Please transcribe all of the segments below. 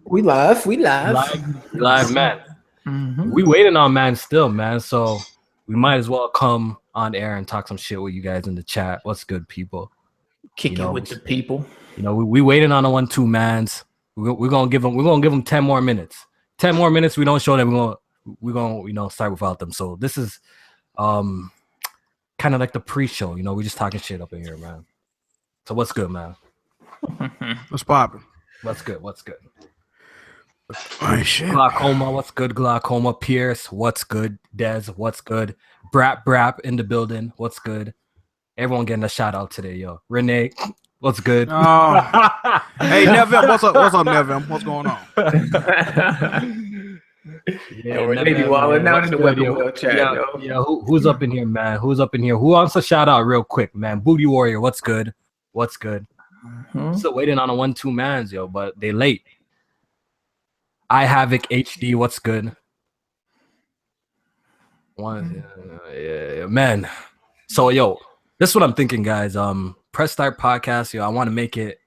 We live, man. We waiting on man still, man. So we might as well come on air and talk some shit with you guys in the chat. What's good, people? Kick it with the people. You know, we waiting on the 1-2 mans. We're gonna give them 10 more minutes. 10 more minutes. We don't show them. We're gonna start without them. So this is kind of like the pre-show. You know, we're just talking shit up in here, man. So what's good, man? What's poppin'? What's good? Oh, shit. Glaucoma, what's good? Glaucoma, Pierce, what's good? Dez, what's good? Brap in the building, what's good? Everyone getting a shout out today, yo. Renee, what's good? Hey, Nevin, what's up, Nevin? What's going on? Yeah, Renee be wilding out in the weather chat, yo. Yeah, who's up in here, man? Who's up in here? Who wants a shout out real quick, man? Booty Warrior, what's good? What's good? Still waiting on a 1-2 mans, yo, but they late. I Havoc HD, what's good? Man. So yo, this is what I'm thinking, guys. Press Start Podcast, yo. I want to make it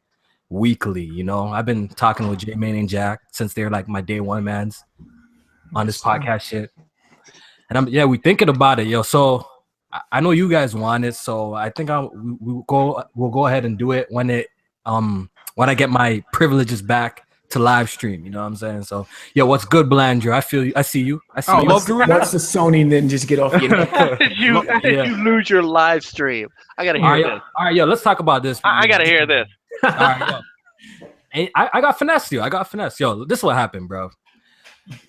weekly. You know, I've been talking with J Main and Jack since they're like my day one mans on this podcast shit. And we thinking about it, yo. So I know you guys want it, so I think we'll go ahead and do it when I get my privileges back to live stream, you know what I'm saying? So, yo, what's good, Blandrew? I feel you. I see you. What's the Sony then just get off your neck? You lose your live stream? I gotta hear this. All right, yo, let's talk about this. I gotta hear this. All right, yo. I got finessed, yo. This is what happened, bro.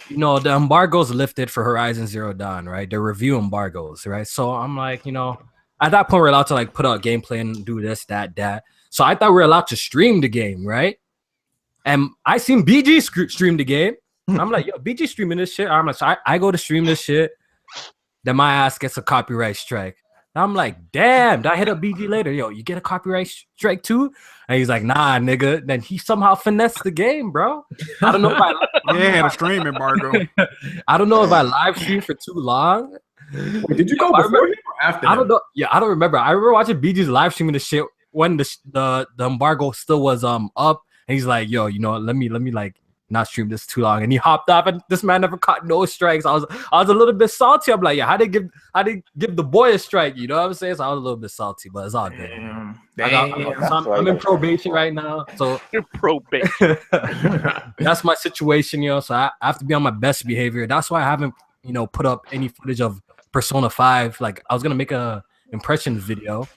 You know, the embargoes lifted for Horizon Zero Dawn, right? The review embargoes, right? So I'm like, you know, at that point we're allowed to like put out gameplay and do this, that. So I thought we were allowed to stream the game, right? And I seen BG stream the game. I'm like, yo, BG streaming this shit. I'm like, so I go to stream this shit. Then my ass gets a copyright strike. I'm like, damn, I hit up BG later. Yo, you get a copyright strike too? And he's like, nah, nigga. Then he somehow finessed the game, bro. I don't know if I had a stream embargo. I don't know if I live streamed for too long. Wait, did you go before him or after him? I don't know. Yeah, I don't remember. I remember watching BG's live streaming the shit when the embargo still was up. And he's like, yo, you know, let me like not stream this too long. And he hopped off, and this man never caught no strikes. I was a little bit salty. I'm like, yeah, how did give the boy a strike? You know what I'm saying? So I was a little bit salty, but it's all good. I'm in probation right now. So you're probation. That's my situation, yo. So I have to be on my best behavior. That's why I haven't, you know, put up any footage of Persona 5. Like I was gonna make a impressions video,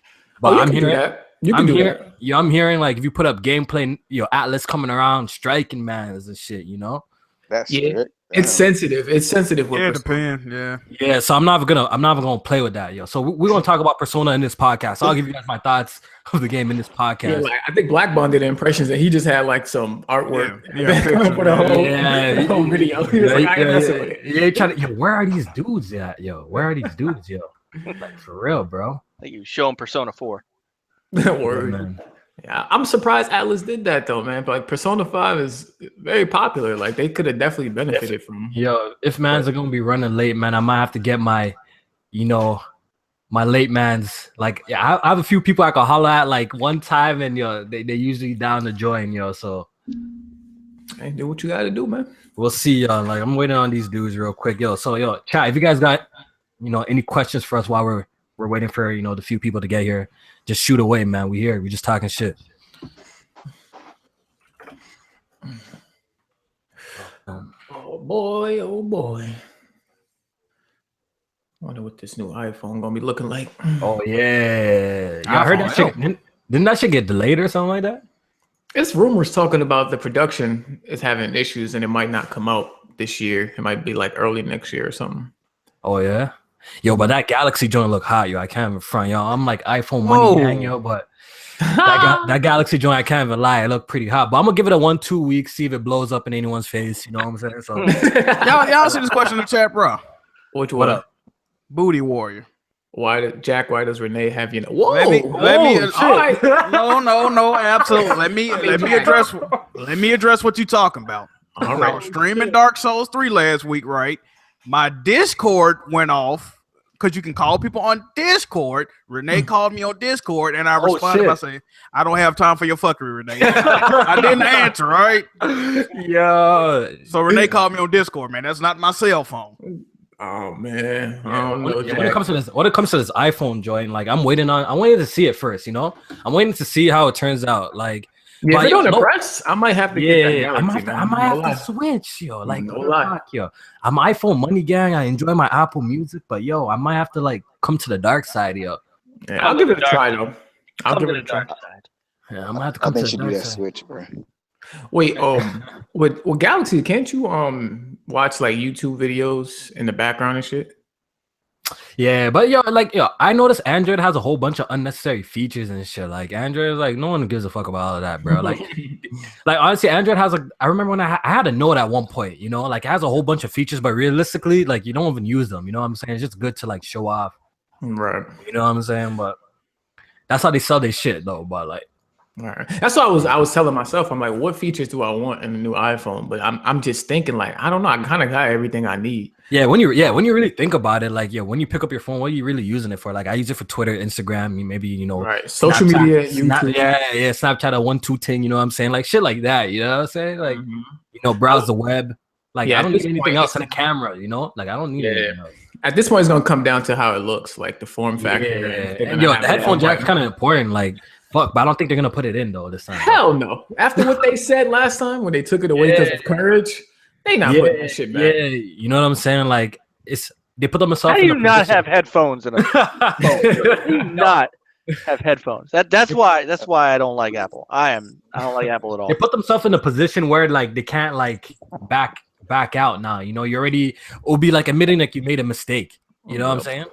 but I'm hearing I'm hearing like if you put up gameplay, Atlas coming around striking mans and shit, you know. That's it. It's sensitive. It's sensitive. Yeah, it depends. Yeah. So I'm not gonna play with that, yo. So we're gonna talk about Persona in this podcast. So I'll give you guys my thoughts of the game in this podcast. Yeah, like, I think Black Bond did impressions, and he just had like some artwork for the whole video. He was like, I ain't messing with it. Yeah, trying to. Yo, where are these dudes at, yo? Where are these dudes, yo? Like for real, bro. Like you show him Persona 4. Word. Yeah, I'm surprised Atlas did that though, man. But like Persona 5 is very popular. Like they could have definitely benefited from. Yo, if mans are gonna be running late, man, I might have to get my late mans. Like, yeah, I have a few people I can holler at like one time, and they usually down to join, So, hey, do what you gotta do, man. We'll see, y'all. Like, I'm waiting on these dudes real quick, yo. So, chat, if you guys got any questions for us while we're waiting for the few people to get here, just shoot away, man. We here. We just talking shit. Oh boy. I wonder what this new iPhone gonna be looking like. Oh yeah. I heard that shit. Didn't that shit get delayed or something like that? It's rumors talking about the production is having issues and it might not come out this year. It might be like early next year or something. Oh yeah. Yo, but that Galaxy joint look hot, yo. I can't even front, yo. I'm like iPhone money gang, yo, but that Galaxy joint, I can't even lie, it looked pretty hot. But I'm gonna give it a 1-2 weeks, see if it blows up in anyone's face. You know what I'm saying? So y'all see this question in the chat, bro? Which one? What up? Booty Warrior. Why does Renee have Whoa, let me no, absolutely. Let me address what you talking about. All right. I was streaming Dark Souls 3 last week, right? My Discord went off because you can call people on Discord. Renee called me on Discord, and I responded by saying, "I don't have time for your fuckery, Renee." I didn't answer, right? Yeah. So Renee called me on Discord, man. That's not my cell phone. Oh man, I don't know. When it comes to this iPhone joint, like I'm waiting to see it first. You know, I'm waiting to see how it turns out. Like, if they don't impress, I might have to get that Galaxy, I might have to switch, yo. Like, no lie. Yo, I'm iPhone money gang. I enjoy my Apple Music, but yo, I might have to like come to the dark side, yo. Yeah, I'll give it a try though. I'll give it a try. Yeah, I'm gonna have to come to the dark side. Switch, bro. Wait, with Galaxy, can't you watch like YouTube videos in the background and shit? Yeah, but I noticed Android has a whole bunch of unnecessary features and shit. Like Android, like no one gives a fuck about all of that, bro. Like, like honestly, Android has I remember when I had a Note at one point, you know, like it has a whole bunch of features, but realistically, like you don't even use them. You know what I'm saying? It's just good to like show off, right? You know what I'm saying? But that's how they sell their shit, though. But like. All right. That's what I was telling myself. I'm like, what features do I want in the new iPhone? But I'm just thinking like, I don't know. I kind of got everything I need. Yeah, when you really think about it, like when you pick up your phone, what are you really using it for? Like I use it for Twitter, Instagram, maybe right, social media, YouTube. Snapchat a 1-2 ting. You know what I'm saying? Like shit like that. You know what I'm saying? Like browse the web. Like I don't need anything else in a camera. You know, like I don't need anything else. At this point, it's gonna come down to how it looks, like the form factor. And the headphone jack's kind of important. Like. Fuck, but I don't think they're gonna put it in though this time. Hell no. After what they said last time when they took it away because of courage, they not putting that shit back. Yeah, you know what I'm saying? Like they put themselves. How do you not have headphones in a phone? How do you not have headphones? That's why I don't like Apple. I don't like Apple at all. They put themselves in a position where like they can't like back out now. You know, it'll be like admitting like you made a mistake. You know what I'm saying?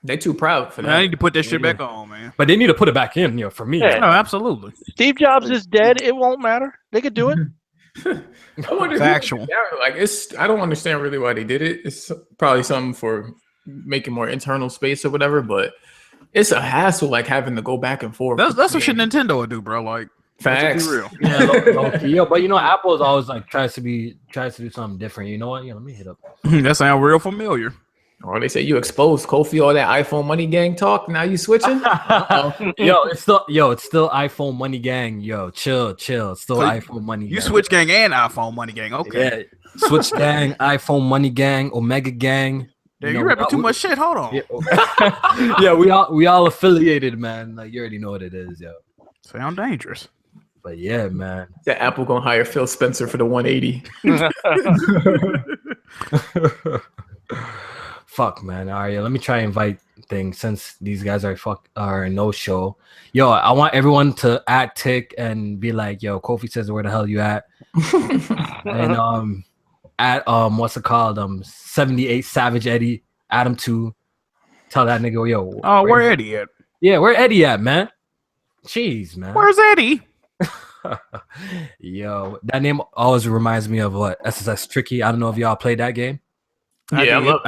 They too proud for that. I need to put that shit back on, man. But they need to put it back in, for me. Yeah. No, absolutely. Steve Jobs is dead. It won't matter. They could do it. I wonder factual. Like I don't understand really why they did it. It's probably something for making more internal space or whatever, but it's a hassle like having to go back and forth. That's what shit Nintendo would do, bro. Like facts. Real. Yeah, but Apple is always like tries to do something different. You know what? Yeah, let me hit up. That sounds real familiar. Or they say you exposed Kofi all that iPhone money gang talk. Now you switching? It's still iPhone money gang. Yo, chill. It's still iPhone money. You gang. Switch gang and iPhone money gang. Okay. Yeah, switch gang, iPhone money gang, Omega gang. Damn, you're rapping too much shit. Hold on. Yeah, we all affiliated, man. Like you already know what it is, yo. Sound dangerous. But yeah, man. That Apple gonna hire Phil Spencer for the 180. Fuck, man. All right, let me try and invite things since these guys are no show. Yo, I want everyone to at Tick and be like, yo, Kofi says where the hell you at? And at what's it called? 78 Savage Eddie, Adam 2. Tell that nigga, yo. Oh, where Eddie at? Yeah, where Eddie at, man? Jeez, man. Where's Eddie? Yo, that name always reminds me of what? SSX Tricky. I don't know if y'all played that game. I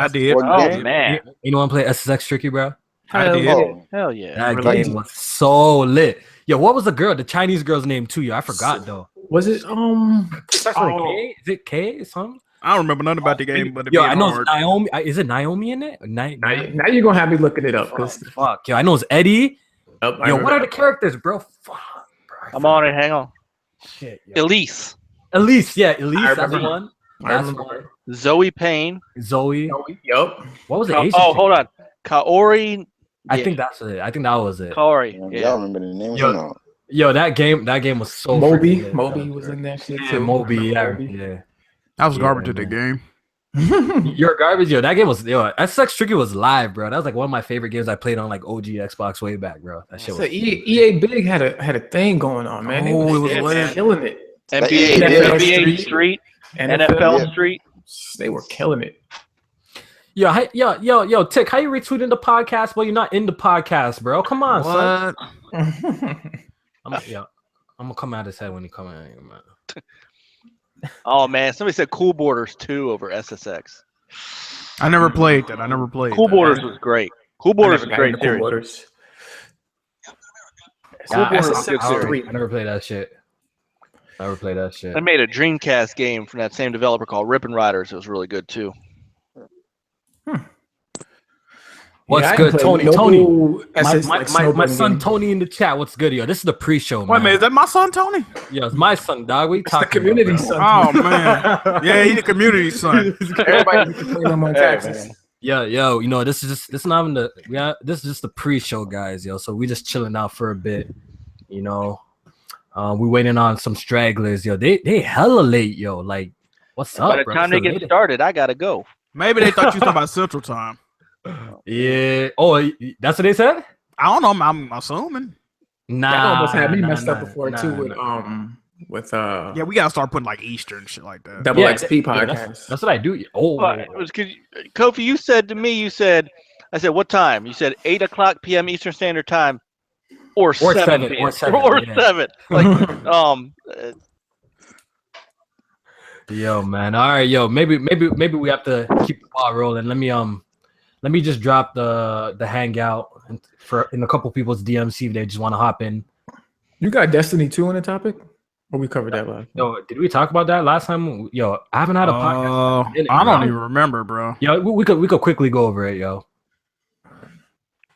did. Oh man! You want to play SSX Tricky, bro? I did. Hell yeah! That game was so lit. Yo, what was the Chinese girl's name too? Yo, I forgot though. Was it starts with a K? Is it K or something? I don't remember nothing about the game, but I know it's Naomi. Is it Naomi in it? Now you're gonna have me looking it up. Fuck. Yo, I know it's Eddie. Yo, what are the characters, bro? Fuck, bro. I'm on it. Hang on. Shit. Yo. Elise. Yeah, Elise. That's one. That's one. Zoe Payne. Zoe. Yup. What was the Asian chick? Hold on. Kaori. I think that's it. I think that was it. Kaori. Yeah. Y'all remember the name? Yo, that game was so. Moby was in that shit too. Moby. Yeah. I was garbage at the game. You're garbage, yo. That game was SX Tricky was live, bro. That was like one of my favorite games I played on like OG Xbox way back, bro. That shit was EA Big had a thing going on, man. Oh, it was killing it. NBA Street, NFL Street. They were killing it. Yo, Tick, how you retweeting the podcast, but you're not in the podcast, bro? Come on, son. I'm gonna come out his head when he come out here, man. Oh man, somebody said Cool Borders 2 over SSX. I never played that. Cool Borders was great. Cool Borders was great series. Cool Borders was good series. I never played that shit. I made a Dreamcast game from that same developer called Rippin' Riders. It was really good too. What's I good, play Tony? local Tony, SS, my snowboarding son game. Tony in the chat. What's good, yo? This is the pre-show, man. Wait a minute, is that my son Tony? Yeah, it's my son, dog. We It's the talking community about, son. Oh man, yeah, he the community son. Everybody can claim them on taxes. Yeah, yo, you know, this is not even this is just the pre-show, guys, yo. So we just chilling out for a bit, you know. We waiting on some stragglers, yo. They hella late, yo. Like, what's up, By the bro? time they get started, I gotta go. Maybe they thought you was talking about Central Time. Yeah. Oh, that's what they said? I don't know. I'm assuming. Nah. That almost had me messed up nah, before nah, too nah. with Yeah, we gotta start putting like Easter and shit like that. Double Yeah, XP yeah, podcast. that's what I do. Oh, But it was because Kofi, you said to me, I said, what time? You said 8:00 p.m. Eastern Standard Time, or 7 p.m. or 7, or yeah. 7. Like, yo, man. All right, yo. Maybe we have to keep the ball rolling. Let me just drop the hangout in a couple people's DMs, see if they just want to hop in. You got Destiny 2 on the topic? Or we covered that last? Yo, did we talk about that last time? Yo, I haven't had a podcast. in a minute, I don't bro. even remember, bro. Yo, we could quickly go over it, yo.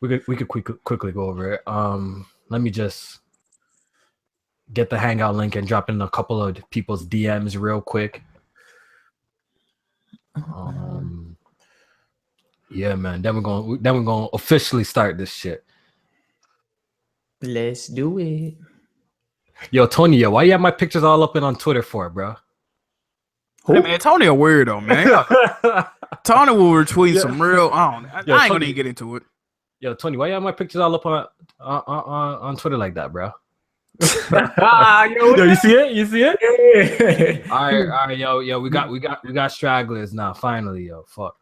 We could quickly go over it. Let me just get the hangout link and drop in a couple of people's DMs real quick. Yeah, man. Then we're gonna officially start this shit. Let's do it. Yo, Tony, yo, why you have my pictures all up and on Twitter for, bro? Hey, man, Tony a weirdo, man. Tony will retweet some real. I ain't gonna even get into it. Yo, Tony, why you have my pictures all up on Twitter like that, bro? Yo, you see it? You see it? Yeah. All right, yo, we got stragglers now. Finally, yo, fuck.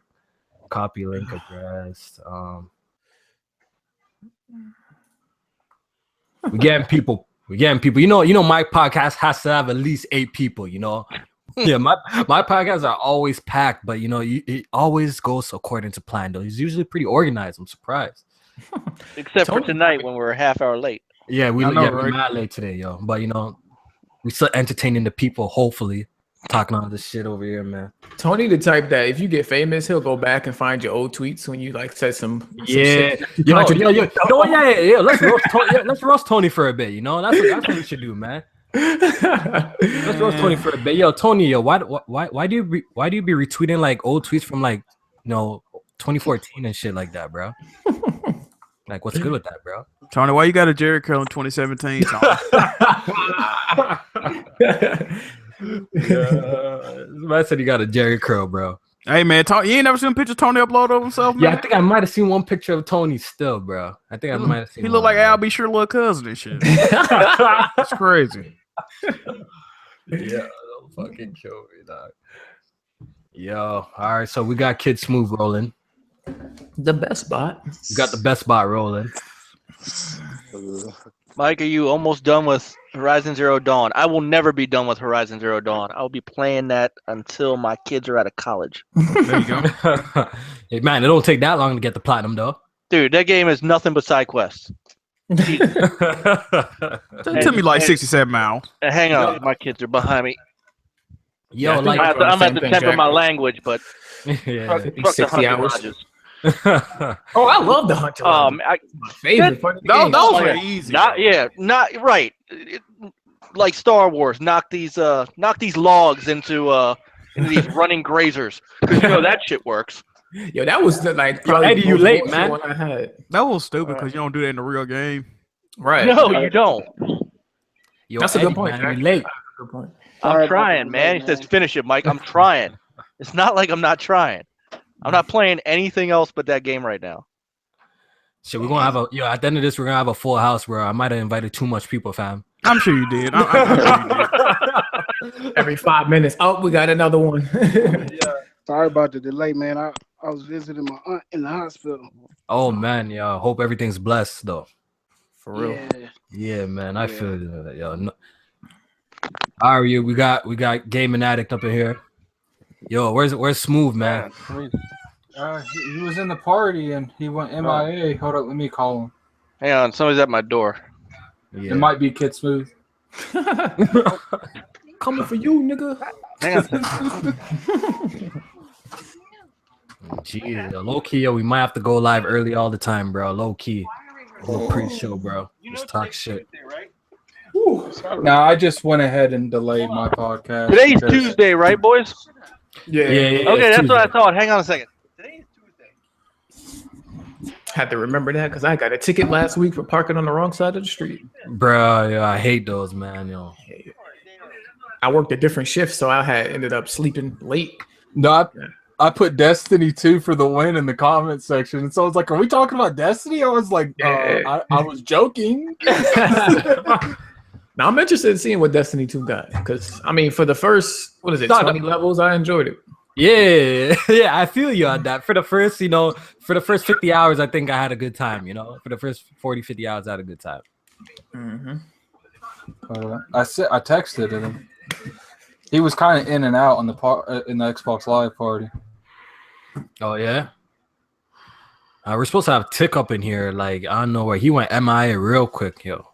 Copy link address. We getting people. You know, my podcast has to have at least 8 people. You know, yeah, my podcasts are always packed, but you know, it always goes according to plan. Though he's usually pretty organized. I'm surprised. except for tonight when we're a half hour late. Yeah, we're right? mad late today, yo. But you know, we still entertaining the people. Hopefully, talking all this shit over here, man. Tony, the type that if you get famous, he'll go back and find your old tweets when you like said some Yeah, shit. yo. Let's roast Tony for a bit. You know, that's what we should do, man. Let's roast Tony for a bit. Yo, Tony, yo, why do you be retweeting like old tweets from like 2014 and shit like that, bro? Like, what's good with that, bro? Tony, why you got a Jerry curl in 2017? I said you got a Jerry curl, bro. Hey man, you ain't never seen pictures Tony upload of himself, man? Yeah, I think I might have seen one picture of Tony still, bro. I think I might have seen. He looked like Al B. Sure little cousin and shit. That's crazy. Yeah, don't fucking kill me, dog. Yo, all right, so we got Kid Smooth rolling. The best bot. We got the best bot rolling. Mike, are you almost done with Horizon Zero Dawn? I will never be done with Horizon Zero Dawn. I'll be playing that until my kids are out of college. There you go. Hey, man, it don't take that long to get the platinum, though. Dude, that game is nothing but side quests. It took me like 67 miles. Hang on, my kids are behind me. Yo, Yeah, like, I'm at the temper my language, but yeah. fuck the 60 100 hours. lodges. Oh, I love the Hunter. My favorite fucking Those game. were easy. not right. Like Star Wars, knock these logs into these running grazers, because you know that shit works. Yo, that was like Yo, Eddie, you most late, bullshit man. one I had. That was stupid because you don't do that in the real game. Right. No, you don't. Yo, That's a good Eddie, point, man, Jack. you late. Good point. I'm trying, man. He says, finish it, Mike. I'm trying. It's not like I'm not trying. I'm not playing anything else but that game right now. Shit, we're gonna have at the end of this, we're gonna have a full house where I might have invited too much people, fam. I'm sure you did. I'm sure you did. Every 5 minutes. Oh, we got another one. Yeah. Sorry about the delay, man. I was visiting my aunt in the hospital. Oh man, yo, hope everything's blessed though. For real. Yeah. Yeah, man, I feel that, yo. No. All right, we got Gaming Addict up in here. Yo, where's Smooth, man? He was in the party and he went MIA. Hold up, let me call him. Hang on, somebody's at my door. Yeah. It might be Kid Smooth. Coming for you, nigga. Hang on. Jeez, low key, yo, we might have to go live early all the time, bro. Low key. A little pre-show, bro. Just talk shit. Nah, I just went ahead and delayed my podcast. Today's Tuesday, right, boys? Yeah. Okay, that's what I thought. Hang on a second. Today's Tuesday. Had to remember that because I got a ticket last week for parking on the wrong side of the street. Bro, yeah, I hate those, man. Yo. I worked a different shift, so I had ended up sleeping late. No, I put Destiny 2 for the win in the comment section. And so I was like, are we talking about Destiny? I was like, I was joking. Now, I'm interested in seeing what Destiny 2 got. Because, I mean, for the first, 20 levels, I enjoyed it. Yeah, I feel you on that. For the first, for the first 50 hours, I think I had a good time, For the first 40, 50 hours, I had a good time. Mm-hmm. I texted him. He was kind of in and out on the in the Xbox Live party. Oh, yeah? We're supposed to have Tick up in here. Like, I don't know where. He went MIA real quick, yo.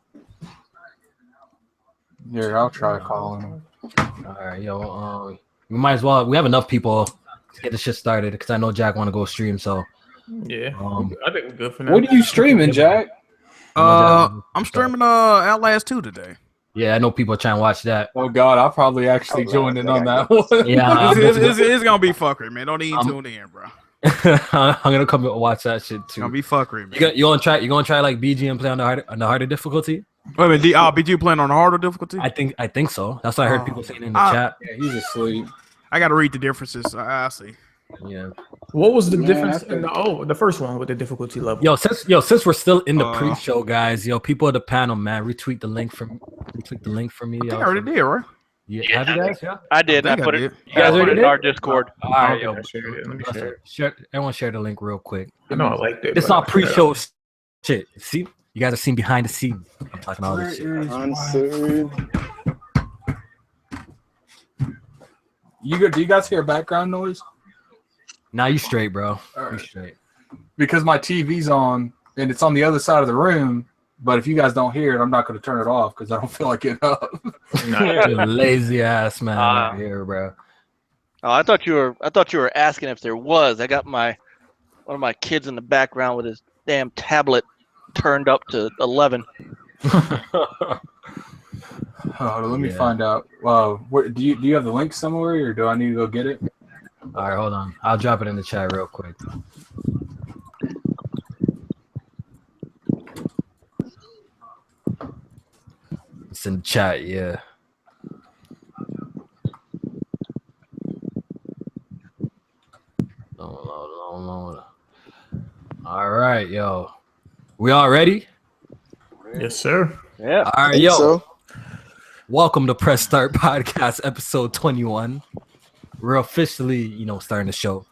Here, I'll try calling him. All right, yo. We might as well. We have enough people to get the shit started because I know Jack want to go stream. So yeah, I think we're good for now. What are you streaming, Jack? I'm streaming Outlast 2 today. Yeah, I know people are trying to watch that. Oh God, I'll probably actually join in on that one. Yeah, it's gonna be fuckery, man. Don't even tune in, bro. I'm gonna come and watch that shit too. It's gonna be fuckery, man. You gonna try like BG and play on the harder difficulty? Wait a minute, BG playing on the harder difficulty? I think so. That's what I heard people saying in the chat. Yeah, he's asleep. I gotta read the differences. I see. Yeah. What was the difference in the first one with the difficulty level? Since we're still in the pre-show, guys, people at the panel, man, retweet the link for me. I already did, right? Yeah, have you guys? Yeah, I did. I put it. You guys put it did? in our Discord. All right, yo. Let me share it. Everyone share the link real quick. I know I liked it. It's all pre-show shit. See, you guys have seen behind the scenes. I'm talking all this shit. Do you guys hear background noise? Now you straight, bro. Right. You straight. Because my TV's on and it's on the other side of the room. But if you guys don't hear it, I'm not going to turn it off because I don't feel like getting up. Lazy ass man over here, bro. Oh, I thought you were asking if there was. I got one of my kids in the background with his damn tablet turned up to 11. Let me find out. Do you have the link somewhere, or do I need to go get it? All right, hold on. I'll drop it in the chat real quick. It's in the chat, yeah. All right, yo. We all ready? Yes, sir. Yeah. All right, yo. Welcome to Press Start Podcast, episode 21. We're officially, starting the show.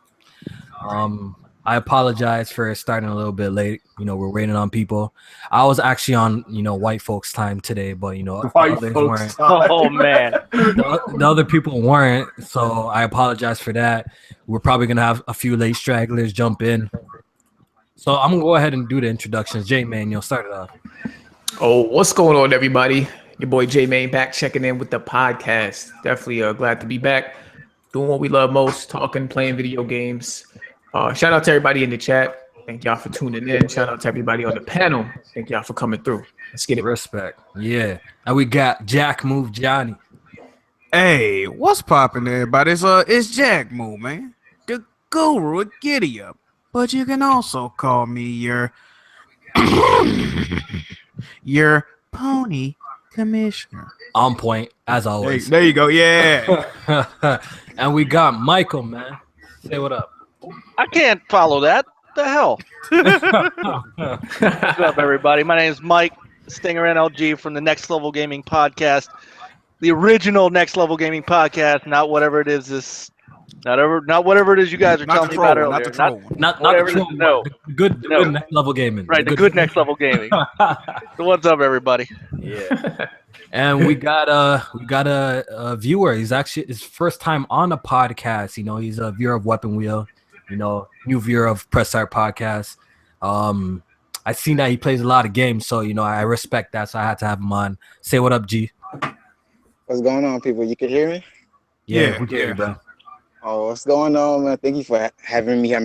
I apologize for starting a little bit late. We're waiting on people. I was actually on, white folks' time today, but others weren't. Oh man, the other people weren't, so I apologize for that. We're probably gonna have a few late stragglers jump in. So I'm gonna go ahead and do the introductions. J-Man, start it off. Oh, what's going on, everybody? Your boy J-Man back checking in with the podcast. Definitely glad to be back, doing what we love most, talking, playing video games. Shout out to everybody in the chat. Thank y'all for tuning in. Shout out to everybody on the panel. Thank y'all for coming through. Let's get it. Respect. Yeah. And we got Jack Move Johnny. Hey, what's poppin', everybody? It's Jack Move, man. The guru at Giddy Up. But you can also call me your pony commissioner. On point, as always. Hey, there you go. Yeah. And we got Michael, man. Say what up. I can't follow that. The hell? What's up, everybody? My name is Mike Stinger NLG from the Next Level Gaming Podcast, the original Next Level Gaming Podcast, not whatever it is. Not whatever it is you guys are telling me about earlier. Not the troll. Not whatever the troll. it is, no. The good Next Level Gaming. Right, the good Next Level Gaming. So what's up, everybody? Yeah. And we got a viewer. He's actually his first time on the podcast. He's a viewer of Weapon Wheel. New viewer of Press Start Podcast. I seen that he plays a lot of games, so I respect that. So I had to have him on. Say what up, G. What's going on, people? You can hear me? Yeah, we can hear you, bro. Oh, what's going on, man? Thank you for having me. I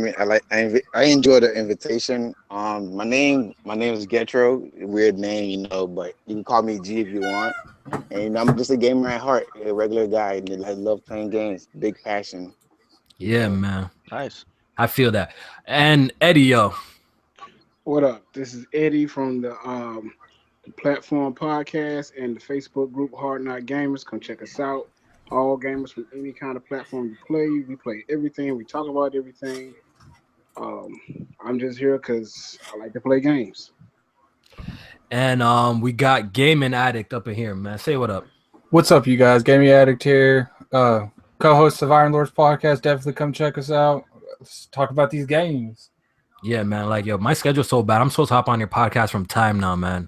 enjoy the invitation. My name is Getro. Weird name, but you can call me G if you want. And I'm just a gamer at heart, a regular guy. And I love playing games. Big passion. Yeah, man. Nice. I feel that. And Eddie, yo. What up? This is Eddie from the Platform Podcast and the Facebook group Hard Not Gamers. Come check us out. All gamers from any kind of platform you play. We play everything. We talk about everything. I'm just here because I like to play games. And we got Gaming Addict up in here, man. Say what up. What's up, you guys? Gaming Addict here. Co-host of Iron Lords Podcast. Definitely come check us out. Let's talk about these games. Yeah, man. Like, yo, my schedule's so bad. I'm supposed to hop on your podcast from time now, man.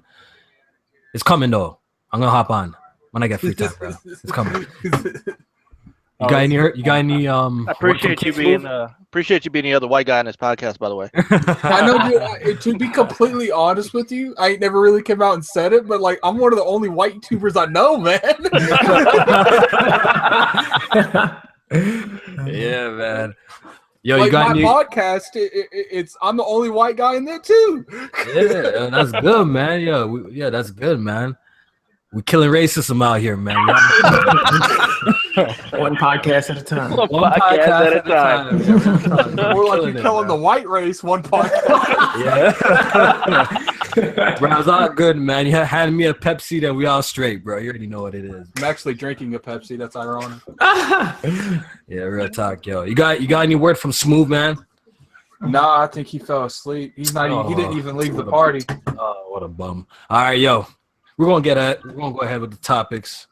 It's coming, though. I'm going to hop on when I get free time, bro. It's coming. You got any I appreciate you being the other white guy in this podcast, by the way. I know, dude, to be completely honest with you, I ain't never really came out and said it, but like I'm one of the only white YouTubers I know, man. Yeah, man. Yo, like you got my podcast, it's I'm the only white guy in there too. Yeah, that's good, man. Yeah, that's good, man. We're killing racism out here, man. One podcast at a time. One podcast at a time. More like you're killing the white race, one podcast. Yeah. Bro, it's all good, man. You hand me a Pepsi, then we all straight, bro. You already know what it is. I'm actually drinking a Pepsi. That's ironic. Yeah, real talk, yo. You got any word from Smooth, man? Nah, I think he fell asleep. He didn't even leave the party. Oh, what a bum. All right, yo. We're gonna go ahead with the topics.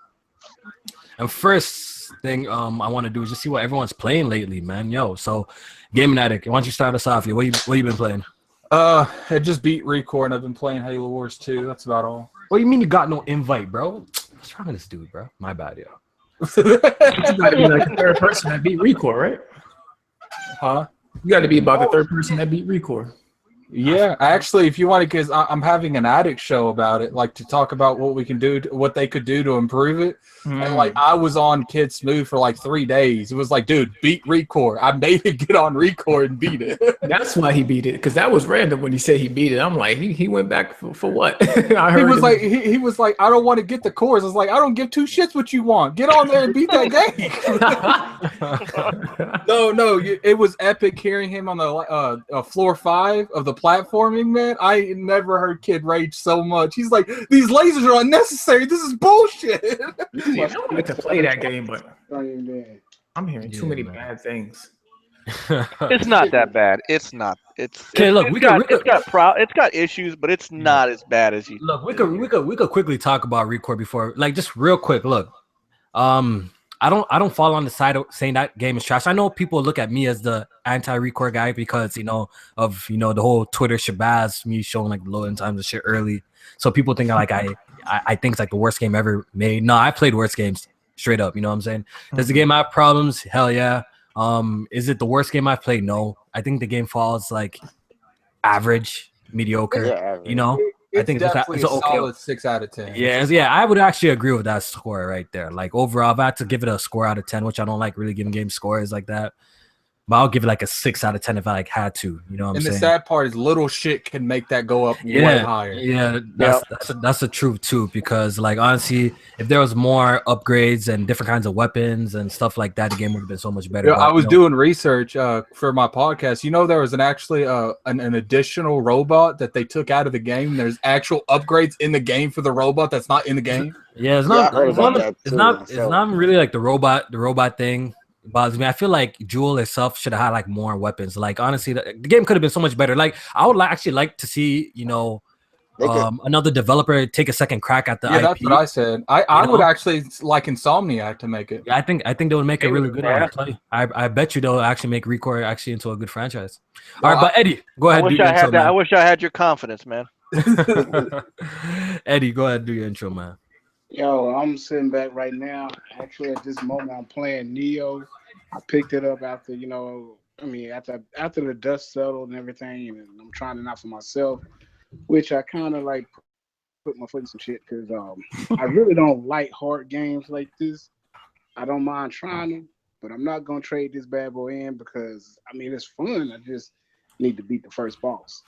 And first thing I want to do is just see what everyone's playing lately, man. Yo, so Gaming Addict, why don't you start us off here? What you been playing? I just beat Recore and I've been playing Halo Wars 2. That's about all. What do you mean you got no invite, bro? What's wrong with this dude, bro? My bad, yo. You gotta be like the third person that beat Recore, right? Huh? You gotta be about the third person that beat Recore. Yeah, actually, if you want to, because I'm having an addict show about it, like to talk about what we can do, what they could do to improve it. And like I was on Kid Smooth for like 3 days. It was like, dude, beat Recore. I made it get on Recore and beat it. That's why he beat it, because that was random when he said he beat it. I'm like, he went back for what? I heard he was like, I don't want to get the cores. I was like, I don't give two shits what you want. Get on there and beat that game. No, it was epic hearing him on the floor 5 of the platforming, man. I never heard Kid rage so much. He's like, these lasers are unnecessary. This is bullshit. I wanted to play that game, but I'm hearing too many bad things. It's not that bad. It's not. Okay, look, it's got issues, but it's not as bad as you. Look, we could quickly talk about Recore before, like, just real quick. Look, I don't fall on the side of saying that game is trash. I know people look at me as the anti-Recore guy because of the whole Twitter shabazz, me showing like low end times and shit early. So people think I think it's like the worst game ever made. No, I played worse games straight up. You know what I'm saying? Does the game have problems? Hell yeah. Is it the worst game I've played? No. I think the game falls like average, mediocre. Yeah, average. You know? I think it's definitely a solid 6 out of 10. Yeah, I would actually agree with that score right there. Like overall, if I had to give it a score out of 10, which I don't like really giving game scores like that, but I'll give it like a 6 out of 10 if I like had to. You know what I'm saying? And the sad part is little shit can make that go up way higher. Yeah, that's the truth too. Because like honestly, if there was more upgrades and different kinds of weapons and stuff like that, the game would have been so much better. Yeah, I was doing research for my podcast. There was an additional robot that they took out of the game. There's actual upgrades in the game for the robot that's not in the game. Yeah, it's not really like the robot thing bothers me. I feel like Jewel itself should have had like more weapons. Like honestly, the game could have been so much better. Like I would actually like to see another developer take a second crack at the IP. That's what I said. I would actually like Insomniac to make it. Yeah, I think they would make it really good on the play. I bet you they'll actually make Recore actually into a good franchise. All right, but Eddie, go ahead. I wish I had your confidence, man. Eddie, go ahead, do your intro, man. Yo, I'm sitting back right now. Actually, at this moment, I'm playing Neo. I picked it up after after the dust settled and everything, and I'm trying it out for myself, which I kind of like put my foot in some shit because I really don't like hard games like this. I don't mind trying them, but I'm not gonna trade this bad boy in because I mean it's fun. I just need to beat the first boss.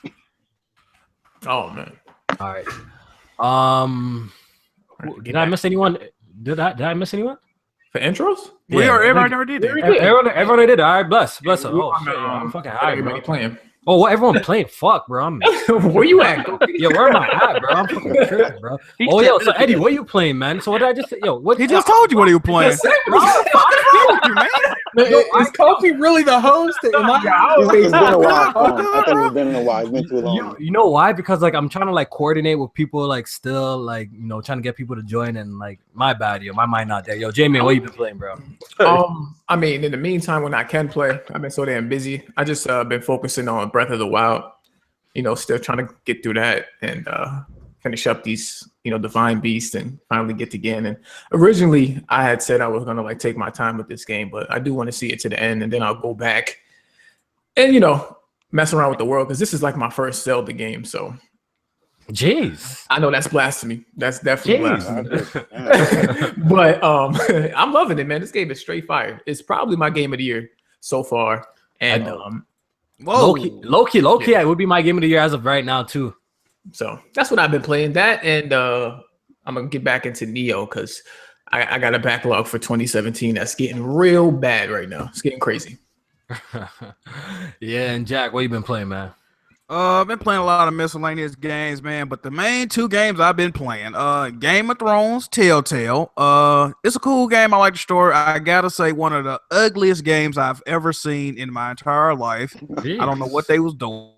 Oh man. All right. Did I miss anyone? Did I miss anyone? For intros? Everybody already did it. Everyone did. All right, bless. Oh, shit, I'm fucking high, bro. Everybody playing. Oh, what? Everyone playing? Fuck, bro. Where you at? Yo, where am I at, bro? I'm fucking tripping, bro. Oh, yo, so Eddie, what you playing, man? So what did I just say? Yo, what? He just told you what he was playing. Is Kofi really the host? It's been a while. I think it's been a while. It's been too long. You know why? Because like I'm trying to like coordinate with people, like still like trying to get people to join, and like my bad, yo, my mind not there. Yo, Jamie, what you been playing, bro? I mean, in the meantime, when I can play, I've been so damn busy. I just been focusing on Breath of the Wild. Still trying to get through that and finish up these, Divine Beasts and finally get to Ganon. And originally, I had said I was gonna like take my time with this game, but I do want to see it to the end, and then I'll go back and mess around with the world because this is like my first Zelda game. So, jeez, I know that's blasphemy. That's definitely blasphemy. But I'm loving it, man. This game is straight fire. It's probably my game of the year so far, and low key, it would be my game of the year as of right now too. So that's what I've been playing. That and I'm gonna get back into Neo because I got a backlog for 2017 that's getting real bad right now. It's getting crazy. Yeah, and Jack, what you been playing, man? I've been playing a lot of miscellaneous games, man. But the main two games I've been playing, Game of Thrones, Telltale. It's a cool game. I like the story. I gotta say, one of the ugliest games I've ever seen in my entire life. Jeez. I don't know what they was doing.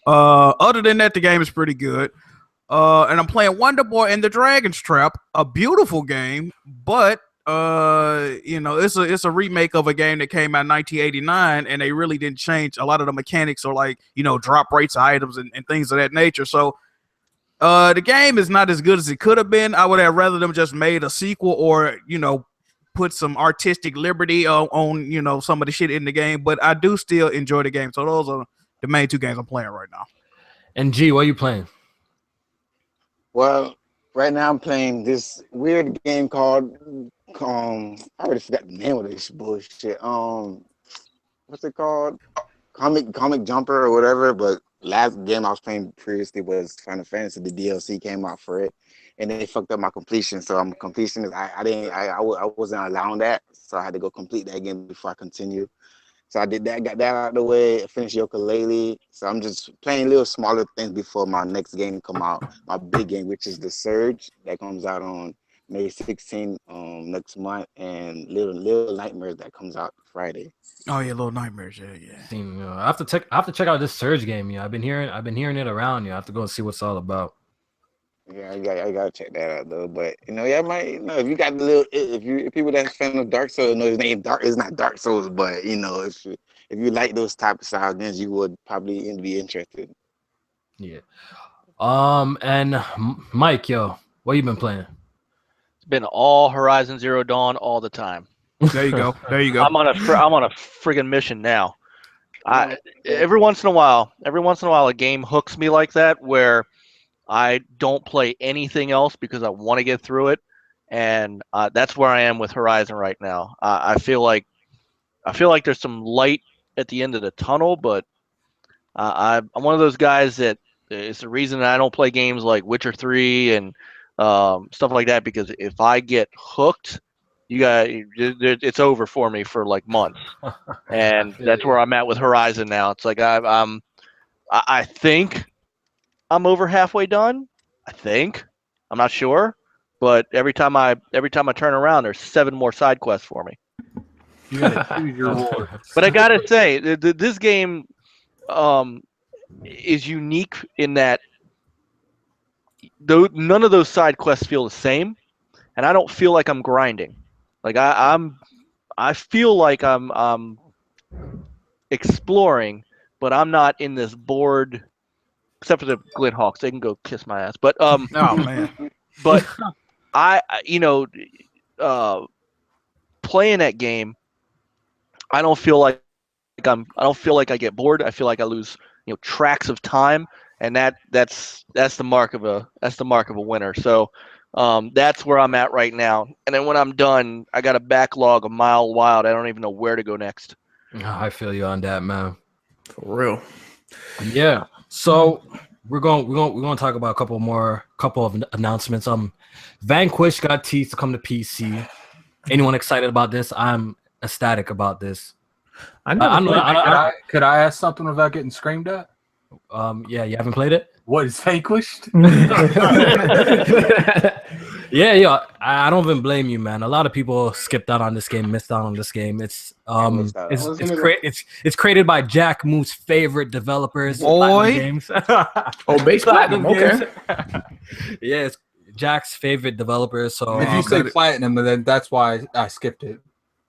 Other than that, the game is pretty good. And I'm playing Wonder Boy and the Dragon's Trap, a beautiful game, but it's a remake of a game that came out in 1989, and they really didn't change a lot of the mechanics or like drop rates of items and things of that nature. So the game is not as good as it could have been. I would have rather them just made a sequel or put some artistic liberty on some of the shit in the game, but I do still enjoy the game. So those are the main two games I'm playing right now. And G, what are you playing? Well, right now I'm playing this weird game called I already forgot the name of this bullshit. What's it called? Comic Jumper or whatever. But last game I was playing previously was Final Fantasy. The DLC came out for it, and they fucked up my completion. So I'm completion. I wasn't allowing that, so I had to go complete that game before I continue. So I did that, got that out of the way, finished Yooka-Laylee. So I'm just playing little smaller things before my next game come out, my big game, which is The Surge, that comes out on May 16 next month, and Little Nightmares that comes out Friday. Oh yeah, Little Nightmares, yeah. I have to check out this Surge game. I've been hearing it around. I have to go and see what it's all about. Yeah, I gotta check that out though. But if you got the little, if people that's fan of Dark Souls know his name is not Dark Souls, but if you like those type of style games, you would probably be interested. Yeah. And Mike, yo, what you been playing? It's been all Horizon Zero Dawn all the time. There you go. I'm on a friggin' mission now. Every once in a while, a game hooks me like that where I don't play anything else because I want to get through it, and that's where I am with Horizon right now. I feel like there's some light at the end of the tunnel, but I'm one of those guys that it's the reason that I don't play games like Witcher 3 and stuff like that, because if I get hooked, it's over for me for like months, and that's where I'm at with Horizon now. It's like I think I'm over halfway done. I'm not sure, but every time I turn around, there's 7 more side quests for me. You gotta choose your reward. But I gotta say, this game is unique in that none of those side quests feel the same, and I don't feel like I'm grinding. Like I feel like I'm exploring, but I'm not in this bored. Except for the Glidhawks, they can go kiss my ass. But oh man, but playing that game, I don't feel like I get bored. I feel like I lose tracks of time, and that's the mark of a winner. So That's where I'm at right now. And then when I'm done, I got a backlog a mile wide. I don't even know where to go next. I feel you on that, man. For real. Yeah. So we're going to talk about a couple of announcements. Vanquish got teased to come to PC. Anyone excited about this? I'm ecstatic about this. Could I ask something without getting screamed at? Yeah, you haven't played it? What is Vanquished? Yeah, I don't even blame you, man. A lot of people skipped out on this game, missed out on this game. It's created by Jack Moo's favorite developers, Platinum Games. Base Platinum, okay. Yeah, it's Jack's favorite developers. So if you say Platinum, then that's why I skipped it.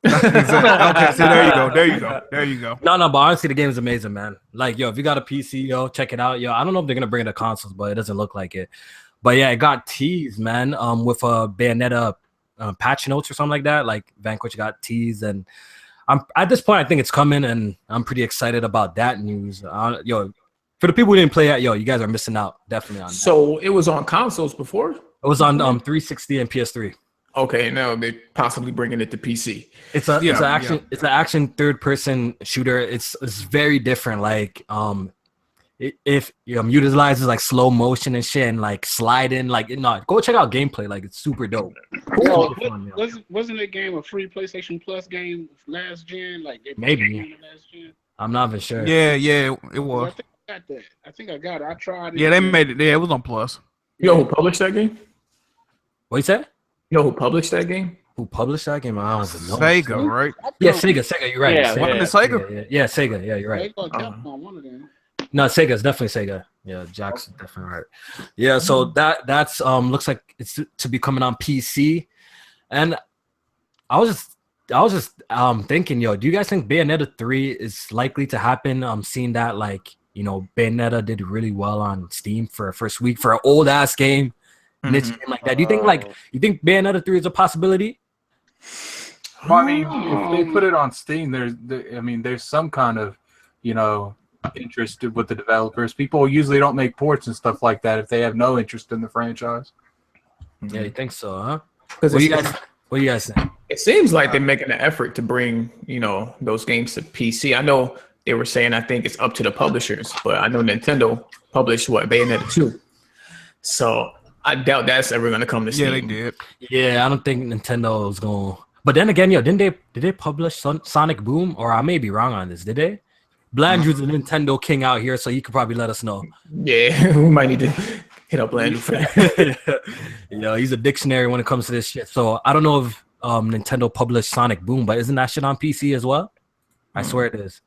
Okay, so there you go. No, but honestly, the game is amazing, man. Like, yo, if you got a PC, yo, check it out. Yo, I don't know if they're gonna bring it to consoles, but it doesn't look like it. But yeah, it got teased, man. With a Bayonetta patch notes or something like that. Like Vanquish got teased, and I'm at this point, I think it's coming, and I'm pretty excited about that news. Yo, for the people who didn't play it, yo, you guys are missing out definitely on that. So it was on consoles before? It was on 360 and PS3. Okay, now they're possibly bringing it to PC. It's an action third person shooter. It's very different. Like if utilizes like slow motion and shit and like sliding, like go check out gameplay. Like it's super dope. Wasn't that game a free PlayStation Plus game last gen? Like maybe. Last gen? I'm not even sure. Yeah, it was. I think I got it. I tried it. Yeah, they made it. Yeah, it was on Plus. You know who published that game? What you said? You know who published that game? Who published that game? I don't even know. Sega, right? Yeah, Sega. You're right. Yeah, wasn't it Sega? Yeah, Sega. Yeah, you're right. One of them. No, Sega's definitely Sega. Yeah, Jack's definitely right. Yeah, so that's looks like it's to be coming on PC, and I was just thinking, yo, do you guys think Bayonetta 3 is likely to happen? Seeing that Bayonetta did really well on Steam for a first week for an old ass game. Niche game like that. Do you think Bayonetta 3 is a possibility? Well, I mean, if they put it on Steam, there's some kind of, interest with the developers. People usually don't make ports and stuff like that if they have no interest in the franchise. Yeah, you think so, huh? What do you guys think? It seems like they're making an effort to bring, those games to PC. I know they were saying I think it's up to the publishers, but I know Nintendo published Bayonetta 2. So I doubt that's ever gonna come to Steam. Yeah, they did. Yeah, I don't think Nintendo is going. But then again, did they publish Sonic Boom? Or I may be wrong on this. Did they? Blandrew's the Nintendo king out here, so you could probably let us know. Yeah, we might need to hit up Blandrew for that. He's a dictionary when it comes to this shit. So I don't know if Nintendo published Sonic Boom, but isn't that shit on PC as well? I swear it is.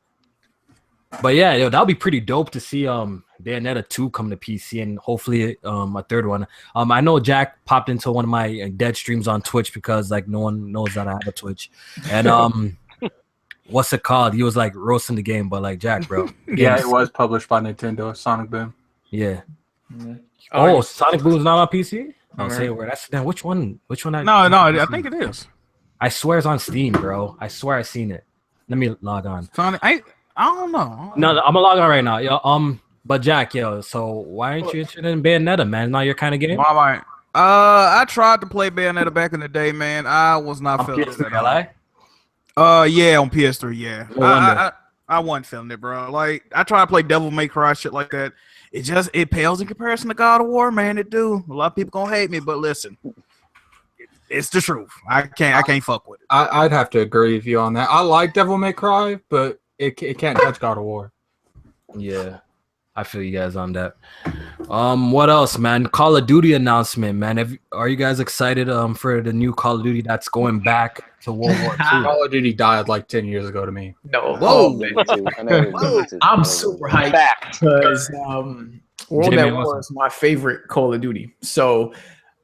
But yeah, that would be pretty dope to see Bayonetta 2 come to PC and hopefully a third one. I know Jack popped into one of my dead streams on Twitch because like no one knows that I have a Twitch. And what's it called? He was like roasting the game, but like Jack, bro. Yeah, it was published by Nintendo, Sonic Boom. Yeah. Oh, Sonic Boom is not on PC? I'll say where that's which one? No, I think it is. I swear it's on Steam, bro. I swear I seen it. Let me log on. Sonic, I don't know. No, I'm gonna log on right now. Yo, but Jack, so why aren't you interested in Bayonetta, man? Not your kind of game. Why? I tried to play Bayonetta back in the day, man. I was not feeling it. Yeah, on PS3, yeah. I wasn't feeling it, bro. Like I tried to play Devil May Cry shit like that. It pales in comparison to God of War, man. It do. A lot of people gonna hate me, but listen. It's the truth. I can't fuck with it. I'd have to agree with you on that. I like Devil May Cry, but it can't touch God of War. Yeah, I feel you guys on that. What else, man? Call of Duty announcement, man. Are you guys excited for the new Call of Duty that's going back to World War II? Call of Duty died like 10 years ago to me. No, Whoa. I'm super hyped because World at War is my favorite Call of Duty. So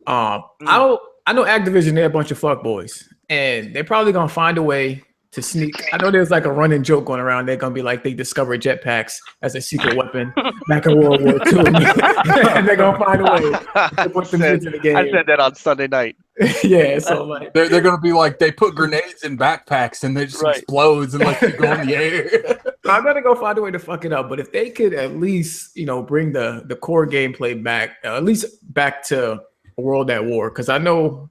I know Activision, they're a bunch of fuckboys, and they're probably gonna find a way to sneak. I know there's like a running joke going around. They're gonna be like they discovered jetpacks as a secret weapon back in World War II, and they're gonna find a way to put them into the game. I said that on Sunday night. Yeah, so like they're gonna be like they put grenades in backpacks and they just explodes and like you go in the air. I'm gonna go find a way to fuck it up. But if they could at least bring the core gameplay back, at least back to World at War, because I know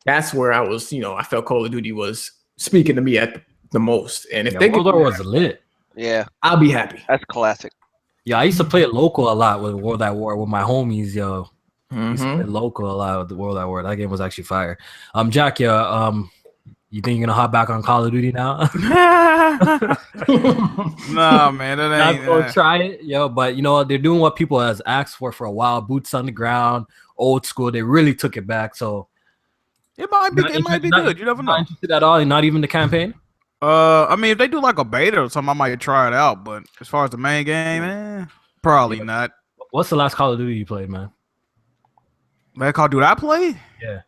that's where I was. I felt Call of Duty was speaking to me at the most. And if they World at War was lit. Yeah, I'll be happy. that's classic. Yeah, I used to play it local a lot with World at War with my homies, yo. I used to play local a lot with the World at War. That game was actually fire. Jack, you think you're gonna hop back on Call of Duty now? Nah, man, that ain't. Not gonna try it, yo. But they're doing what people has asked for a while. Boots on the ground, old school. They really took it back. So it might be good. You never know. Not interested at all, and not even the campaign. I mean, if they do like a beta or something, I might try it out. But as far as the main game, probably not. What's the last Call of Duty you played, man? Man, Call of Duty I play? Yeah.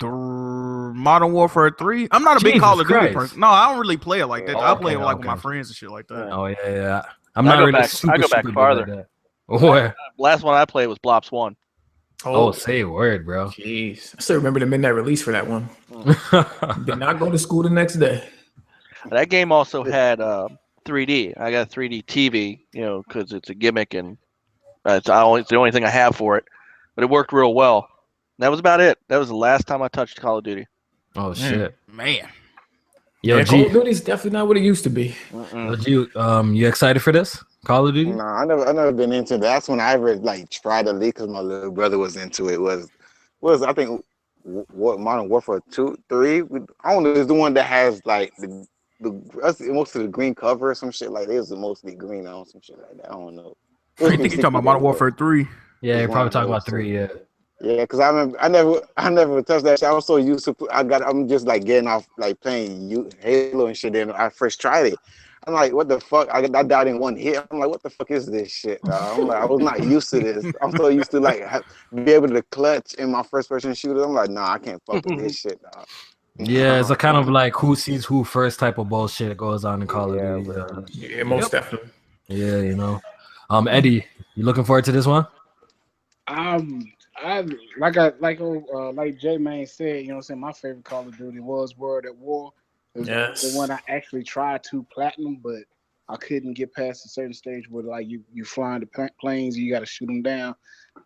Modern Warfare 3. I'm not a big Call of Duty person. No, I don't really play it like that. I play it like with my friends and shit like that. Oh yeah. I'm not really I go back farther. Where? Last one I played was Blops 1. Oh, say a word, bro. Jeez. I still remember the midnight release for that one. Did not go to school the next day. That game also had 3D. I got a 3D TV, because it's a gimmick and it's the only thing I have for it. But it worked real well. That was about it. That was the last time I touched Call of Duty. Oh shit, man. Yo, Call of Duty is definitely not what it used to be. You excited for this Call of Duty? Nah, I never been into that. That's when I ever tried to leak because my little brother was into it. Was I think what Modern Warfare 2, 3? I don't know. It's the one that has like the most of the green cover or some shit like that. It was mostly green on some shit like that. I don't know. I think you're talking about Modern Warfare 3. Yeah, you're probably talking about 3. Yeah. Yeah, because I never touched that shit. I was so used to. I'm just like getting off like playing Halo and shit. Then I first tried it. I'm like, what the fuck? I died in one hit. I'm like, what the fuck is this shit? I'm like, I was not used to this. I'm so used to be able to clutch in my first person shooter. I'm like, nah, I can't fuck with this shit, dog. Yeah, it's a kind of like who sees who first type of bullshit goes on in Call of Duty. Yeah, most definitely. Yeah, Eddie, you looking forward to this one? Like J Main said, my favorite Call of Duty was World at War. It was the one I actually tried to platinum, but I couldn't get past a certain stage where you flying the planes, you got to shoot them down.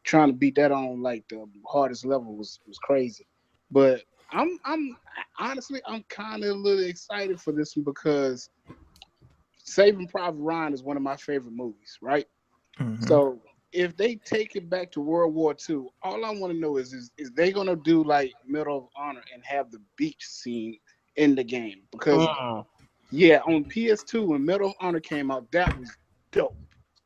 Trying to beat that on the hardest level was crazy. But I'm honestly kind of a little excited for this one because Saving Private Ryan is one of my favorite movies, right? Mm-hmm. So if they take it back to World War II, all I want to know is they gonna do like Medal of Honor and have the beach scene in the game? Because on PS2 when Medal of Honor came out, that was dope.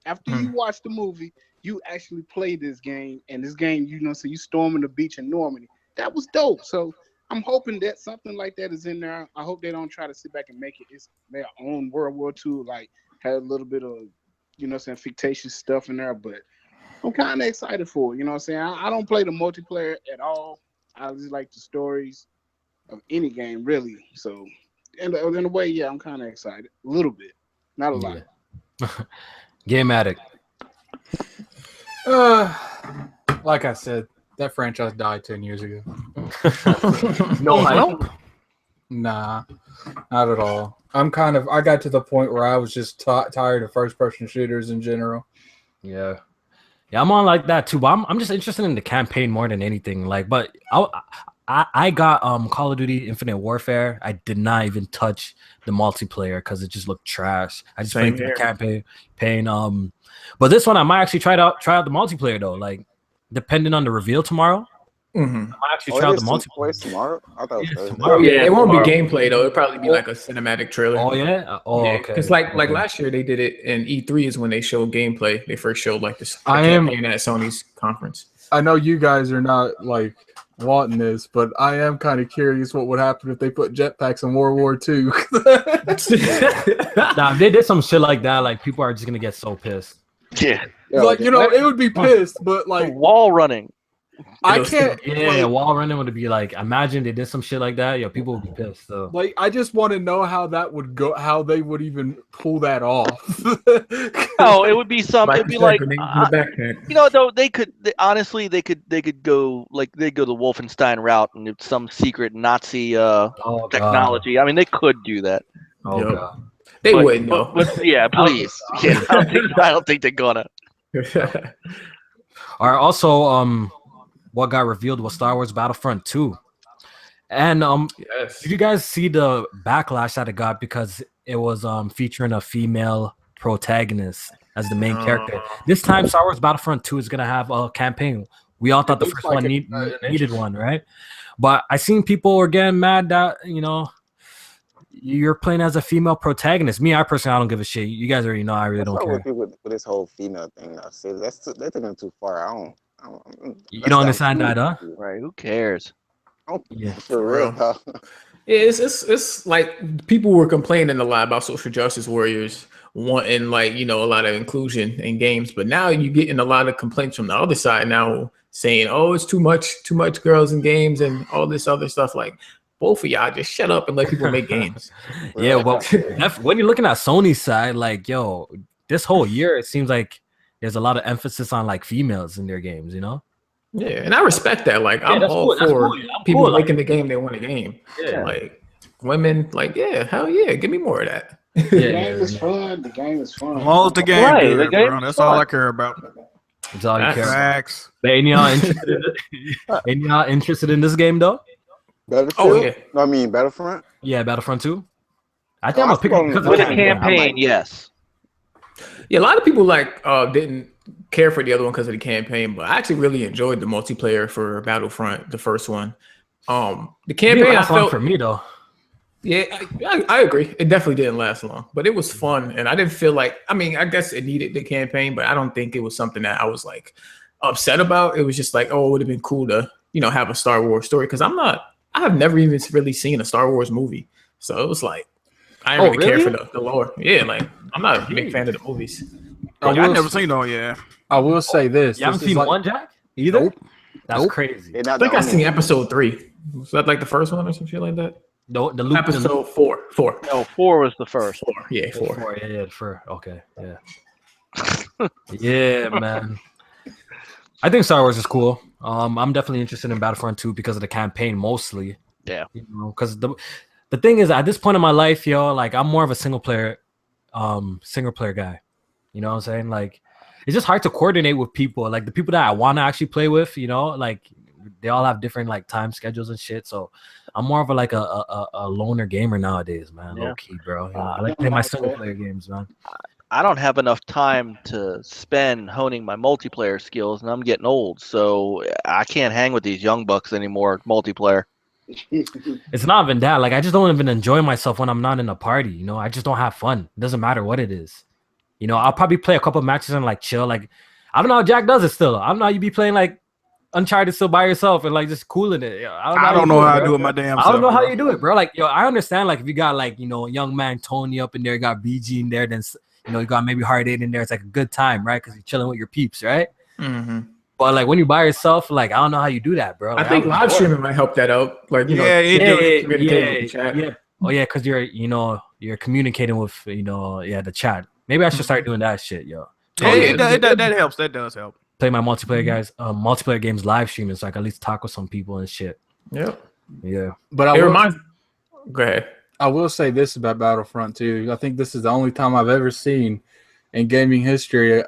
After you watch the movie, you actually play this game, and this game, so you storming the beach in Normandy. That was dope. So I'm hoping that something like that is in there. I hope they don't try to sit back and make it their own World War II, had a little bit of, fictitious stuff in there, but I'm kind of excited for it. I don't play the multiplayer at all. I just like the stories of any game, really. So, in a way, I'm kind of excited. A little bit. Not a lot. Game Addict. Like I said, that franchise died 10 years ago. No hype? Nah, not at all. I got to the point where I was just tired of first-person shooters in general. Yeah, I'm on like that too. But I'm just interested in the campaign more than anything. But I got Call of Duty Infinite Warfare. I did not even touch the multiplayer because it just looked trash. I just played the campaign. But this one I might actually try out the multiplayer though. Depending on the reveal tomorrow. Mm-hmm. I might actually try out the multiplayer tomorrow. I thought it was tomorrow. Yeah, it won't be gameplay though. It'll probably be like a cinematic trailer. Oh yeah. Oh yeah. Okay. Because like last year they did it, and E3 is when they showed gameplay. They first showed this campaign at Sony's conference. I know you guys are not wanting this, but I am kind of curious what would happen if they put jetpacks in World War II. Nah, if they did some shit like that, people are just gonna get so pissed. Yeah. It would be pissed, but wall running. I can't. Yeah, wall running would be imagine they did some shit like that. Yo, people would be pissed. So I just want to know how that would go. How they would even pull that off. Oh, it would be something. It'd be though they could honestly they could go they go the Wolfenstein route and it's some secret Nazi technology. God. I mean, they could do that. Oh god, they wouldn't though. Yeah, please. I don't think they're gonna. All right. Also, what got revealed was Star Wars Battlefront 2. And Yes. did you guys see the backlash that it got because it was featuring a female protagonist as the main character? This time, Star Wars Battlefront 2 is gonna have a campaign. We all thought the first one needed one, right? But I seen people were getting mad that you're playing as a female protagonist. Me, I personally, I don't give a shit. You guys already know I really don't care. With this whole female thing, I say that's taking it too far. You don't understand that, huh? Right? Who cares? Yeah, for real. Yeah, it's like people were complaining a lot about social justice warriors wanting a lot of inclusion in games, but now you're getting a lot of complaints from the other side now saying, "Oh, it's too much girls in games and all this other stuff." Like, both of y'all just shut up and let people make games. Yeah, well, when you're looking at Sony's side, like, yo, this whole year it seems like there's a lot of emphasis on like females in their games, Yeah, and I respect that. Like, I'm all for people making the game they want a game. Yeah, like women, hell yeah, give me more of that. The game is fun. The game is fun. As long as the game Right, good, the game bro. is That's fun. all I care about. that's all you care about. Facts. But any y'all interested in this game though? Battlefield? Oh yeah. No, I mean Battlefront. Yeah, Battlefront 2. I think I'm gonna pick it because of With the a campaign. campaign, yes. Yeah, a lot of people didn't care for the other one because of the campaign, but I actually really enjoyed the multiplayer for Battlefront, the first one. The campaign I felt for me though. Yeah, I agree. It definitely didn't last long, but it was fun, and I didn't feel like. I mean, I guess it needed the campaign, but I don't think it was something that I was like upset about. It was just like, oh, it would have been cool to have a Star Wars story because I have never even really seen a Star Wars movie, so it was like I didn't really care for the lore. Yeah, like I'm not a big fan of the movies. Oh, I've never seen no. Yeah. I will say this. You haven't seen one, Jack? Either? Nope. That's crazy. I think I seen episode 3. Was that like the first one or some shit like that? No, the loop. Episode 4. No, 4 was the first. 4. Yeah, 4. 4. Yeah, 4. Okay, yeah. Yeah, man. I think Star Wars is cool. I'm definitely interested in Battlefront 2 because of the campaign mostly. Yeah. Because the thing is, at this point in my life, like I'm more of a single player guy. You know what I'm saying? Like, it's just hard to coordinate with people. Like the people that I want to actually play with, like they all have different like time schedules and shit. So I'm more of a loner gamer nowadays, man. Yeah. Low key, bro. I like playing my single player games, man. I don't have enough time to spend honing my multiplayer skills, and I'm getting old, so I can't hang with these young bucks anymore. Multiplayer. It's not even that. Like I just don't even enjoy myself when I'm not in a party. I just don't have fun. It doesn't matter what it is. I'll probably play a couple matches and like chill. Like I don't know how Jack does it still. I don't know how you be playing like Uncharted still by yourself and like just cooling it. I don't know how I do it my damn self. I don't know how you do it, bro. Like I understand like if you got like young man Tony up in there, you got BG in there, then you got maybe Hard 8 in there. It's like a good time, right? Because you're chilling with your peeps, right? Mm-hmm. But like when you by yourself, like I don't know how you do that, bro. Like, I think live streaming might help that out. Like yeah. Oh yeah, because you're communicating with the chat. Maybe I should start doing that shit, yo. That helps. That does help. Play my multiplayer games live streaming so I can at least talk with some people and shit. Yeah. But Go ahead. I will say this about Battlefront 2. I think this is the only time I've ever seen in gaming history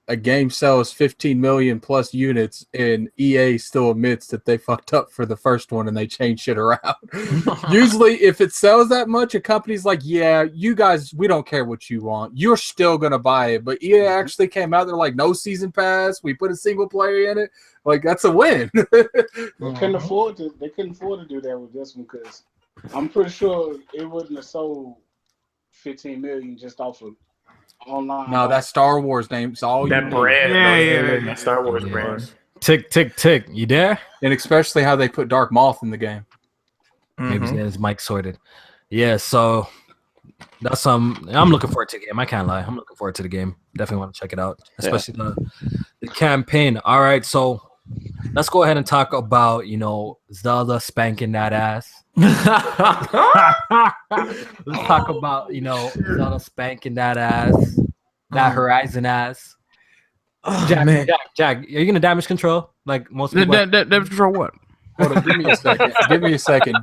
a game sells 15 million plus units and EA still admits that they fucked up for the first one and they changed shit around. Usually if it sells that much, a company's like, yeah, you guys, we don't care what you want. You're still going to buy it. But EA actually came out there like, no season pass. We put a single player in it. Like, that's a win. They couldn't afford to do that with this one because I'm pretty sure it wouldn't have sold 15 million just off of online. No, that Star Wars name. It's all that brand. Yeah. Star Wars brand. Tick, tick, tick. You there? And especially how they put Dark Moth in the game. Maybe his mic sorted. Yeah, so that's I'm looking forward to the game. I can't lie. I'm looking forward to the game. Definitely want to check it out, especially the campaign. All right, so let's go ahead and talk about Zelda spanking that ass. Let's talk about Zelda spanking that ass, that Horizon ass. Jack, are you gonna damage control like most people? Damage control what? Hold on, give me a second.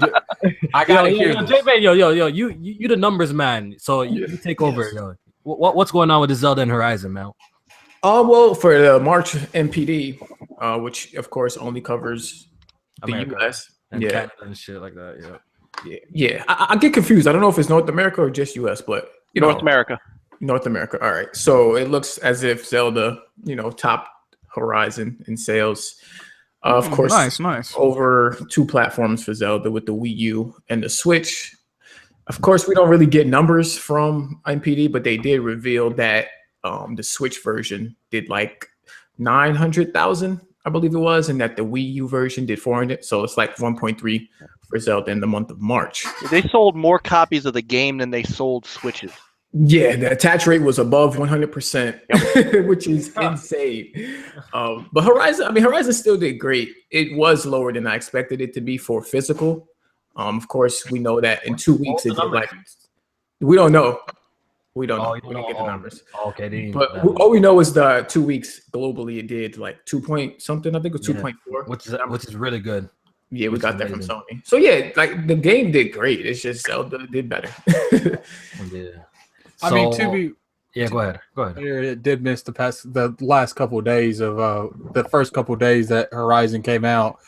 I gotta hear this. J-Man, yo, you the numbers man, so you take over. Yo. What's going on with the Zelda and Horizon, man? Well, for the March NPD, which of course only covers the America. US. And Yeah. Canada and shit like that. Yeah. I get confused. I don't know if it's North America or just US, but North America. North America. All right. So it looks as if Zelda, topped Horizon in sales. Of course, nice. Over 2 platforms for Zelda with the Wii U and the Switch. Of course, we don't really get numbers from NPD, but they did reveal that the Switch version did like 900,000, I believe it was, and that the Wii U version did 400. So it's like 1.3 for Zelda in the month of March. They sold more copies of the game than they sold Switches. Yeah, the attach rate was above 100%, which is insane. But Horizon still did great. It was lower than I expected it to be for physical. Of course, we know that in 2 weeks it did like. We don't know. We don't know. We don't get the numbers. Okay, but all we know is the 2 weeks globally it did like 2 point something. I think it was 2.4, which is really good. Yeah, we got that from Sony. So yeah, like the game did great. It's just Zelda did better. Yeah. I mean, go ahead. It did miss the last couple of days of the first couple of days that Horizon came out,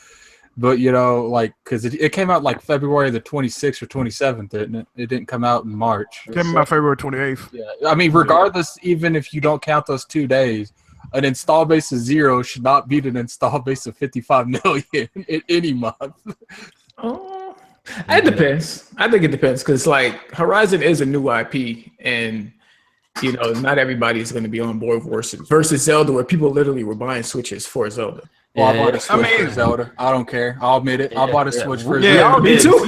but because it came out like February the 26th or 27th, didn't it? It didn't come out in March. It came out February 28th. Yeah, I mean, regardless, even if you don't count those 2 days, an install base of 0 should not beat an install base of 55 million in any month. It depends. I think it depends because like Horizon is a new IP, and not everybody is going to be on board versus Zelda, where people literally were buying Switches for Zelda. Well, I bought a Switch for Zelda. I don't care. I'll admit it. I bought a Switch for Zelda. Yeah, me too.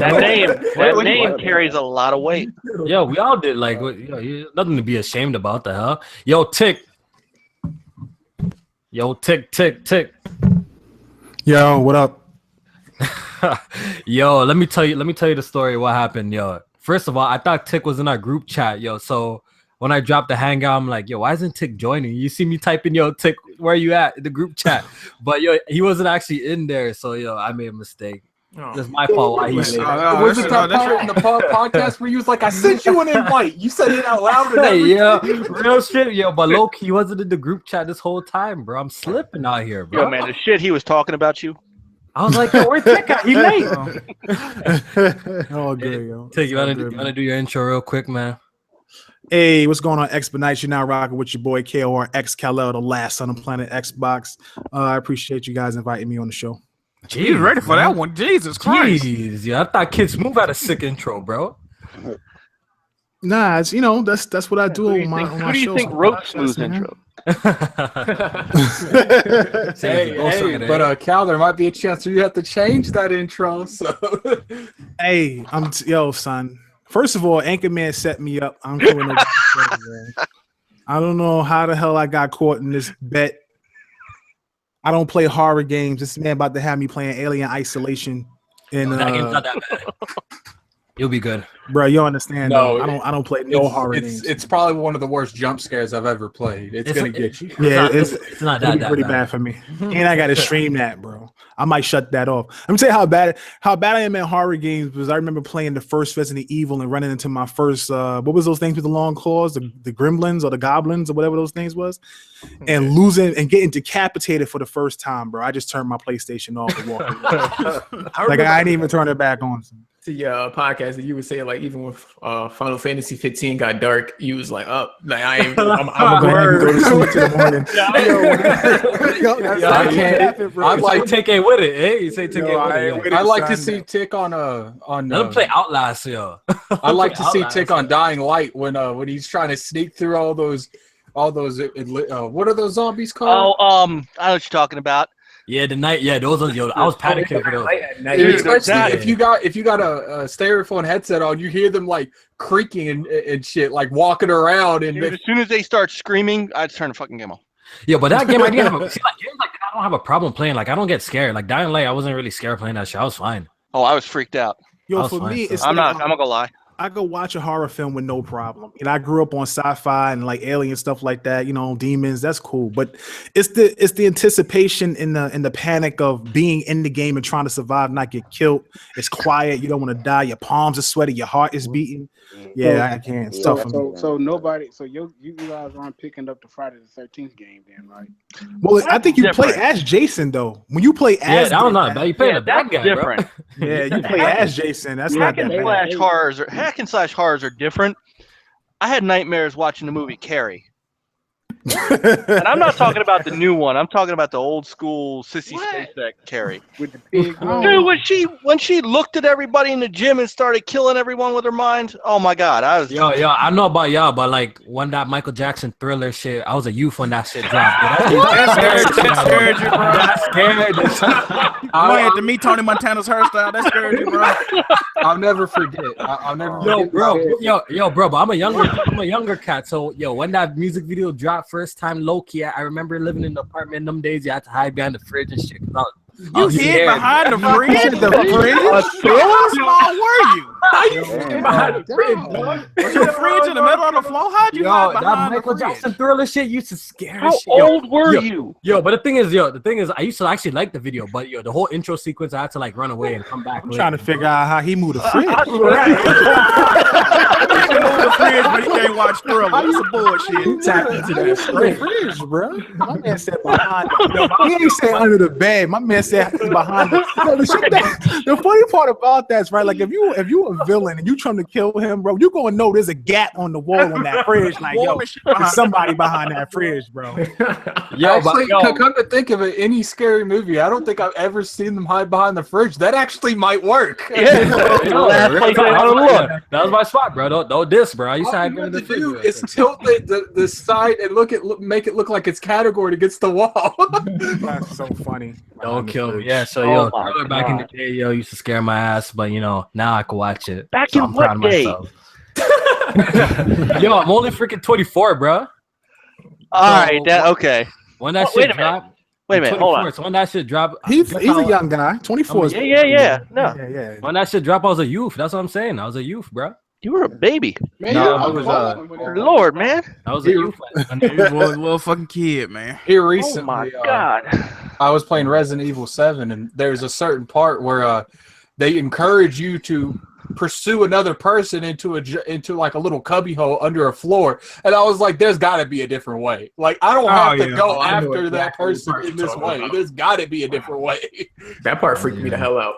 That name carries a lot of weight. Yo, we all did. Like, nothing to be ashamed about. The hell, yo, tick. Yo, what up? Yo, let me tell you the story of what happened. Yo, first of all, I thought Tick was in our group chat. Yo, so when I dropped the hangout, I'm like, yo, why isn't Tick joining? You see me typing, yo, Tick, where you at in the group chat? But yo, he wasn't actually in there, so yo, I made a mistake. It's my fault. Why he was it that part in the podcast where you was like, I sent you an invite? You said it out loud. Yeah, real shit. Yo, but low key wasn't in the group chat this whole time, bro. I'm slipping out here, bro. Yo, man, the shit he was talking about you. I was like, yo, where's Tick at? He late. Oh, good, yo. Tick, you wanna do your intro real quick, man? Hey, what's going on, Expedite? You're now rocking with your boy KOR X Kal-El, the last on the planet Xbox. I appreciate you guys inviting me on the show. Jeez, ready for that one? Jesus Christ! Jeez, yeah, I thought Kids Move had a sick intro, bro. Nah, it's that's what I do on my show. Who do you think wrote Smooth's intro? But Cal, there might be a chance where you have to change that intro. So, hey, son. First of all, Anchorman set me up. I'm cool with I don't know how the hell I got caught in this bet. I don't play horror games. This man about to have me playing Alien Isolation. And that game's not that bad. You'll be good, bro. You understand? No, I don't play no horror games. It's probably one of the worst jump scares I've ever played. It's gonna get you. Yeah, it's not that pretty bad for me. And I gotta stream that, bro. I might shut that off. Let me tell you how bad I am at horror games. Because I remember playing the first Resident Evil and running into my first what was those things with the long claws, the gremlins or the goblins or whatever those things was, and losing and getting decapitated for the first time, bro. I just turned my PlayStation off and walked away. I didn't even turn it back on. The podcast that you were saying, like even with Final Fantasy 15 got dark, you was like, "Up, like I'm gonna go to sleep in the morning." I can't. I'd like take it with it. Eh? You say take it with it. I like to see Tick on Let him play Outlast, yo. I like to see Tick on Dying Light when he's trying to sneak through all those. What are those zombies called? I know what you're talking about. Yeah, the night. Yeah, those are yo. I was panicking for those. Especially if you got a stereophone headset on, you hear them like creaking and shit, like walking around. And as soon as they start screaming, I just turn the fucking game off. Yeah, but that game I didn't have. Games like that, I don't have a problem playing. Like I don't get scared. Like Dying Light, I wasn't really scared playing that shit. I was fine. Oh, I was freaked out. Yo, for me, it's I'm not gonna lie. I go watch a horror film with no problem. You know, I grew up on sci-fi and like alien stuff like that. You know, demons. That's cool. But it's the anticipation and the panic of being in the game and trying to survive, not get killed. It's quiet. You don't want to die. Your palms are sweaty. Your heart is beating. Yeah, I can't. It's tough for me. So nobody. So you guys aren't picking up the Friday the 13th game, then, right? Well, I think you play as Jason though. When you play as, I don't know, but you play the bad guy, different. bro. Yeah, you play as Jason. That's not that bad. Hack and slash horrors are different. I had nightmares watching the movie Carrie. And I'm not talking about the new one. I'm talking about the old school sissy spacek Carrie. With the pig. Dude, when she looked at everybody in the gym and started killing everyone with her mind, oh my god, I was Yo, I know about y'all, but like when that Michael Jackson Thriller shit, I was a youth when that shit dropped. That scared you, bro. That scared you. I had to meet Tony Montana's hairstyle. That scared you, bro. I'll never forget. I'll never forget. Bro, but I'm a younger cat. So when that music video dropped first time low key, I remember living in the apartment in them days. You had to hide behind the fridge and shit. You hid behind the fridge? How small were you? Behind the fridge, Was your fridge in the middle of the floor? How'd you hide that behind Michael the fridge? Jackson Thriller shit used to scare How the shit. old were you? But the thing is, I used to actually like the video, but the whole intro sequence, I had to like run away and come back. I'm trying to figure out how he moved the fridge. He can move the fridge, but he can't watch Thriller. That's some bullshit. Tap into that fridge, bro. My man said behind. He ain't say under the bed. My man said behind. The funny part about that is right. Like if you a villain and you trying to kill him, bro, you gonna know there's a gap on the wall on that fridge. Like there's somebody behind that fridge, bro. Actually, come to think of it, any scary movie, I don't think I've ever seen them hide behind the fridge. That actually might work. Yeah, that was my spot, bro. Don't diss, bro. I used to hide behind the fridge. Is tilt the side and make it look like it's categorized against the wall. That's so funny. Don't kill me. Yeah, so Thriller back in the day, used to scare my ass, but now I can watch it. Back in what day? I'm only freaking 24, bro. All right, okay. When that shit dropped. Wait a minute, hold on. So when that shit dropped, he's a young guy. 24. Yeah. No. Yeah. When that shit dropped, I was a youth. That's what I'm saying. I was a youth, bro. You were a baby. Man, No, I was Lord, man. I was a youth. He was a little fucking kid, man. Here Oh recently, my god. I was playing Resident Evil 7, and there's a certain part where they encourage you to pursue another person into like a little cubby hole under a floor, and I was like, "There's got to be a different way. Like, I don't have to go after that person in this way. There's got to be a different way." That part freaked me the hell out.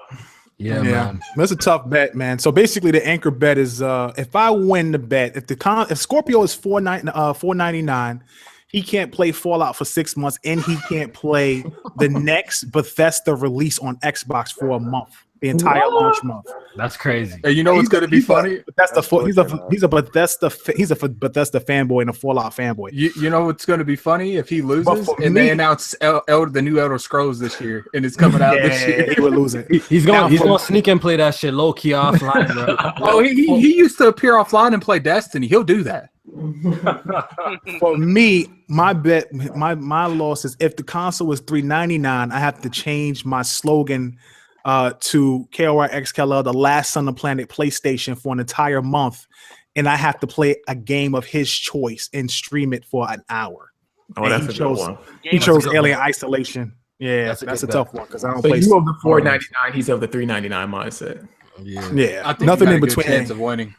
Yeah, man. That's a tough bet, man. So basically, the anchor bet is if I win the bet, if Scorpio is $4.99, he can't play Fallout for 6 months, and he can't play the next Bethesda release on Xbox for a month, the entire launch month. That's crazy. And you know what's going to be funny? He's a Bethesda fanboy and a Fallout fanboy. You know what's going to be funny if he loses and they announce the new Elder Scrolls this year, and it's coming out this year. He would lose it. He's going to sneak and play that shit low key offline, bro. Oh, he used to appear offline and play Destiny. He'll do that. For me, my bet, my loss is if the console is $3.99, I have to change my slogan to KORXKLL, the last on the planet PlayStation, for an entire month, and I have to play a game of his choice and stream it for an hour. Oh, and that's a good one. He chose Alien Isolation. Yeah, that's a tough one because I don't play. You of the $4.99, he's of the $3.99 mindset. Yeah, I think nothing in good between. chance of winning.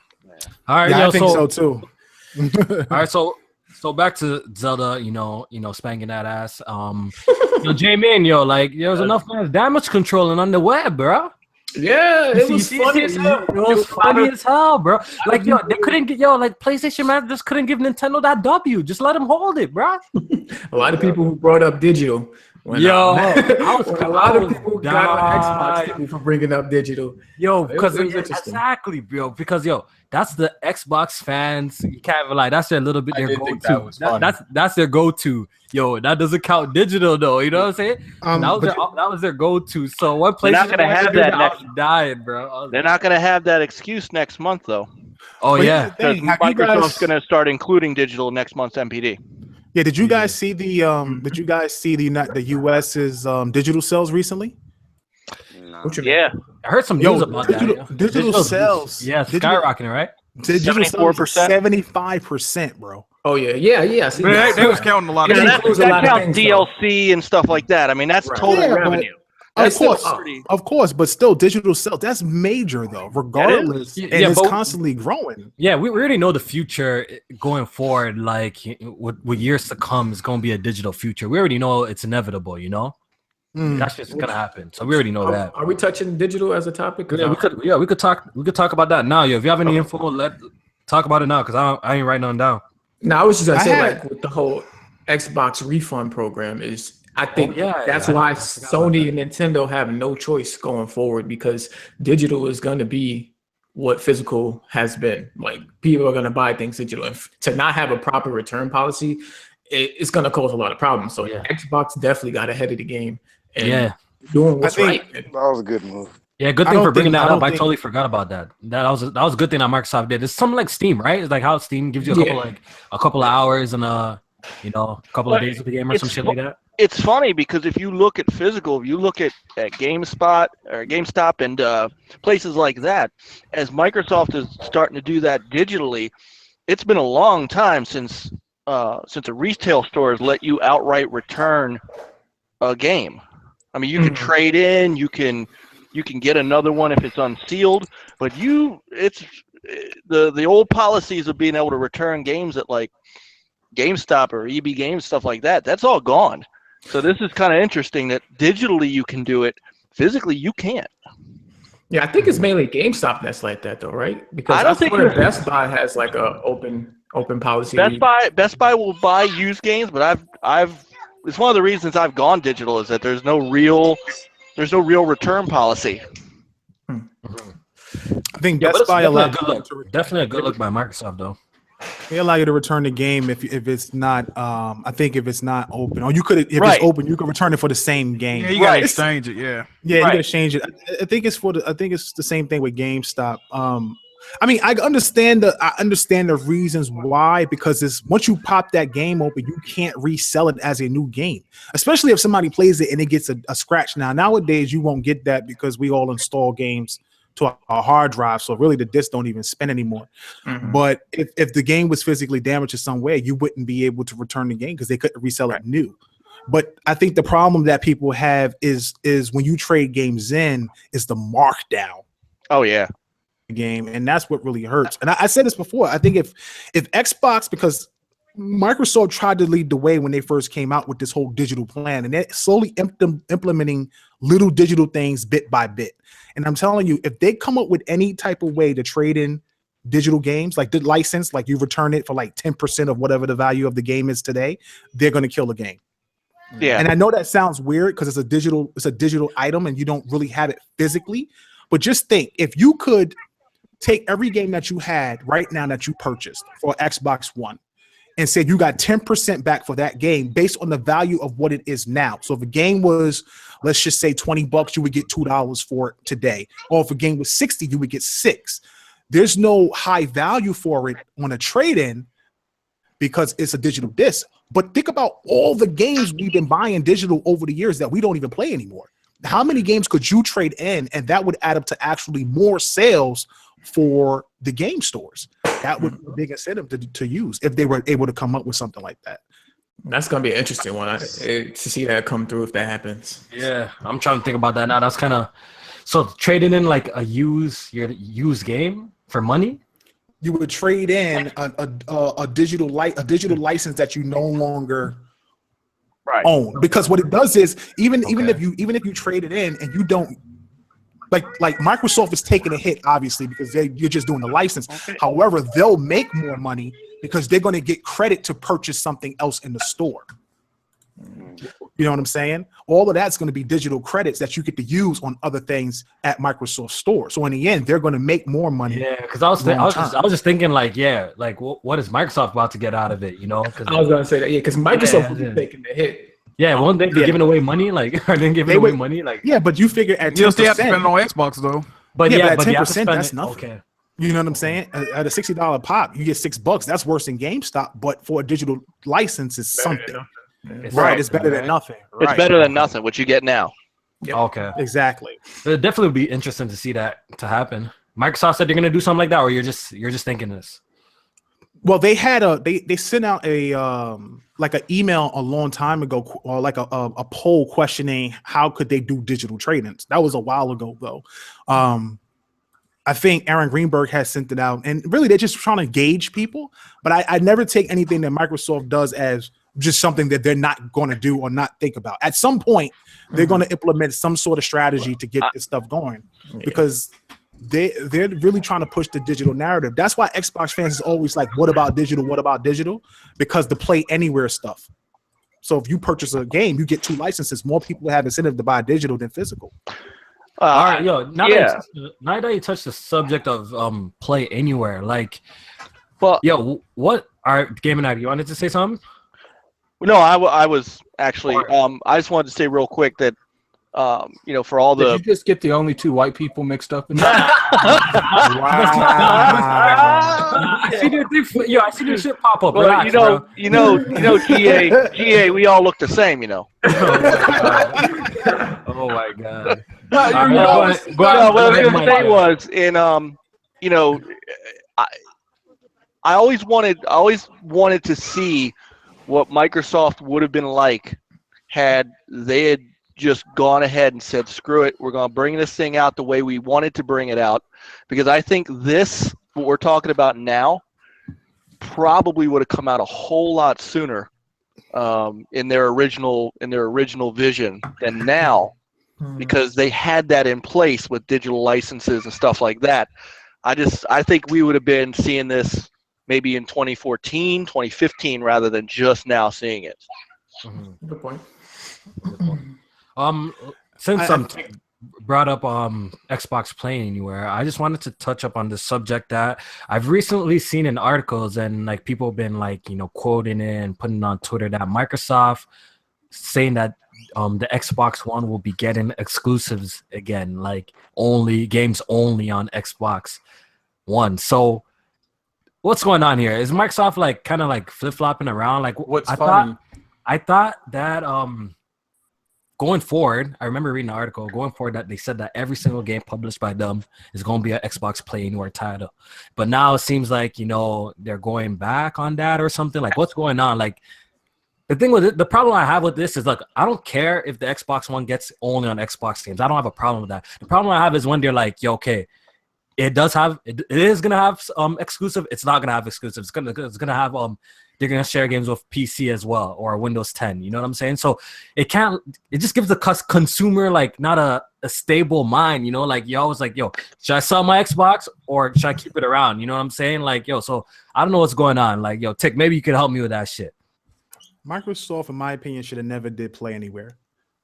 All right, I think so too. All right, so back to Zelda, spanking that ass. J-Man, there's enough damage controlling on the web, bro. Yeah, it was funny as hell. It was funny as hell, bro. Like, they couldn't get, PlayStation man just couldn't give Nintendo that W. Just let them hold it, bro. A lot of people who brought up digital. A lot of people got on Xbox for bringing up digital. Because exactly, bro. Because that's the Xbox fans. You can't lie. That's their little bit their go-to. That's their go-to. That doesn't count digital though. You know what I'm saying? That was their go-to. So what place? They're not gonna have that next. Dying, bro. They're not gonna have that excuse next month though. Oh yeah, because Microsoft's gonna start including digital next month's NPD. Yeah, did you guys see the US's digital sales recently? Nah. What you mean? Yeah, I heard some news about that. Digital sales. Yeah, skyrocketing, right? Digital 74%? 75%, bro. Oh yeah. See, They was counting a lot Yeah, of that people. includes a lot that of counts things, though. DLC and stuff like that. I mean, that's Right. total Yeah, but- revenue. Of That's course, still- of course, but still, digital sales, that's major though, regardless. Yeah, and it's but- constantly growing. Yeah, we already know the future going forward. Like with years to come, is going to be a digital future. We already know it's inevitable. You know, that's just gonna happen. So we already know that. Are we touching digital as a topic? Yeah, we could. Yeah, we could talk. We could talk about that now. Yeah, if you have any info, talk about it now because I ain't writing none down. No, I was just gonna I say, had- like, with the whole Xbox refund program I think yeah, that's yeah, why I forgot about Sony and Nintendo have no choice going forward because digital is gonna be what physical has been. Like, people are gonna buy things digital, and to not have a proper return policy, it's gonna cause a lot of problems. So Yeah. Xbox definitely got ahead of the game and Yeah, doing what's I right. think- That was a good move. yeah. Good I thing don't for bringing think- I that up. don't I think- totally forgot about that. That was a good thing that Microsoft did. It's something like Steam, right? It's like how Steam gives you a couple of hours and a couple of But days with the game or some it's shit like that. It's funny because if you look at physical, if you look at GameSpot or GameStop and places like that, as Microsoft is starting to do that digitally, it's been a long time since a retail store has let you outright return a game. I mean, you can trade in, you can get another one if it's unsealed, but it's the old policies of being able to return games at like GameStop or EB Games, stuff like that. That's all gone. So this is kind of interesting that digitally you can do it, physically you can't. Yeah, I think it's mainly GameStop that's like that, though, right? Because I don't I think swear it's- Best Buy has like a open policy. Best Buy will buy used games, but it's one of the reasons I've gone digital is that there's no real return policy. I think Yeah, but Best it's Buy definitely a allowed good look. Definitely a good look by Microsoft, though. they allow you to return the game if it's not. I think if it's not open, or you could if Right. it's open, you can return it for the same game. Yeah, you gotta Right. exchange it. Yeah. Yeah, you Right. gotta change it. I think it's I think it's the same thing with GameStop. I mean, I understand the reasons why, because it's once you pop that game open, you can't resell it as a new game, especially if somebody plays it and it gets a scratch. Nowadays, you won't get that because we all install games to our hard drive, so really the discs don't even spin anymore. But if the game was physically damaged in some way, you wouldn't be able to return the game because they couldn't resell it new. But I think the problem that people have is when you trade games in is the markdown Oh yeah. game, and that's what really hurts. And I said this before. I think if Xbox, because Microsoft tried to lead the way when they first came out with this whole digital plan, and they're slowly implementing little digital things bit by bit. And I'm telling you, if they come up with any type of way to trade in digital games, like the license, like you return it for like 10% of whatever the value of the game is today, they're going to kill the game. Yeah. And I know that sounds weird because it's a digital item and you don't really have it physically. But just think, if you could take every game that you had right now that you purchased for Xbox One and said you got 10% back for that game based on the value of what it is now. So if a game was, let's just say $20, you would get $2 for it today. Or if a game was 60, you would get $6. There's no high value for it on a trade-in because it's a digital disc. But think about all the games we've been buying digital over the years that we don't even play anymore. How many games could you trade in, and that would add up to actually more sales for the game stores? That would be a big incentive to use if they were able to come up with something like that. That's gonna be an interesting one to see that come through if that happens. Yeah, I'm trying to think about that now. That's kind of so trading in like your used game for money. You would trade in a digital license that you no longer own, because what it does is even if you trade it in and you don't like Microsoft is taking a hit obviously because you're just doing the license. However, they'll make more money because they're going to get credit to purchase something else in the store. You know what I'm saying? All of that's going to be digital credits that you get to use on other things at Microsoft Store. So in the end, they're going to make more money. Yeah, because I was just thinking like, yeah, like what is Microsoft about to get out of it? You know? I was going to say that, yeah, because Microsoft will be taking the hit. Yeah, won't they be giving away money? Like, are they giving away money? Like, yeah, but you figure at 10%, You'll still have to spend it on Xbox though. but yeah, but you at have to 10%, spend that's it. nothing. Okay. You know what I'm saying? At a $60 pop, you get $6. That's worse than GameStop, but for a digital license, it's something. Right, it's better than nothing. It's Right. better than nothing, what you get now. Yep. Okay. Exactly. It'd definitely be interesting to see that to happen. Microsoft said they're gonna do something like that, or you're just thinking this. Well, they had they sent out a like an email a long time ago, or like a poll questioning how could they do digital trade-ins. That was a while ago though. I think Aaron Greenberg has sent it out, and really they're just trying to gauge people. But I never take anything that Microsoft does as just something that they're not going to do or not think about. At some point, they're going to implement some sort of strategy to get this stuff going, because they're really trying to push the digital narrative. That's why Xbox fans is always like, what about digital? What about digital? Because the play anywhere stuff. So if you purchase a game, you get 2 licenses. More people have incentive to buy digital than physical. All right, yo. Now that you touched the subject of play anywhere, like, Well, yo, what? All right, Gamertag, you wanted to say something? no, I was actually. I just wanted to say real quick that, for all Did the. you just get the only 2 white people mixed up in Wow. I see your thing. Yo, I see your shit pop up. Well, Relax, bro. GA, we all look the same, Oh my god. What I was going to say was, I always wanted to see what Microsoft would have been like had they had just gone ahead and said, screw it, we're going to bring this thing out the way we wanted to bring it out, because I think what we're talking about now, probably would have come out a whole lot sooner in their original vision than now, because they had that in place with digital licenses and stuff like that. I think we would have been seeing this maybe in 2014, 2015, rather than just now seeing it. Good point. Since I'm brought up Xbox Play Anywhere, I just wanted to touch up on the subject that I've recently seen in articles, and like people have been like, quoting it and putting it on Twitter, that Microsoft saying that the Xbox One will be getting exclusives again, like games only on Xbox One. So what's going on here? Is Microsoft like kind of like flip-flopping around? Like, What's funny? I thought that going forward, I remember reading an article going forward that they said that every single game published by them is going to be an Xbox Play Anywhere title. But now it seems like, they're going back on that or something. Like, what's going on? Like, the thing with it, the problem I have with this is, like, I don't care if the Xbox One gets only on Xbox games. I don't have a problem with that. The problem I have is when they're like, yo, okay, it is gonna have exclusive. It's not gonna have exclusive. It's gonna have they're gonna share games with PC as well, or Windows 10. You know what I'm saying? So it just gives the consumer like not a stable mind. Like you always like, yo, should I sell my Xbox or should I keep it around? You know what I'm saying? Like, yo, so I don't know what's going on. Like, yo, Tick, maybe you could help me with that shit. Microsoft, in my opinion, should have never did Play Anywhere.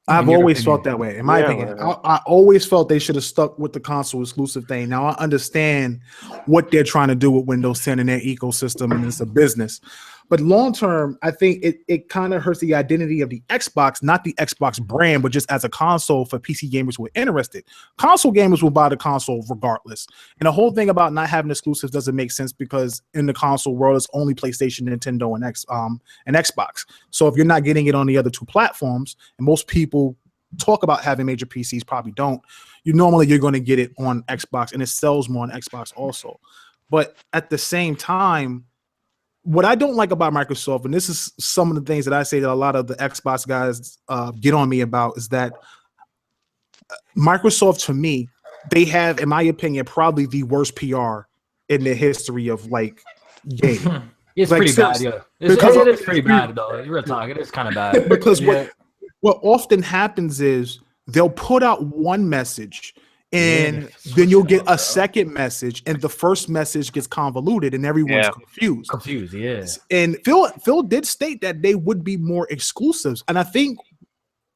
I've always felt that way. In my opinion, I always felt they should have stuck with the console exclusive thing. Now I understand what they're trying to do with Windows 10 and their ecosystem, and it's a business. But long term, I think it kind of hurts the identity of the Xbox, not the Xbox brand, but just as a console for PC gamers who are interested. Console gamers will buy the console regardless. And the whole thing about not having exclusives doesn't make sense, because in the console world, it's only PlayStation, Nintendo, and Xbox. So if you're not getting it on the other 2 platforms, and most people talk about having major PCs, probably don't, you're going to get it on Xbox, and it sells more on Xbox also. But at the same time, what I don't like about Microsoft, and this is some of the things that I say that a lot of the Xbox guys get on me about, is that Microsoft, to me, they have, in my opinion, probably the worst PR in the history of like gaming. It's like, pretty bad, yeah. It is pretty bad, though. You're talking. It is kind of bad. Because what often happens is they'll put out one message, and then you'll get a second message, and the first message gets convoluted, and everyone's confused. And Phil did state that they would be more exclusives, and I think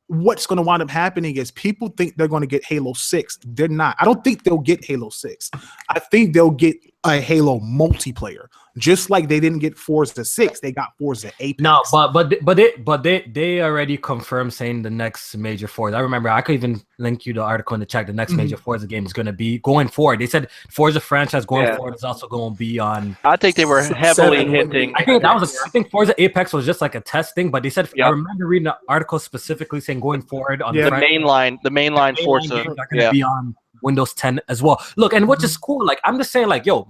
what's going to wind up happening is people think they're going to get Halo 6. They're not. I don't think they'll get Halo 6. I think they'll get a Halo multiplayer. Just like they didn't get Forza 6, they got Forza Apex. No, but they already confirmed saying the next major Forza. I remember I could even link you the article in the chat. The next major Forza game is going to be going forward. They said Forza franchise going forward is also going to be on. I think they were heavily hinting. I think Forza Apex was just like a test thing, but they said I remember reading the article specifically saying going forward on the mainline Forza games are going to be on Windows 10 as well. Look, and which is cool. Like I'm just saying, like yo.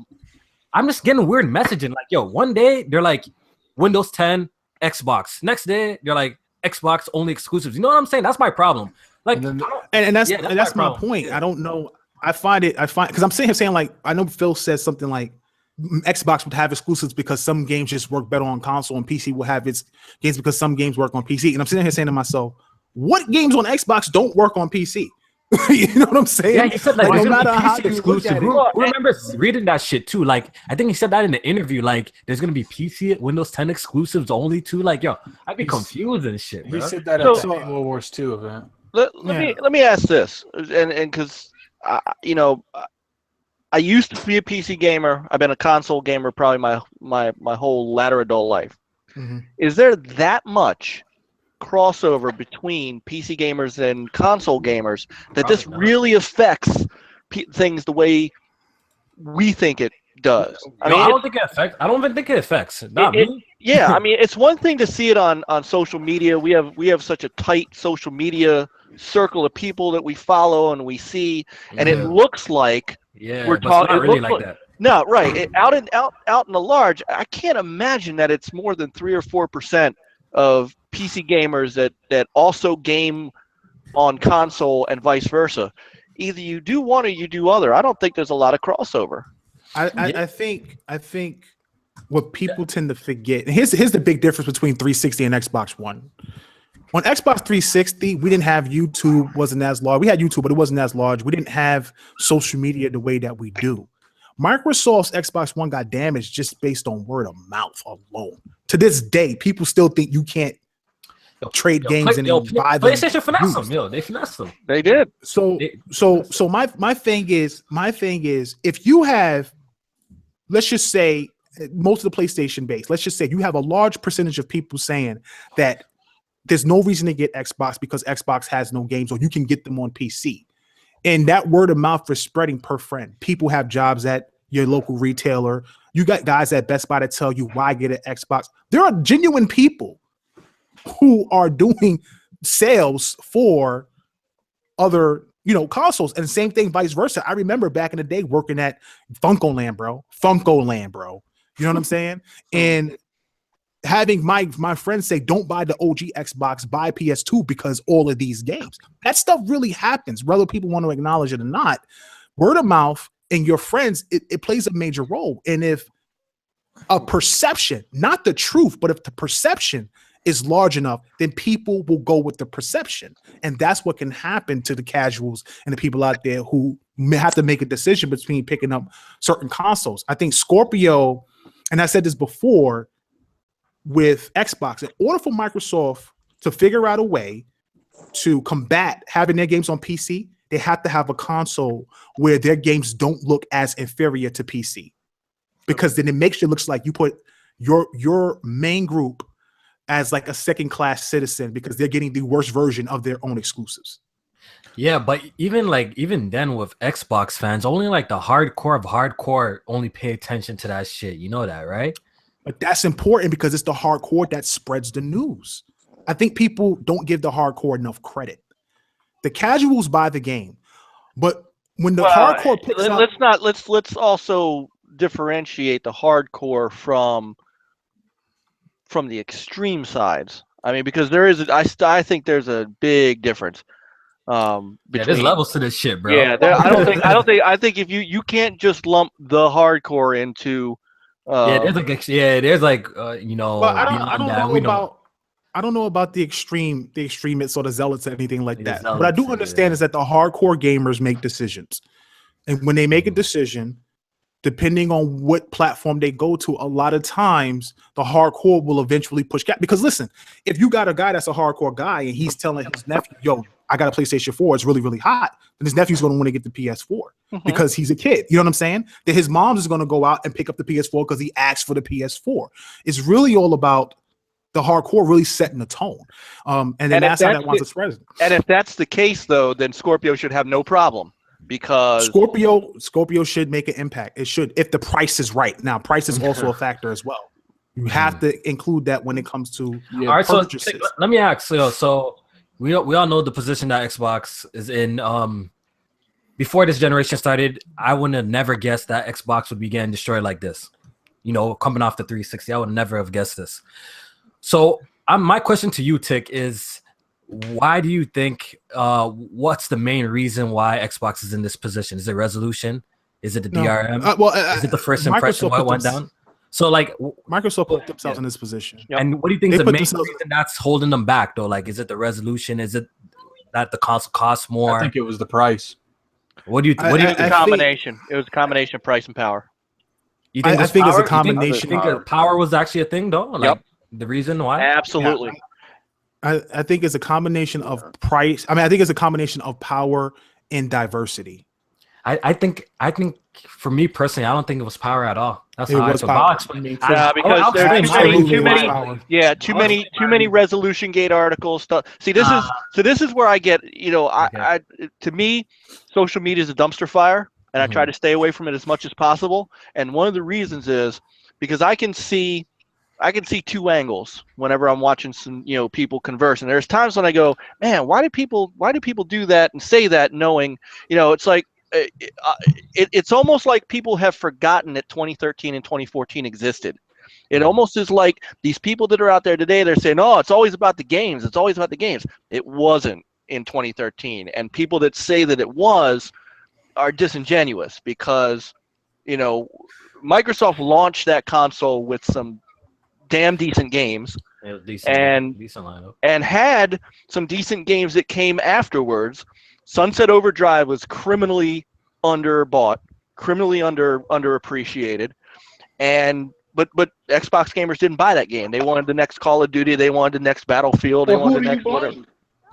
I'm just getting weird messaging. Like, yo, one day they're like Windows 10, Xbox. Next day they're like Xbox only exclusives. You know what I'm saying? That's my problem. Like, and that's my point. Yeah. I don't know. I find because I'm sitting here saying like I know Phil says something like Xbox would have exclusives because some games just work better on console, and PC will have its games because some games work on PC. And I'm sitting here saying to myself, what games on Xbox don't work on PC? You know what I'm saying? Yeah, he said like no matter how you exclusive. Who remember reading that shit too? Like I think he said that in the interview. Like there's gonna be PC Windows 10 exclusives only too. Like yo, I'd be confused and shit. He bro. said that at the World War II event. Let me ask this, and because I used to be a PC gamer. I've been a console gamer probably my whole latter adult life. Is there that much crossover between PC gamers and console gamers that this really affects things the way we think it does? I don't think it affects. I don't even think it affects. Not me. Yeah, I mean, it's one thing to see it on social media. We have such a tight social media circle of people that we follow and we see, and it looks like we're talking. It really like that. No, right. Out in the large, I can't imagine that it's more than 3 or 4% of PC gamers that also game on console and vice versa. Either you do one or you do other. I don't think there's a lot of crossover. I think what people tend to forget, and here's the big difference between 360 and Xbox One. On Xbox 360, we didn't have YouTube, wasn't as large. We had YouTube, but it wasn't as large. We didn't have social media the way that we do. Microsoft's Xbox One got damaged just based on word of mouth alone. To this day, people still think you can't trade games and buy them. PlayStation finessed them. Yo, they finessed them. They did. So my thing is, if you have, let's just say, most of the PlayStation base, let's just say you have a large percentage of people saying that there's no reason to get Xbox because Xbox has no games, or you can get them on PC. And that word of mouth is spreading per friend. People have jobs at your local retailer. You got guys at Best Buy to tell you why get an Xbox. There are genuine people who are doing sales for other, consoles, and the same thing vice versa. I remember back in the day working at Funkoland, bro. You know what I'm saying? And having my friends say, don't buy the OG Xbox, buy PS2 because all of these games. That stuff really happens, whether people want to acknowledge it or not. Word of mouth and your friends, it plays a major role. And if a perception, not the truth, but if the perception is large enough, then people will go with the perception. And that's what can happen to the casuals and the people out there who may have to make a decision between picking up certain consoles. I think Scorpio, and I said this before, with Xbox, in order for Microsoft to figure out a way to combat having their games on PC, they have to have a console where their games don't look as inferior to PC, because then it makes it looks like you put your main group as like a second-class citizen because they're getting the worst version of their own exclusives. Yeah, but even then with Xbox fans, only like the hardcore of hardcore only pay attention to that shit. You know that, right? But that's important because it's the hardcore that spreads the news. I think people don't give the hardcore enough credit. The casuals buy the game, but when the hardcore picks up, let's also differentiate the hardcore from the extreme sides. I mean, because there is, I think there's a big difference. There's levels to this shit, bro. Yeah, I think if you can't just lump the hardcore into. There's like But I don't know about the extremists or the zealots or anything like that. What I do understand is that the hardcore gamers make decisions, and when they make a decision, depending on what platform they go to, a lot of times the hardcore will eventually push back. Because listen, if you got a guy that's a hardcore guy and he's telling his nephew, yo, I got a PlayStation 4, it's really, really hot, then his nephew's going to want to get the PS4 because he's a kid. You know what I'm saying? Then his mom is going to go out and pick up the PS4 because he asked for the PS4. It's really all about the hardcore really setting the tone. And then that's how that wants to spread. And if that's the case, though, then Scorpio should have no problem. Because Scorpio should make an impact. It should, if the price is right. Now, price is also a factor as well. You have to include that when it comes to all right. Purchases. So let me ask. So we all know the position that Xbox is in. Before this generation started, I wouldn't have never guessed that Xbox would be getting destroyed like this. You know, coming off the 360, I would never have guessed this. So my question to you, Tick, is why do you think what's the main reason why Xbox is in this position? Is it resolution? Is it the DRM? Is it the first impression why it went down? So like Microsoft put themselves in this position. And what do you think is the main reason that's holding them back though? Like, is it the resolution? Is it that the console costs more? I think it was the price. What do you think? It was a combination. It was a combination of price and power. You think I think it's a combination. You think power was actually a thing though? Like the reason why? Absolutely. I think it's a combination of price. I mean, I think it's a combination of power and diversity. I think for me personally, I don't think it was power at all. That's how I feel. Because there's too many resolution gate articles stuff. See, this is where I get, you know, I to me, social media is a dumpster fire, and I try to stay away from it as much as possible. And one of the reasons is because I can see two angles whenever I'm watching some, you know, people converse. And there's times when I go, man, why do people do that and say that knowing, you know, it's like, it's almost like people have forgotten that 2013 and 2014 existed. It almost is like these people that are out there today, they're saying, oh, it's always about the games. It's always about the games. It wasn't in 2013. And people that say that it was are disingenuous because, you know, Microsoft launched that console with some damn decent games decent lineup. And had some decent games that came afterwards. Sunset Overdrive was criminally underbought, criminally underappreciated, and but Xbox gamers didn't buy that game. They wanted the next Call of Duty, they wanted the next Battlefield, they wanted the next whatever.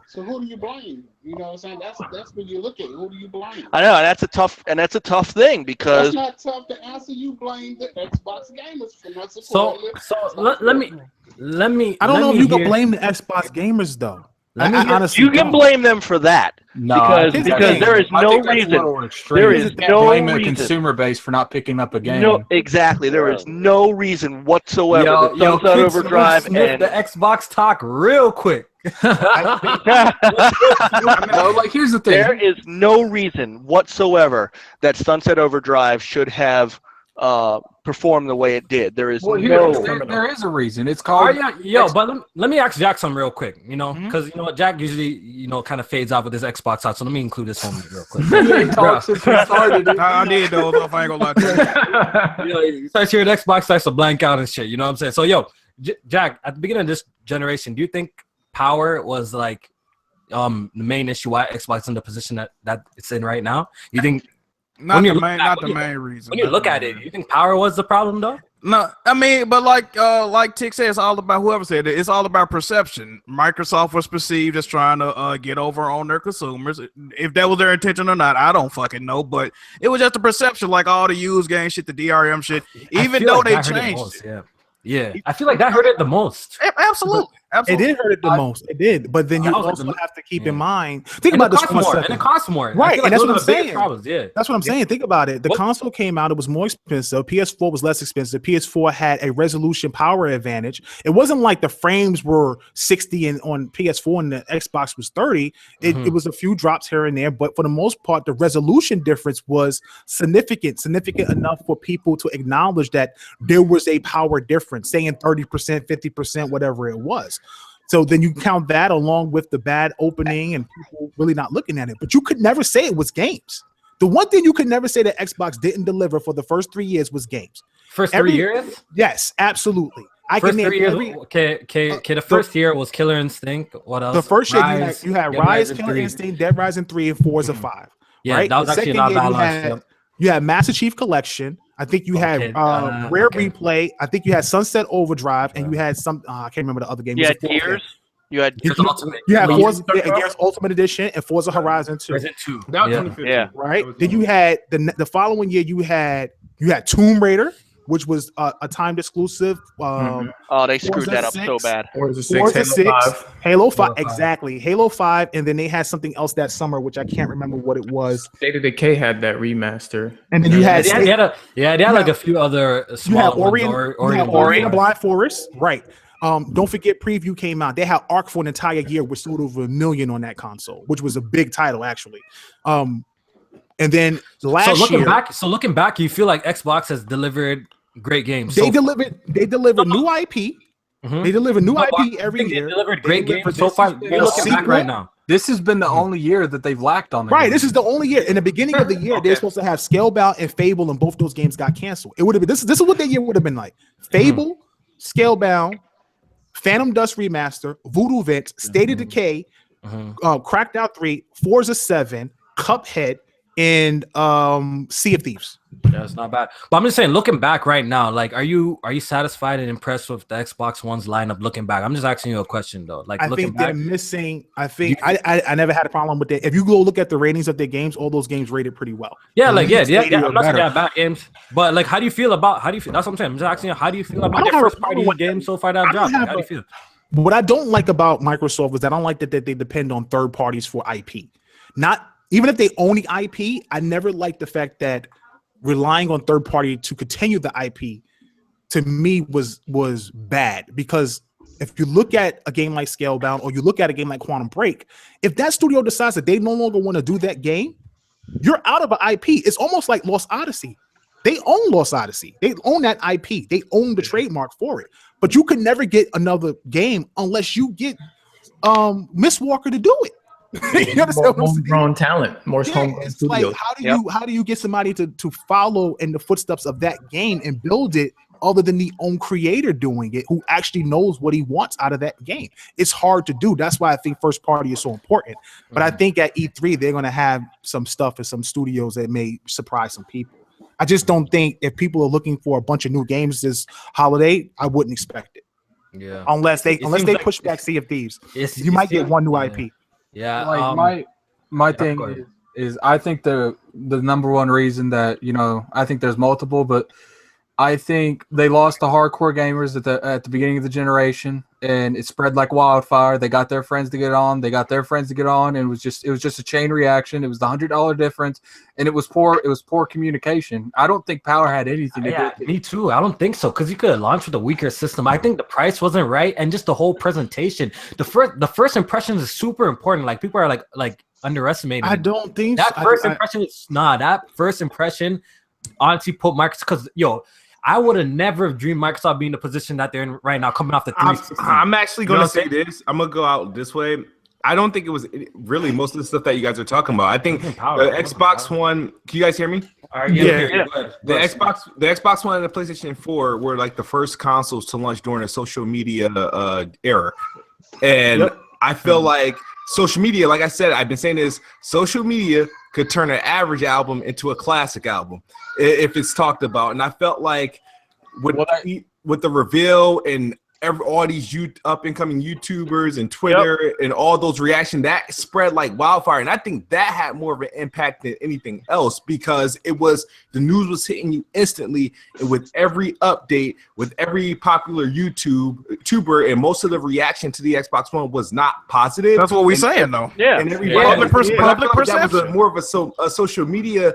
So who do you blame? You know what I'm saying? That's when you look at it. Who do you blame? I know, and that's a tough thing because that's not tough to answer. You blame the Xbox gamers for not supporting. So let me. I don't know if you can blame the Xbox gamers though. Honestly, you can blame them for that. No, because there is no reason. There is no blame reason. the consumer base for not picking up a game. No, exactly. There is no reason whatsoever. Sunset Overdrive and the Xbox talk real quick. No, like here's the thing. There is no reason whatsoever that Sunset Overdrive should have perform the way it did. There is there is a reason. It's called but let me ask Jack something real quick, you know, because you know Jack usually, you know, kind of fades out with his Xbox out, so let me include this one real quick. I did though, if I ain't gonna lie to you. You know, you start hearing Xbox starts to blank out and shit, you know what I'm saying? So Jack, at the beginning of this generation, do you think power was like the main issue why Xbox is in the position that it's in right now? You think not the main reason. When you look at it, you think power was the problem, though? No, I mean, but like Tick said, it's all about whoever said it. It's all about perception. Microsoft was perceived as trying to get over on their consumers. If that was their intention or not, I don't fucking know. But it was just a perception, like all the used game shit, the DRM shit. Even though they changed it. Yeah, I feel like that hurt it the most. Absolutely. It did hurt it the most. It did, but then you also have to keep in mind. Think about this for a second. And it costs more, right? And that's what I'm saying. Yeah, that's what I'm saying. Think about it. The console came out; it was more expensive. PS4 was less expensive. PS4 had a resolution power advantage. It wasn't like the frames were 60 and on PS4 and the Xbox was 30. It was a few drops here and there, but for the most part, the resolution difference was significant enough for people to acknowledge that there was a power difference, saying 30%, 50%, whatever it was. So then you count that along with the bad opening and people really not looking at it. But you could never say it was games. The one thing you could never say that Xbox didn't deliver for the first 3 years was games. First 3 years? Yes, absolutely. First 3 years. The first year was Killer Instinct. What else? The first year you had Rise, Killer Instinct, Dead Rising 3, and Forza 5. Yeah, right? that was actually not bad launch. You had Master Chief Collection. I think you had Rare Replay. I think you had Sunset Overdrive, and you had some. I can't remember the other game. You had Gears. You had Ultimate. You had Forza, Gears Ultimate Edition and Forza Horizon 2. Horizon 2. That was 2015. Yeah. Right. Then you had the following year. You had Tomb Raider, which was a timed exclusive. Oh, they screwed Forza that up 6, so bad. Forza 6, Halo 5, exactly. Halo 5, and then they had something else that summer, which I can't remember what it was. State of Decay had that remaster. And then you had they had like a few other small ones. Ori and the Blind Forest, right? Don't forget, Preview came out. They had Arc for an entire year, which sold over 1 million on that console, which was a big title actually. And then looking back, you feel like Xbox has delivered great games. They delivered new IP. Mm-hmm. They deliver new IP every year. They delivered great games so far. You're looking back right now. This has been the only year that they've lacked on. Right, this is the only year. In the beginning of the year, they're supposed to have Scalebound and Fable, and both those games got canceled. It would have been this is what their year would have been like: Fable, Scalebound, Phantom Dust Remaster, Voodoo Vent, State of Decay, Crackdown 3, Forza 7, Cuphead, and Sea of Thieves. Yeah, it's not bad. But I'm just saying, looking back right now, like, are you satisfied and impressed with the Xbox One's lineup? Looking back, I'm just asking you a question though. Like, I think they're missing. I think I never had a problem with it. If you go look at the ratings of their games, all those games rated pretty well. Yeah, like I'm not saying they have bad games, but like, how do you feel? That's what I'm saying. I'm just asking you, how do you feel about their first party games so far that have dropped? How do you feel? What I don't like about Microsoft is I don't like that they depend on third parties for IP. Not even if they own the IP, I never liked the fact that relying on third party to continue the IP to me was bad, because if you look at a game like Scalebound or you look at a game like Quantum Break, if that studio decides that they no longer want to do that game, you're out of an IP. It's almost like Lost Odyssey. They own Lost Odyssey. They own that IP. They own the trademark for it. But you could never get another game unless you get Miss Walker to do it. You understand homegrown talent, more homegrown studios. Like, how do you get somebody to follow in the footsteps of that game and build it other than the own creator doing it, who actually knows what he wants out of that game? It's hard to do. That's why I think first party is so important. But I think at E3 they're going to have some stuff in some studios that may surprise some people. I just don't think if people are looking for a bunch of new games this holiday, I wouldn't expect it. Yeah, unless they push back Sea of Thieves, you might get one new IP. Yeah, like my thing is I think the number one reason that, I think there's multiple, but I think they lost the hardcore gamers at the beginning of the generation, and it spread like wildfire. They got their friends to get on, and it was just a chain reaction. It was the $100 difference, and it was poor communication. I don't think Power had anything to do with it. Me too. I don't think so, because you could have launched with a weaker system. I think the price wasn't right, and just the whole presentation. The first impression is super important. Like, people are like underestimating. I don't think that first impression honestly put Microsoft, because I would have never dreamed Microsoft being in the position that they're in right now, coming off the 360. I'm actually going to say this. I'm going to go out this way. I don't think it was really most of the stuff that you guys are talking about. I think the Xbox One. Can you guys hear me? Yeah. The Xbox One and the PlayStation 4 were like the first consoles to launch during a social media era, and I feel like social media, like I said, I've been saying this, social media could turn an average album into a classic album if it's talked about. And I felt like with the reveal and all these up-and-coming YouTubers and Twitter and all those reactions, that spread like wildfire. And I think that had more of an impact than anything else, because the news was hitting you instantly, and with every update, with every popular YouTuber, and most of the reaction to the Xbox One was not positive. That's what we're saying, though. Yeah. And public perception. That was more of a social media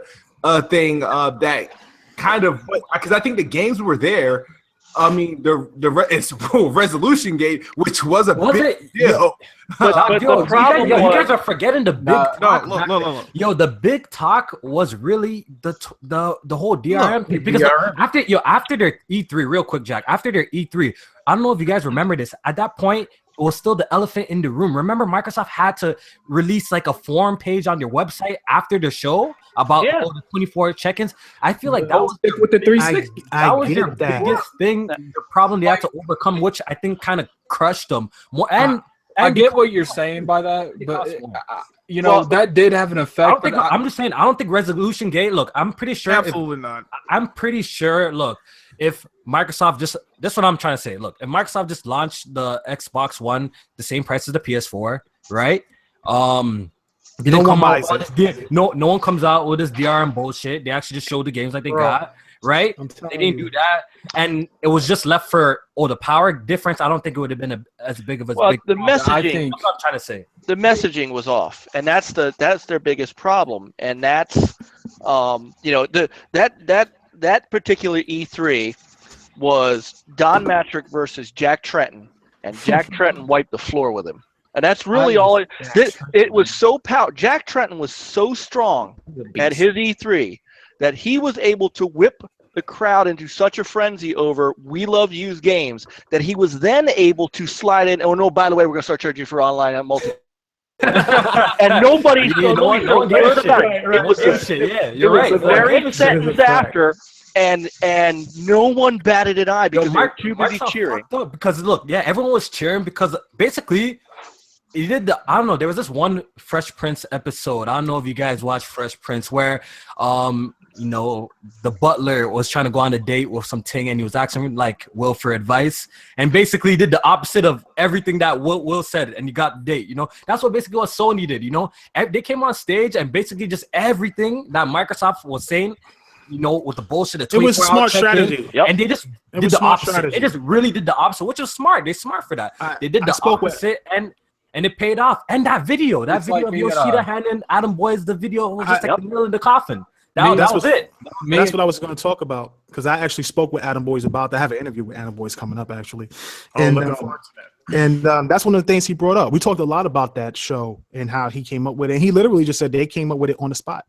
thing that kind of, because I think the games were there. I mean, it's Resolution Gate, which was a big deal. But the problem you guys are forgetting the big talk. Look. Yo, the big talk was really the whole DRM thing. Because after their E3, real quick, Jack, after their E3, I don't know if you guys remember this. At that point, it was still the elephant in the room. Remember, Microsoft had to release like a forum page on their website after the show about all the 24 check-ins. I feel like that was with the 360. That was their biggest thing, the problem they had to overcome, which I think kind of crushed them more. And I get what you're saying by that, but you know that did have an effect. I'm just saying I don't think resolution gate. Look, I'm pretty sure. Absolutely not. I'm pretty sure. Look, if Microsoft that's what I'm trying to say. Look, if Microsoft just launched the Xbox One the same price as the PS4, right? No one comes out with this DRM bullshit. They actually just showed the games like they got. Right? They didn't do that, and it was just left for the power difference. I don't think it would have been as big of a big. The messaging. I think that's what I'm trying to say. The messaging was off, and that's their biggest problem, and that's that particular E3 was Don Matrick versus Jack Tretton, and Jack Tretton wiped the floor with him. And that's really all it was so powerful. Jack Tretton was so strong at his E3 that he was able to whip the crowd into such a frenzy over "we love used games" that he was then able to slide in. Oh no! By the way, we're gonna start charging for online and multi. And nobody heard about it. It was the very sentence after, and no one batted an eye because they were too busy cheering. Because look, everyone was cheering because basically. He did I don't know, there was this one Fresh Prince episode. I don't know if you guys watched Fresh Prince where the butler was trying to go on a date with some ting and he was asking like Will for advice and basically did the opposite of everything that Will said and he got the date, That's what basically what Sony did, They came on stage and basically just everything that Microsoft was saying, with the bullshit. It was a smart strategy. And they just did the opposite. They just really did the opposite, which was smart. They're smart for that. They did the opposite and it paid off. And that video of Yoshida handing Adam Boyes the video was just like the nail in the coffin. That was it. That's what I was going to talk about because I actually spoke with Adam Boyes about that. I have an interview with Adam Boyes coming up actually. Looking forward to that. And that's one of the things he brought up. We talked a lot about that show and how he came up with it. And he literally just said they came up with it on the spot.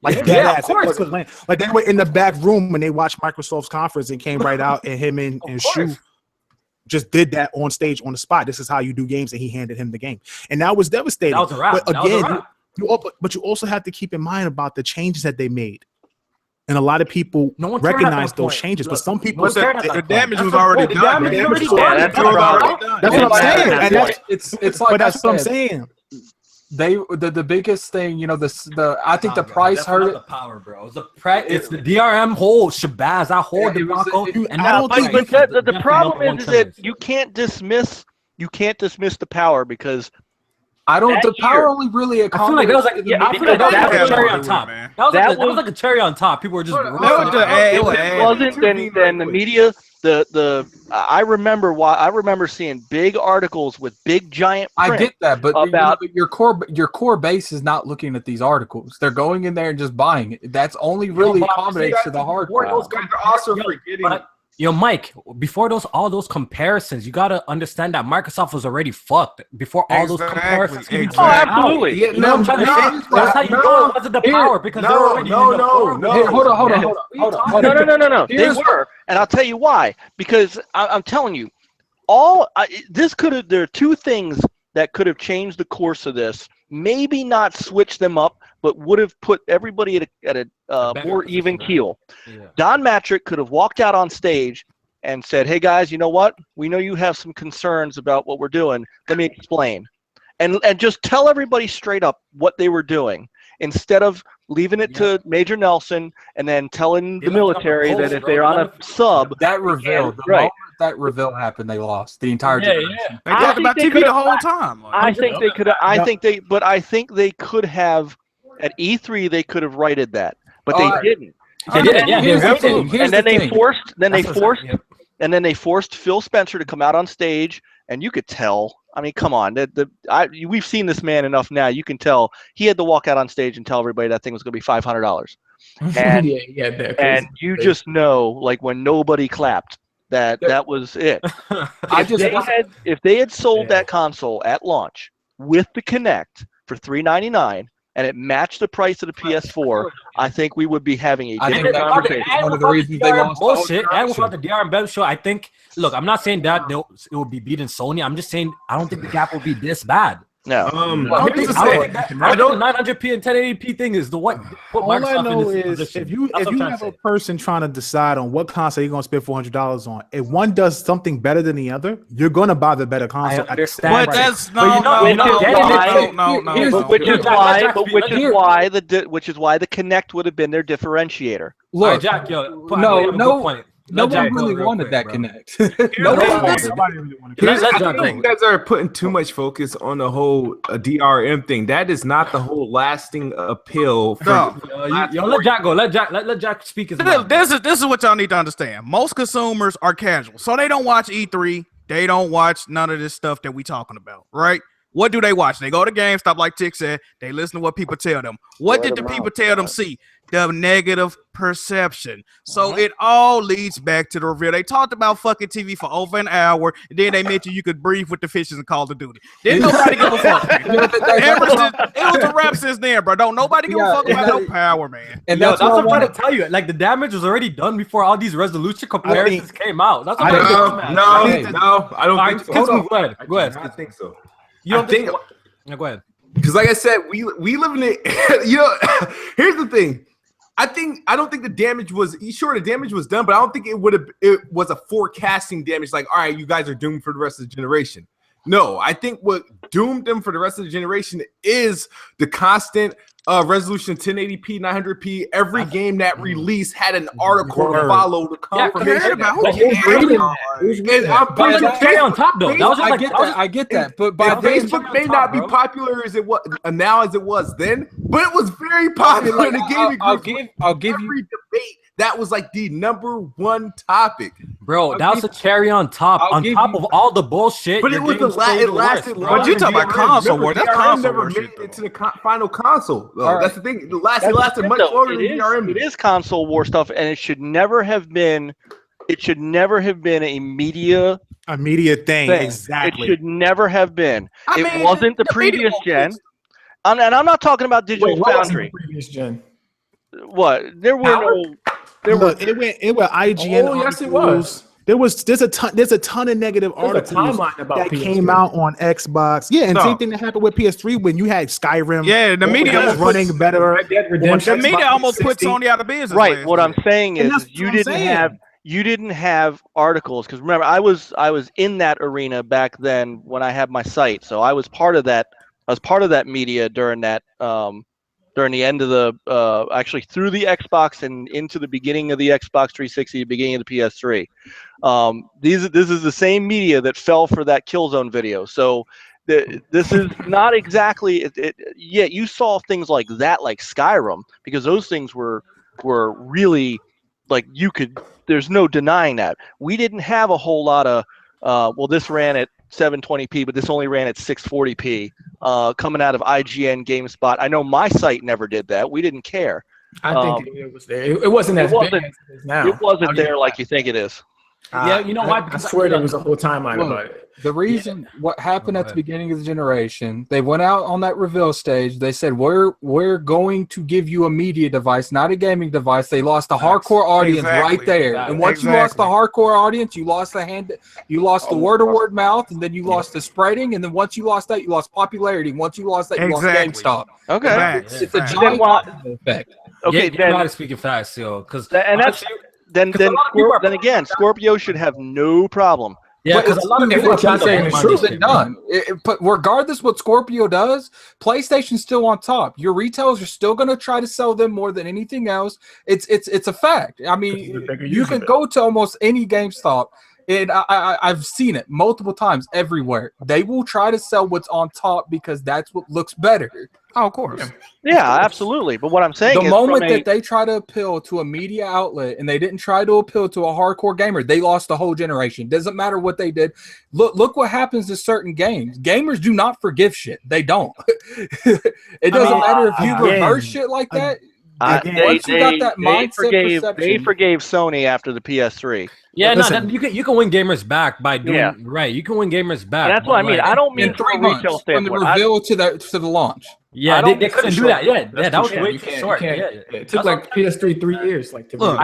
Like of course. Like they were in the back room when they watched Microsoft's conference and came right out and him and Shu just did that on stage on the spot. This is how you do games, and he handed him the game, and that was devastating. That was a wrap. But again, you also have to keep in mind about the changes that they made, and a lot of people recognize those changes. But some people the damage was already done. That's what I'm saying, and it's like that's what I'm saying. The biggest thing, I think the price hurt it. The power, bro. It's the DRM whole shabazz. That whole debacle. The problem is that you can't dismiss the power because I don't. The power only really accomplished. I feel like that was a cherry on top. That was like a cherry on top. People were just. It wasn't. Then the media. I remember seeing big articles with big giant print. I get that, but about your core base is not looking at these articles. They're going in there and just buying it. That's only really accommodates to the hardcore. Those guys are also forgetting. Mike, before all those comparisons, you gotta understand that Microsoft was already fucked before all those comparisons. Oh, absolutely. That's how you know it wasn't the power because they were already Hold on. No. They were, and I'll tell you why. Because I'm telling you, there are two things that could have changed the course of this. Maybe not switch them up, but would have put everybody at a more even keel. Yeah. Don Matrick could have walked out on stage and said, "Hey guys, you know what? We know you have some concerns about what we're doing. Let me explain," and just tell everybody straight up what they were doing instead of leaving it to Major Nelson and then telling the military that if they're on a sub, that reveal. Right. That reveal happened, they lost the entire generation. They talked about TV the whole time. I think they could. I think they could have at E3. They could have righted that, but they didn't. They didn't. Yeah, and then they forced Phil Spencer to come out on stage, and you could tell. I mean, come on. We've seen this man enough now. You can tell he had to walk out on stage and tell everybody that thing was going to be $500. And and you just know, like when nobody clapped. That was it. If they had sold that console at launch with the Kinect for $399 and it matched the price of the PS4, I think we would be having a different conversation. One of the reasons they lost bullshit. And without the DRM Bev show, I think. Look, I'm not saying that it will be beating Sony. I'm just saying I don't think the gap will be this bad. No. Here's the thing. I don't 900p and 1080p thing is the what put All I Microsoft know in this is position. if you That's what I'm trying have to a say. person trying to decide on what console you're gonna spend $400 on, if one does something better than the other, you're gonna buy the better console. I understand. But that's But you know, which is why the Kinect would have been their differentiator. Look, right, Jack, yo, no one really wanted that Connect. No one wanted it. I think you guys are putting too much focus on the whole DRM thing. That is not the whole lasting appeal. Let Jack go. Let Jack speak his mind. This is what y'all need to understand. Most consumers are casual, so they don't watch E3. They don't watch none of this stuff that we talking about, right? What do they watch? They go to GameStop, like Tick said. They listen to what people tell them. What did the people tell them see? The negative perception. So it all leads back to the reveal. They talked about fucking TV for over an hour, and then they mentioned you could breathe with the fishes in Call of Duty. Didn't nobody give a fuck. It was a wrap since then, bro. Don't nobody give a fuck about no power, man. And that's what I'm trying to tell you. Like the damage was already done before all these resolution comparisons came out. That's what I don't think so. Go ahead. I think so. You don't think? No, go ahead. Because, like I said, we live in it. You know, here's the thing. I don't think the damage was. Sure, the damage was done, but I don't think it was a forecasting damage. Like, all right, you guys are doomed for the rest of the generation. No, I think what doomed them for the rest of the generation is the constant resolution 1080p, 900p. Every game that released had an article to follow the confirmation. On top though. I get that. But Facebook may not be popular as it was now as it was then, but it was very popular in the gaming group. I'll give every debate. That was like the #1 topic, bro. That was a cherry on top. Top of all the bullshit. But it was it lasted. But you talking about console war? That's console war. Never made it to the final console. Right. That's the thing. It lasted much longer than DRM. It is console war stuff, and it should never have been. It should never have been a media thing. Exactly. It should never have been. It wasn't the previous gen. And I'm not talking about Digital Foundry. Previous gen. What? There were no. It went IGN. Oh, yes, it was. There's a ton of negative articles that came out on Xbox. Yeah, and same thing that happened with PS3 when you had Skyrim. Yeah, the media was running better. The media almost put Sony out of business. Right. What I'm saying is you didn't have articles, because remember I was in that arena back then when I had my site, so I was part of that. I was part of that media during that. During the end of the actually through the Xbox and into the beginning of the Xbox 360, the beginning of the PS3. This is the same media that fell for that Killzone video. So this is not exactly yeah, you saw things like that, like Skyrim, because those things were really like there's no denying that. We didn't have a whole lot of well, this ran at 720p, but this only ran at 640p. Coming out of IGN, GameSpot. I know my site never did that. We didn't care. I think it was there. It wasn't as big as it is now. It wasn't there like you think it is. Yeah, you know why? I swear there was a whole timeline about it. The reason what happened at the beginning of the generation, they went out on that reveal stage. They said, we're going to give you a media device, not a gaming device. They lost the hardcore audience right there. And once you lost the hardcore audience, you lost the word mouth, and then you lost the spreading. And then once you lost that, you lost popularity. Once you lost that, you lost GameStop. Okay. It's a giant effect. Okay, you know how to speak it fast, yo. Because then again, Scorpio should have no problem. Yeah, because a lot of people are saying it's done. But regardless what Scorpio does, PlayStation's still on top. Your retailers are still going to try to sell them more than anything else. It's a fact. I mean, you can go to almost any GameStop, and I've seen it multiple times everywhere. They will try to sell what's on top because that's what looks better. Oh, of course. Yeah, absolutely. But what I'm saying is the moment that they try to appeal to a media outlet and they didn't try to appeal to a hardcore gamer, they lost the whole generation. Doesn't matter what they did. Look what happens to certain games. Gamers do not forgive shit. They don't. It doesn't matter if you reverse shit like that. Once you got that mindset, they forgave Sony after the PS3. Yeah, listen, you can win gamers back by doing right. You can win gamers back. And that's what I mean. I don't mean from a retail standpoint. From the reveal to the launch. Yeah, they couldn't do that. Yeah, that was way too short. It took like PS3 3 years. Like look,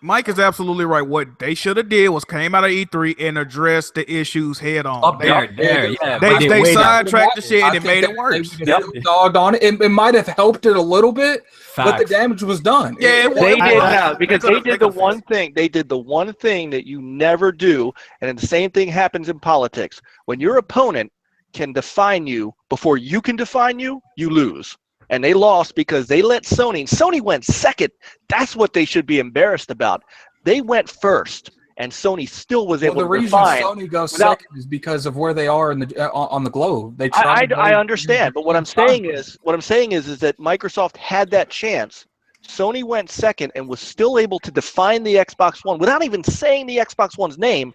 Mike is absolutely right. What they should have did was came out of E3 and addressed the issues head on. Up there, yeah. They sidetracked the shit and it made it worse. Dogged on it. It might have helped it a little bit, but the damage was done. Yeah, they did now because they did the one thing. They did the one thing that you never do, and the same thing happens in politics. When your opponent can define you before you can define you, you lose. And they lost because they let Sony went second. That's what they should be embarrassed about. They went first, and Sony still was able to define. The reason Sony goes second is because of where they are in the on the globe. They I understand, but what I'm saying is that Microsoft had that chance. Sony went second and was still able to define the Xbox One without even saying the Xbox One's name.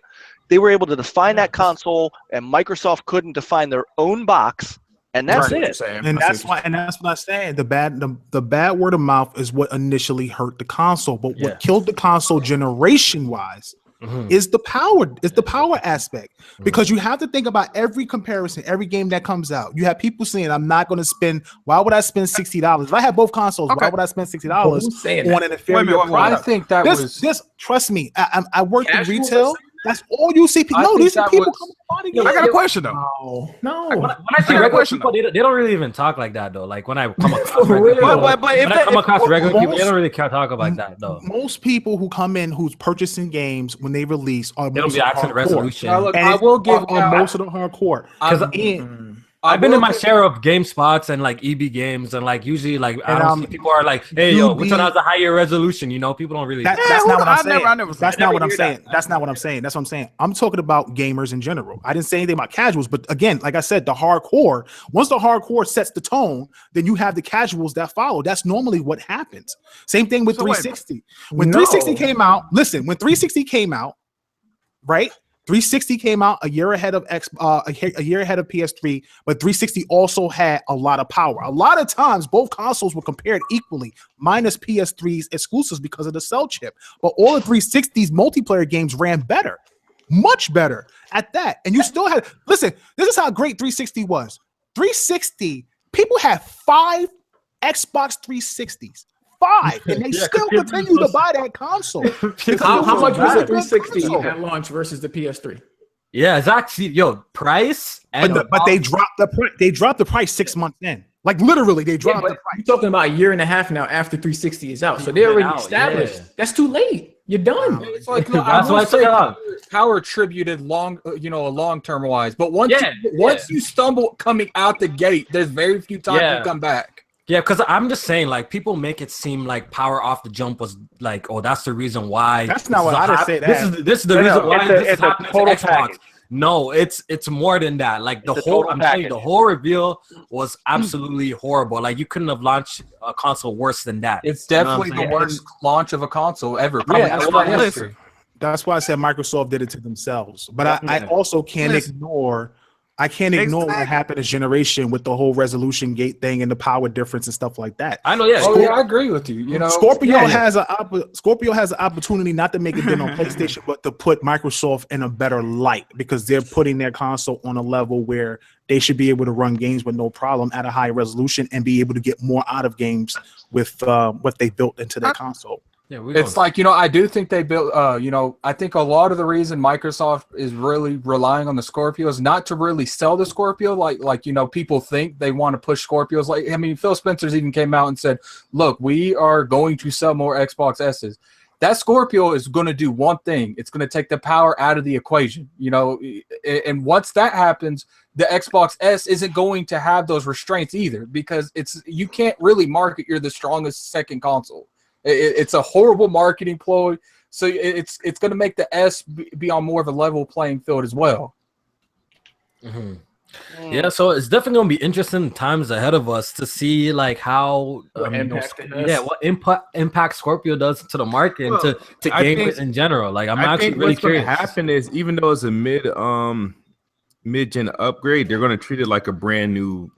They were able to define that console, and Microsoft couldn't define their own box. And that's it. And that's what I'm saying. The bad word of mouth is what initially hurt the console. But what killed the console generation-wise is the power aspect. Because you have to think about every comparison, every game that comes out. You have people saying, I'm not going to spend, why would I spend $60? If I had both consoles, why would I spend $60 on an inferior product? I think that this trust me, I worked in retail. That's all you see. No, these are people coming to I got a question though. No. When I see regular people, they don't really even talk like that though. Like when I come across regular people, they don't really talk about that though. Most people who come in who's purchasing games when they release are it'll be accent resolution. I will give most of them hardcore because I've been in my share of GameSpots and like EB games and like usually like I don't see people are like, hey yo, which one has a higher resolution? You know, people don't really. That's not what I'm saying. That's not what I'm saying. That's not what I'm saying. That's what I'm saying. I'm talking about gamers in general. I didn't say anything about casuals, but again, like I said, the hardcore. Once the hardcore sets the tone, then you have the casuals that follow. That's normally what happens. Same thing with 360. When 360 came out, listen. When 360 came out, right? 360 came out a year ahead of a year ahead of PS3, but 360 also had a lot of power. A lot of times, both consoles were compared equally, minus PS3's exclusives because of the cell chip. But all the 360's multiplayer games ran better, much better at that. And you still had, listen, this is how great 360 was. 360, people had 5 Xbox 360s. 5, and they still continue to buy that console. How much was the 360 at launch versus the PS3? Yeah, it's actually price. But they dropped the price. They dropped the price 6 months in. Like literally, they dropped the price. You're talking about a year and a half now after 360 is out, so they're already established. Yeah. That's too late. You're done. It's like that's why I say power attributed long-term wise. But once you stumble coming out the gate, there's very few times you come back. Yeah, because I'm just saying, like, people make it seem like power off the jump was like, oh, that's the reason why. That's not what I didn't say. This is the reason why this is happening to Xbox. Package. No, it's more than that. Like the whole reveal was absolutely horrible. Like you couldn't have launched a console worse than that. It's definitely the worst launch of a console ever. That's why I said Microsoft did it to themselves. But I also can't ignore. I can't ignore what happened this generation with the whole resolution gate thing and the power difference and stuff like that. I know, yeah. I agree with you. You know, Scorpio has an opportunity not to make it dent on PlayStation, but to put Microsoft in a better light because they're putting their console on a level where they should be able to run games with no problem at a high resolution and be able to get more out of games with what they built into their console. Yeah, it's like, I do think they built, I think a lot of the reason Microsoft is really relying on the Scorpio is not to really sell the Scorpio like people think they want to push Scorpios. Like, I mean, Phil Spencer's even came out and said, look, we are going to sell more Xbox S's. That Scorpio is going to do one thing. It's going to take the power out of the equation, and once that happens, the Xbox S isn't going to have those restraints either because you can't really market you're the strongest second console. It's a horrible marketing ploy, so it's going to make the S be on more of a level playing field as well. Mm-hmm. Yeah, so it's definitely going to be interesting times ahead of us to see like how what impact Scorpio does to the market and to gamers in general. Like I'm actually really curious. What's going to happen is even though it's a mid-gen upgrade, they're going to treat it like a brand new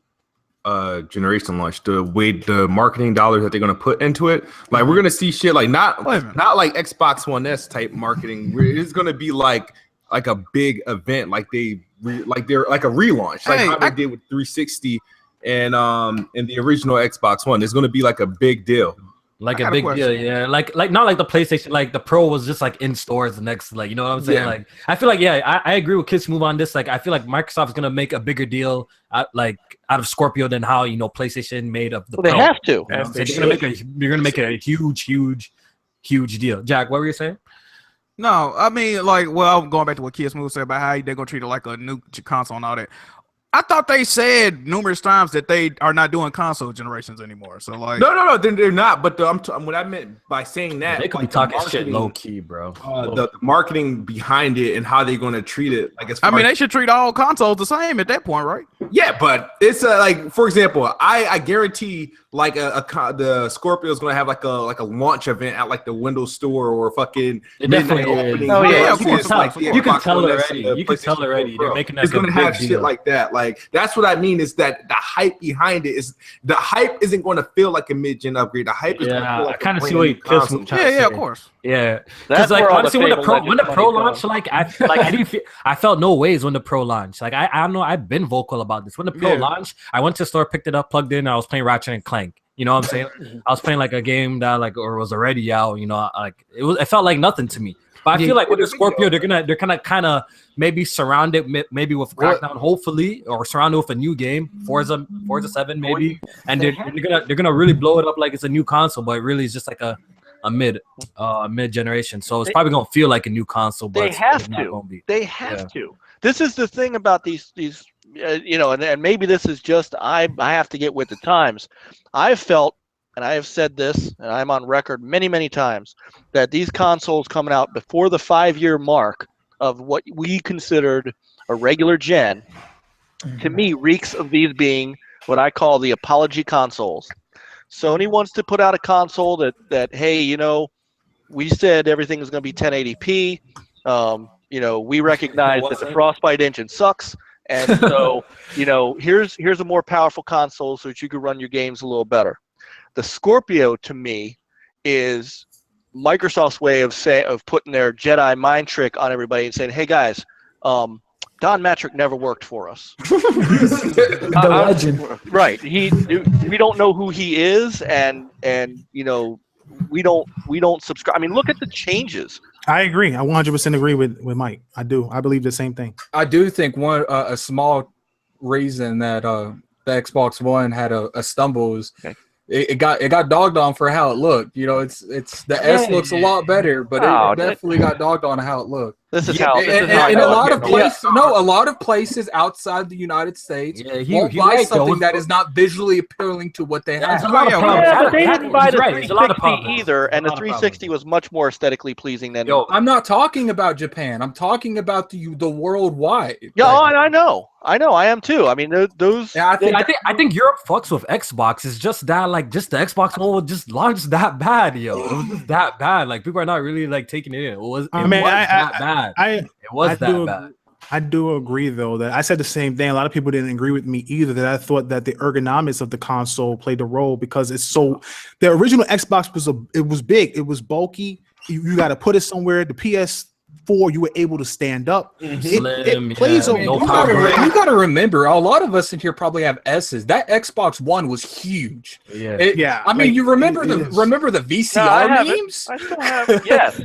generation launch. The way the marketing dollars that they're going to put into it, like we're going to see shit like not like Xbox One S type marketing. It's going to be like a big event, like they're like a relaunch, like how they did with 360 and the original Xbox One. It's going to be like a big deal. Like a big deal, yeah. Like not like the PlayStation, like the Pro was just like in stores the next, like, you know what I'm saying? Yeah. Like I feel like, yeah, I agree with Kids Move on this. Like I feel like Microsoft's gonna make a bigger deal out of Scorpio than how, you know, PlayStation made of the Pro. They have to. You know what I'm saying? You're gonna make it a huge deal. Jack, what were you saying? No, I mean, like, well, I'm going back to what Kids Move said about how they're gonna treat it like a new console and all that. I thought they said numerous times that they are not doing console generations anymore. So like, no, they're not. But what I meant by saying that, they could like, be talking shit low key, bro. The marketing behind it and how they're going to treat it. Like, as far they should treat all consoles the same at that point, right? Yeah, but it's like, for example, I guarantee like the Scorpio is going to have like a launch event at like the Windows Store or fucking definitely opening. Oh yeah, you can tell already. You can tell already. They're making that. It's going to have shit like that. Like, that's what I mean, is that the hype behind it is, the hype isn't going to feel like a mid-gen upgrade. The hype is going to feel like I kind of see what you're Yeah, of course. Yeah, that's like, where honestly, when the Legends Pro money launched, like I didn't feel, I felt no ways when the Pro launched. Like I don't know, I've been vocal about this. When the Pro launched, I went to the store, picked it up, plugged in, and I was playing Ratchet and Clank. You know what I'm saying? I was playing like a game that or was already out. You know, like it felt like nothing to me. But I feel like with the Scorpio, they're gonna kind of maybe surround it maybe with Crackdown, hopefully, or surround it with a new game, Forza 7 maybe, and they're gonna really blow it up like it's a new console, but it really is just like a mid generation. So it's probably gonna feel like a new console, but they have to. They have to. This is the thing about these you know, and maybe this is just I have to get with the times. I've felt, and I have said this, and I'm on record many times, that these consoles coming out before the 5-year mark of what we considered a regular gen, to me, reeks of these being what I call the apology consoles. Sony wants to put out a console that hey, you know, we said everything is going to be 1080p. You know, we recognize that the Frostbite engine sucks. And so, you know, here's a more powerful console so that you can run your games a little better. The Scorpio, to me, is Microsoft's way of putting their Jedi mind trick on everybody and saying, "Hey guys, Don Matrick never worked for us." The legend, right? We don't know who he is, and you know, we don't subscribe. I mean, look at the changes. I agree. I 100% agree with Mike. I do. I believe the same thing. I do think a small reason that the Xbox One had a stumble is it got dogged on for how it looked. You know, it's the S looks a lot better, but it definitely got dogged on how it looked. This is how. In a lot of places, a lot of places outside the United States won't buy something that is not visually appealing to what they have. But they didn't buy the 360 either, and the 360 was much more aesthetically pleasing than. I'm not talking about Japan. I'm talking about the worldwide. Yeah, I know. I am too. I mean, those. Yeah, I think Europe fucks with Xbox. It's just that, like, just the Xbox One was just launched that bad, yo. It was just that bad. Like, people are not really like taking it in. It was that bad. Bad. I do agree, though, that I said the same thing. A lot of people didn't agree with me either, that I thought that the ergonomics of the console played a role because it's so. The original Xbox was big, it was bulky. You got to put it somewhere. The PS4, you were able to stand up. It plays a you got to remember, a lot of us in here probably have S's. That Xbox One was huge. I mean, you remember the VCR memes? I still have. Yes,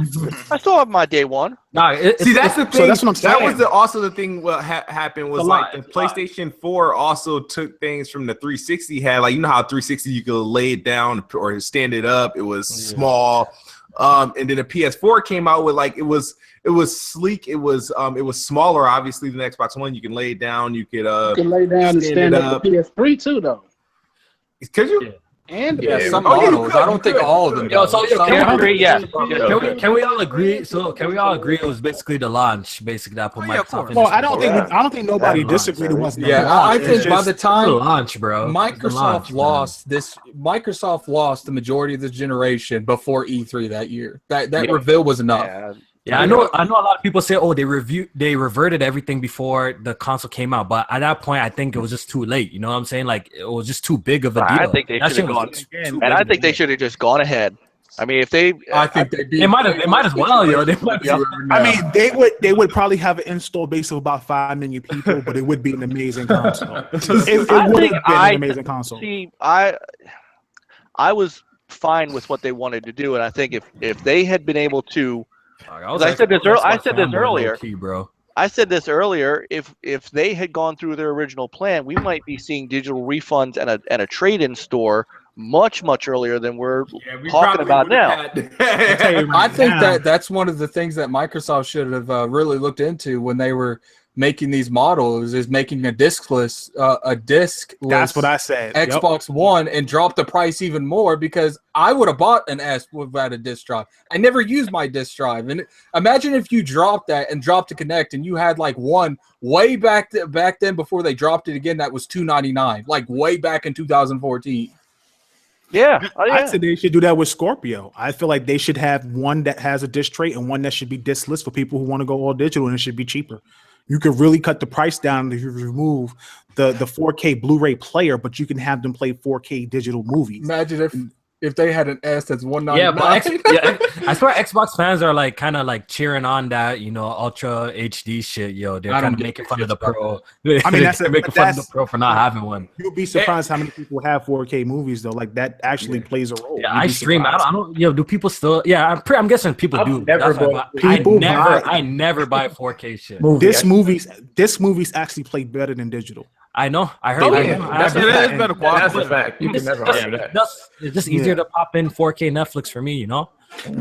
I still have my day one. See, that's the thing. So that's what I'm saying. That was also the thing. What happened was the PlayStation 4 also took things from the 360 had. Like, you know how 360 you could lay it down or stand it up. It was small. And then the PS4 came out with like it was sleek. It was smaller, obviously, than the Xbox One. You can lay it down. You could lay down and stand up. The PS3 too, though. Could you? Yeah. And some models. I don't think all of them. Can we all agree? So can we all agree it was basically the launch, basically that put Microsoft. Well, I don't think nobody disagreed it wasn't. I think by the time the launch, bro, Microsoft lost the majority of this generation before E3 that year. That reveal was enough. Yeah, I know a lot of people say, oh, they reverted everything before the console came out, but at that point, I think it was just too late. You know what I'm saying? Like, it was just too big of a deal. I think they should have gone, and I think they should have just gone ahead. I mean, if they, I think they might as well, yo. I mean, they would probably have an install base of about 5 million people, but it would be an amazing console. It would have been an amazing console. See, I was fine with what they wanted to do, and I think if they had been able to, I said this earlier, bro. I said this earlier. If they had gone through their original plan, we might be seeing digital refunds and a trade-in store much earlier than we're talking about now. I think that's one of the things that Microsoft should have really looked into when they were making these models, is making a discless. That's what I said. Xbox One, and drop the price even more, because I would have bought an S without a disc drive. I never used my disc drive, and imagine if you dropped that and dropped a Kinect, and you had like one way back then before they dropped it again that was $299, like way back in 2014. Yeah, I said they should do that with Scorpio. I feel like they should have one that has a disc tray and one that should be discless for people who want to go all digital, and it should be cheaper. You could really cut the price down if you remove the 4K Blu-ray player, but you can have them play 4K digital movies. Imagine if they had an S that's $199. Yeah, but I swear Xbox fans are like kind of like cheering on that, Ultra HD shit, yo. They're kind of making fun of the Pro. I mean, that's making fun of the Pro for not having one. You'll be surprised how many people have 4K movies though. Like that actually plays a role. Yeah, I stream. I don't. Do people still? Yeah, I'm guessing people do. I never buy 4K shit. This movies actually play better than digital. I know. I heard. That's better quality. That's a fact. You can never argue that. It's just easier to pop in 4K Netflix for me, No,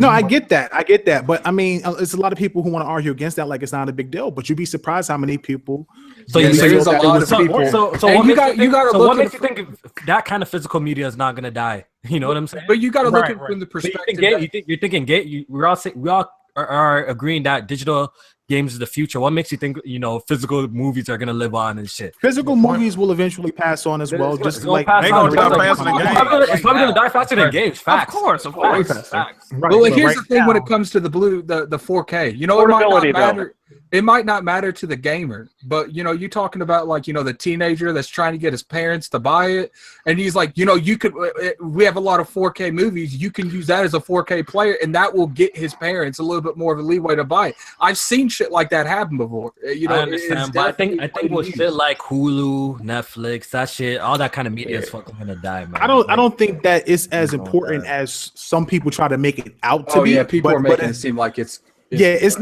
I get that. But I mean, it's a lot of people who want to argue against that, like it's not a big deal. But you'd be surprised how many people. So there's a lot of people. So what makes you think that kind of physical media is not going to die? You know what I'm saying? But you got to look at it from the perspective. You're thinking we all are agreeing that digital games is the future. What makes you think physical movies are gonna live on and shit? Physical movies will eventually pass on as well. Just like they gonna die faster than games. It's probably gonna die faster than games. Facts. Of course. Facts. Well, here's the thing when it comes to the 4K. It might not matter to the gamer, but you're talking about like the teenager that's trying to get his parents to buy it, and he's like, we have a lot of 4K movies. You can use that as a 4K player, and that will get his parents a little bit more of a leeway to buy it. I've seen shit like that happen before. I understand, but I think with shit like Hulu, Netflix, that shit, all that kind of media is fucking gonna die, man. I don't think that it's as important as some people try to make it out to be. Yeah, people are making it seem like it's. It's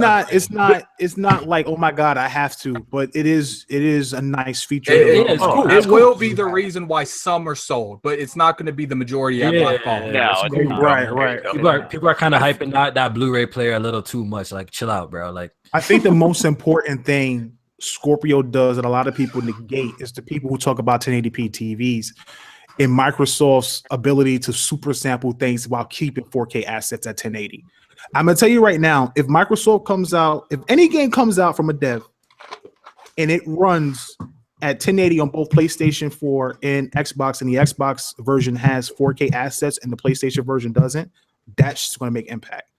not like, oh my god, I have to, but it is a nice feature. It will be the reason why some are sold, but it's not going to be the majority at my fault. Right. People are kind of hyping that Blu-ray player a little too much. Like, chill out, bro. Like, I think the most important thing Scorpio does that a lot of people negate is the people who talk about 1080p TVs and Microsoft's ability to super sample things while keeping 4K assets at 1080. I'm gonna tell you right now, if Microsoft comes out, if any game comes out from a dev and it runs at 1080 on both PlayStation 4 and Xbox, and the Xbox version has 4K assets and the PlayStation version doesn't, that's just gonna make impact.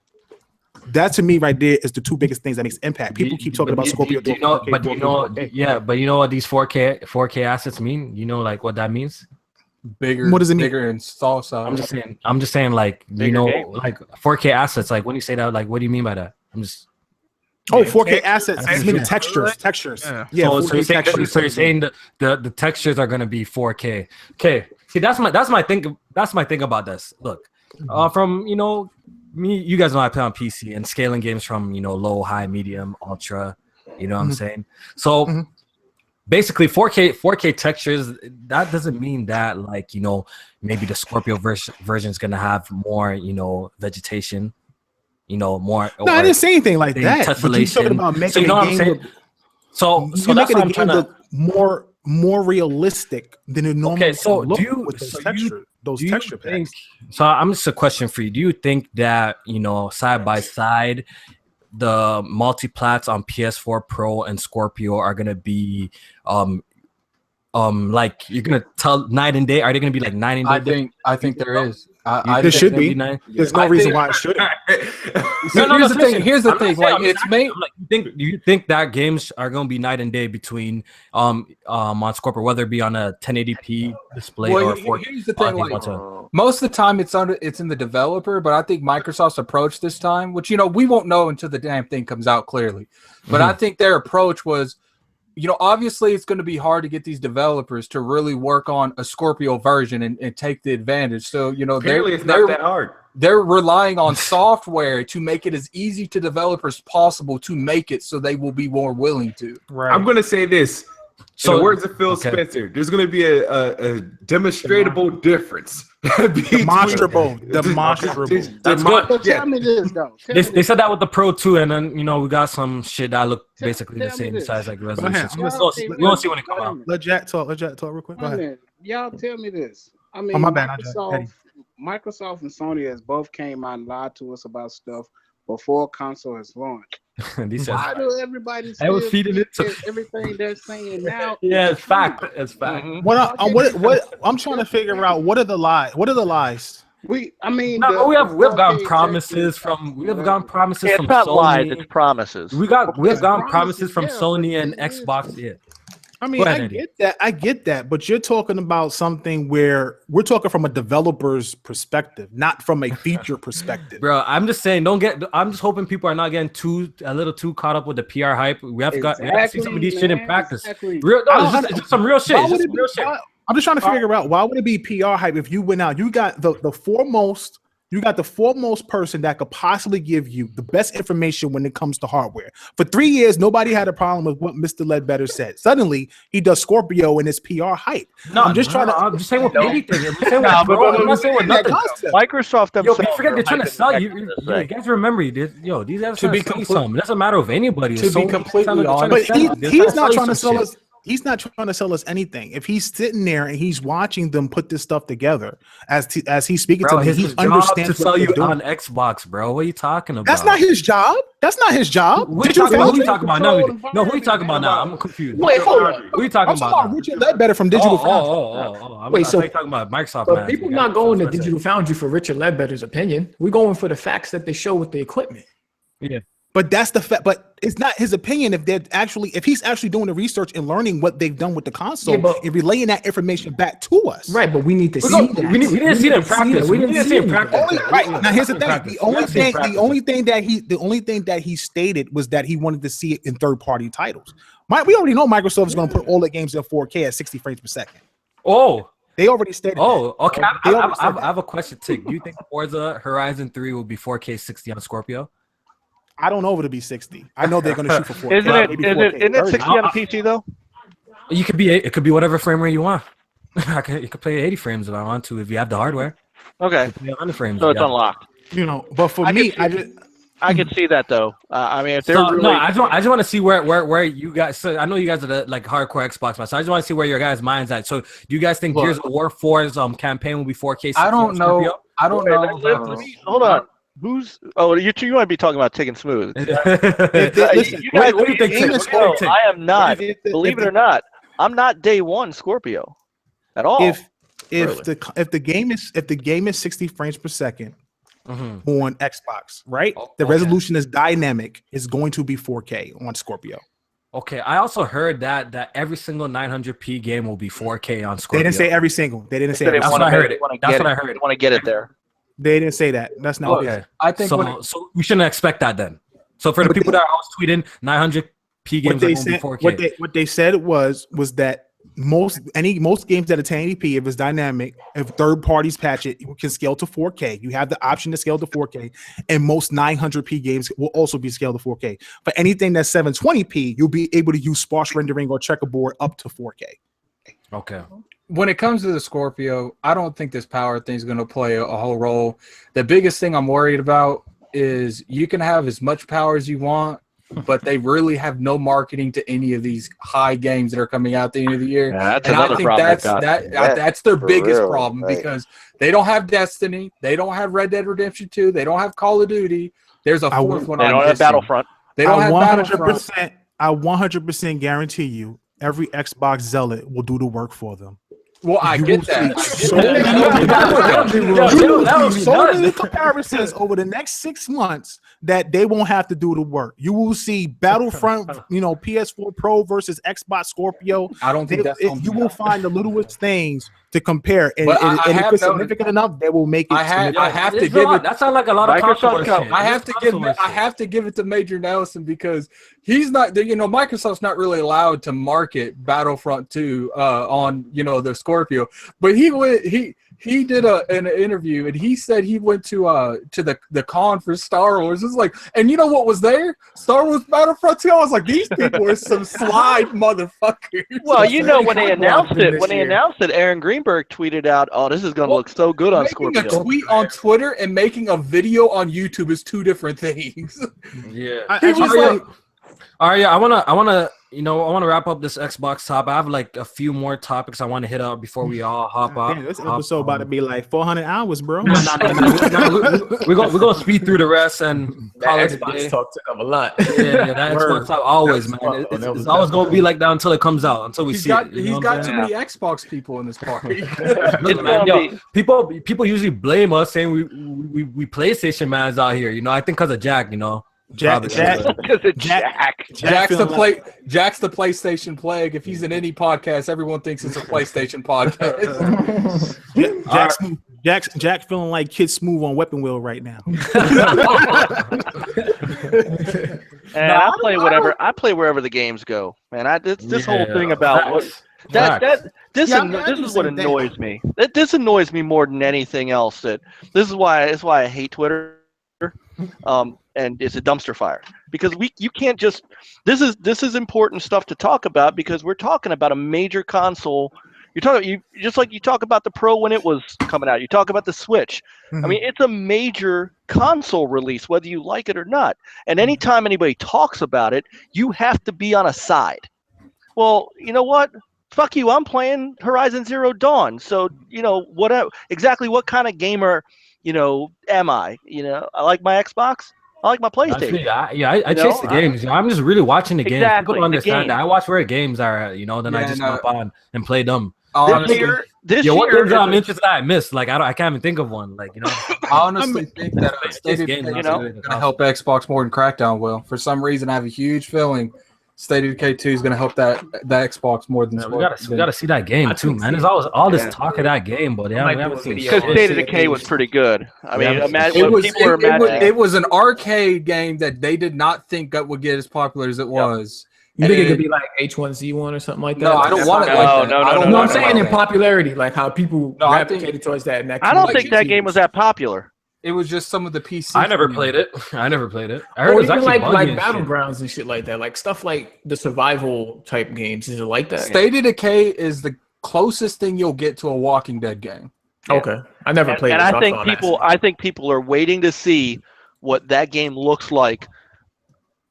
That to me right there is the two biggest things that makes impact. People keep talking about Scorpio. But you know what these 4K assets mean? You know, like what that means? Bigger. What does it mean? Bigger install size. I'm just saying, like, like 4K assets. Like when you say that, like, what do you mean by that? 4K assets. I mean textures. Yeah. So you're saying the textures are gonna be 4K. Okay. See, that's my thing. That's my thing about this. Look, from me, you guys know I play on PC and scaling games from low, high, medium, ultra. You know what I'm saying? So. Basically, 4K textures, that doesn't mean that, like, maybe the Scorpio version is going to have more, vegetation, more. No, I didn't say anything like that. But you're talking about making a game So that's what I'm trying to more realistic than a normal. Okay, so those texture packs. So I'm just a question for you. Do you think that side by side, the multi-plats on PS4 Pro and Scorpio are gonna be like you're gonna tell night and day? Are they gonna be like night and day? I think there is. There should be. There's no reason why it shouldn't. Here's the thing. Like, it's made. Do you think that games are gonna be night and day between on Scorpio, whether it be on a 1080p display or 4K? Here's the thing. Most of the time, it's in the developer, but I think Microsoft's approach this time, which we won't know until the damn thing comes out clearly. But I think their approach was, obviously it's going to be hard to get these developers to really work on a Scorpio version and take the advantage. So, Apparently it's not that hard. They're relying on software to make it as easy to developers possible to make it so they will be more willing to. Right. I'm going to say this. In the words of Phil Spencer, there's going to be a demonstrable difference. Demonstrable. That's good. So tell me this, though. They said that with the Pro 2, and then we got some shit that look basically the same size like resolution. We won't see when it comes out. Let Jack talk real quick. Go ahead. Y'all tell me this. I mean, my bad, Microsoft and Sony has both came out and lied to us about stuff before console has launched. Why do everybody still feeding it to everything they're saying now? Yeah, it's fact. It's fact. What I'm trying to figure out, what are the lies? What are the lies? We have gotten promises from It's from not Sony. lies, it's promises. We have gotten promises from Sony and Xbox. Yeah. I mean, I get that, but you're talking about something where we're talking from a developer's perspective, not from a feature perspective. Bro, I'm just saying, I'm just hoping people are not getting a little too caught up with the PR hype. We have to see some of these shit in practice. Exactly. It's just some real shit. I'm just trying to figure out, why would it be PR hype if you went out? You got the foremost person that could possibly give you the best information when it comes to hardware. For 3 years, nobody had a problem with what Mr. Ledbetter said. Suddenly, he does Scorpio and it's PR hype. I'm just saying with anything. I'm not saying with nothing. Microsoft themselves. Yo, forget they're trying to sell you. You guys remember these guys are trying to sell you something. It doesn't matter if anybody is. To be completely honest, but he's not trying to sell us. He's not trying to sell us anything. If he's sitting there and he's watching them put this stuff together as he's speaking to them, he understands to sell you on Xbox, bro. What are you talking about? That's not his job. Who are you talking about now? No, who are you talking about now? I'm confused. Wait, hold on. Who are you talking about? Richard Ledbetter from Digital Foundry. Wait, so you're talking about Microsoft? But people not going to Digital Foundry for Richard Ledbetter's opinion. We're going for the facts that they show with the equipment. Yeah. But that's the fact. But it's not his opinion if he's actually doing the research and learning what they've done with the console and relaying that information back to us. Right, but we need to see that. We didn't see that in practice. We didn't see it in practice. Right. Now here's the thing. The only thing that he stated was that he wanted to see it in third-party titles. We already know Microsoft is going to put all the games in 4K at 60 frames per second. Oh. They already stated that. Okay. I have a question, Tig. Do you think Forza Horizon 3 will be 4K 60 on Scorpio? I don't know if it'll be 60. I know they're going to shoot for 4K. Isn't it 60 on a PC though? It could be whatever frame rate you want. You could play 80 frames if I want to, if you have the hardware. Okay. 100 frames. So it's unlocked. But for me, I could see that though. I mean, if they're I just want to see where you guys. So I know you guys are the hardcore Xbox fans. So I just want to see where your guys' minds at. So do you guys think Gears of War 4's campaign will be 4K? I don't know. Hold on. You might be talking about Tig and Smooth. Listen, what do you think? I am not. Believe it or not, I'm not day one Scorpio at all. If the game is 60 frames per second on Xbox, right? The resolution is dynamic. It's going to be 4K on Scorpio. Okay, I also heard that every single 900p game will be 4K on Scorpio. They didn't say every single. They didn't say. That's what I heard. That's what I heard. Want to get it there. They didn't say that. That's not okay. I think so. We shouldn't expect that then. So for the people that are always tweeting 900p games, what they said was that most games that are 1080p, if it's dynamic, if third parties patch it, you can scale to 4K. You have the option to scale to 4K, and most 900p games will also be scaled to 4K. For anything that's 720p, you'll be able to use sparse rendering or checkerboard up to 4K. Okay. When it comes to the Scorpio, I don't think this power thing is going to play a whole role. The biggest thing I'm worried about is you can have as much power as you want, but they really have no marketing to any of these high games that are coming out at the end of the year. Yeah, that's another problem. That's their biggest problem because they don't have Destiny, they don't have Red Dead Redemption 2, they don't have Call of Duty. There's a fourth one. They don't have Battlefront. They don't have Battlefront. I 100% guarantee you, every Xbox zealot will do the work for them. Well, I get that. So many comparisons over the next 6 months that they won't have to do the work. You will see Battlefront, PS4 Pro versus Xbox Scorpio. I don't think you will find the littlest things to compare, and if it's significant enough, they will make it. I have to give it. That sounds like a lot of Microsoft. I have to give it to Major Nelson because he's not. Microsoft's not really allowed to market Battlefront 2 on the Scorpio, but he did an interview and he said he went to the con for Star Wars. It's like, and you know what was there? Star Wars Battlefront 2. I was like, these people are some slide motherfuckers. Well, when they announced it, Aaron Greenberg tweeted out, "Oh, this is going to look so good on Scorpio." Making a tweet on Twitter and making a video on YouTube is two different things. Yeah. All right, I wanna wrap up this Xbox top. I have like a few more topics I want to hit up before we all hop off. This episode about to be like 400 hours, bro. We're gonna speed through the rest and call it Xbox talk took up a lot. Yeah, that Xbox talk always, man. It's always gonna be like that until it comes out, until we see it. He's got too many Xbox people in this party. People usually blame us saying we PlayStation mans out here. I think because of Jack. Jack's the PlayStation plague. If he's in any podcast, everyone thinks it's a PlayStation podcast. Jack's feeling like Kid Smooth on Weapon Wheel right now. And I play whatever. I play wherever the games go, man. This whole thing about this is what annoys me. This annoys me more than anything else. This is why I hate Twitter. And it's a dumpster fire because you can't just. This is important stuff to talk about because we're talking about a major console. You talk about the Pro when it was coming out. You talk about the Switch. Mm-hmm. I mean, it's a major console release, whether you like it or not. And anytime anybody talks about it, you have to be on a side. Well, you know what? Fuck you. I'm playing Horizon Zero Dawn. So exactly what kind of gamer am I? I like my Xbox. I like my PlayStation. I chase the games. I'm just really watching the games. People understand that. I watch where the games are at, then I just hop on and play them. This year, what games I'm interested in, I missed. Like I can't even think of one. Like I honestly think that State of Decay going to help Xbox more than Crackdown will. For some reason, I have a huge feeling State of Decay 2 is going to help that Xbox more than. We gotta see that game too, man. There's always all this talk of that game, but we haven't seen it. Because State of Decay was pretty good. I mean, it was an arcade game that they did not think would get as popular as it was. You think it could be like H1Z1 or something like that? No, I don't want it like that. No, I'm saying in popularity, like how people gravitated towards that. I don't think that game was that popular. It was just some of the PC. I never played it. I heard it was actually like Battlegrounds and shit like that, like stuff like the survival type games. Is it like that? State of Decay is the closest thing you'll get to a Walking Dead game. Yeah. Okay, I never played. And I think people are waiting to see what that game looks like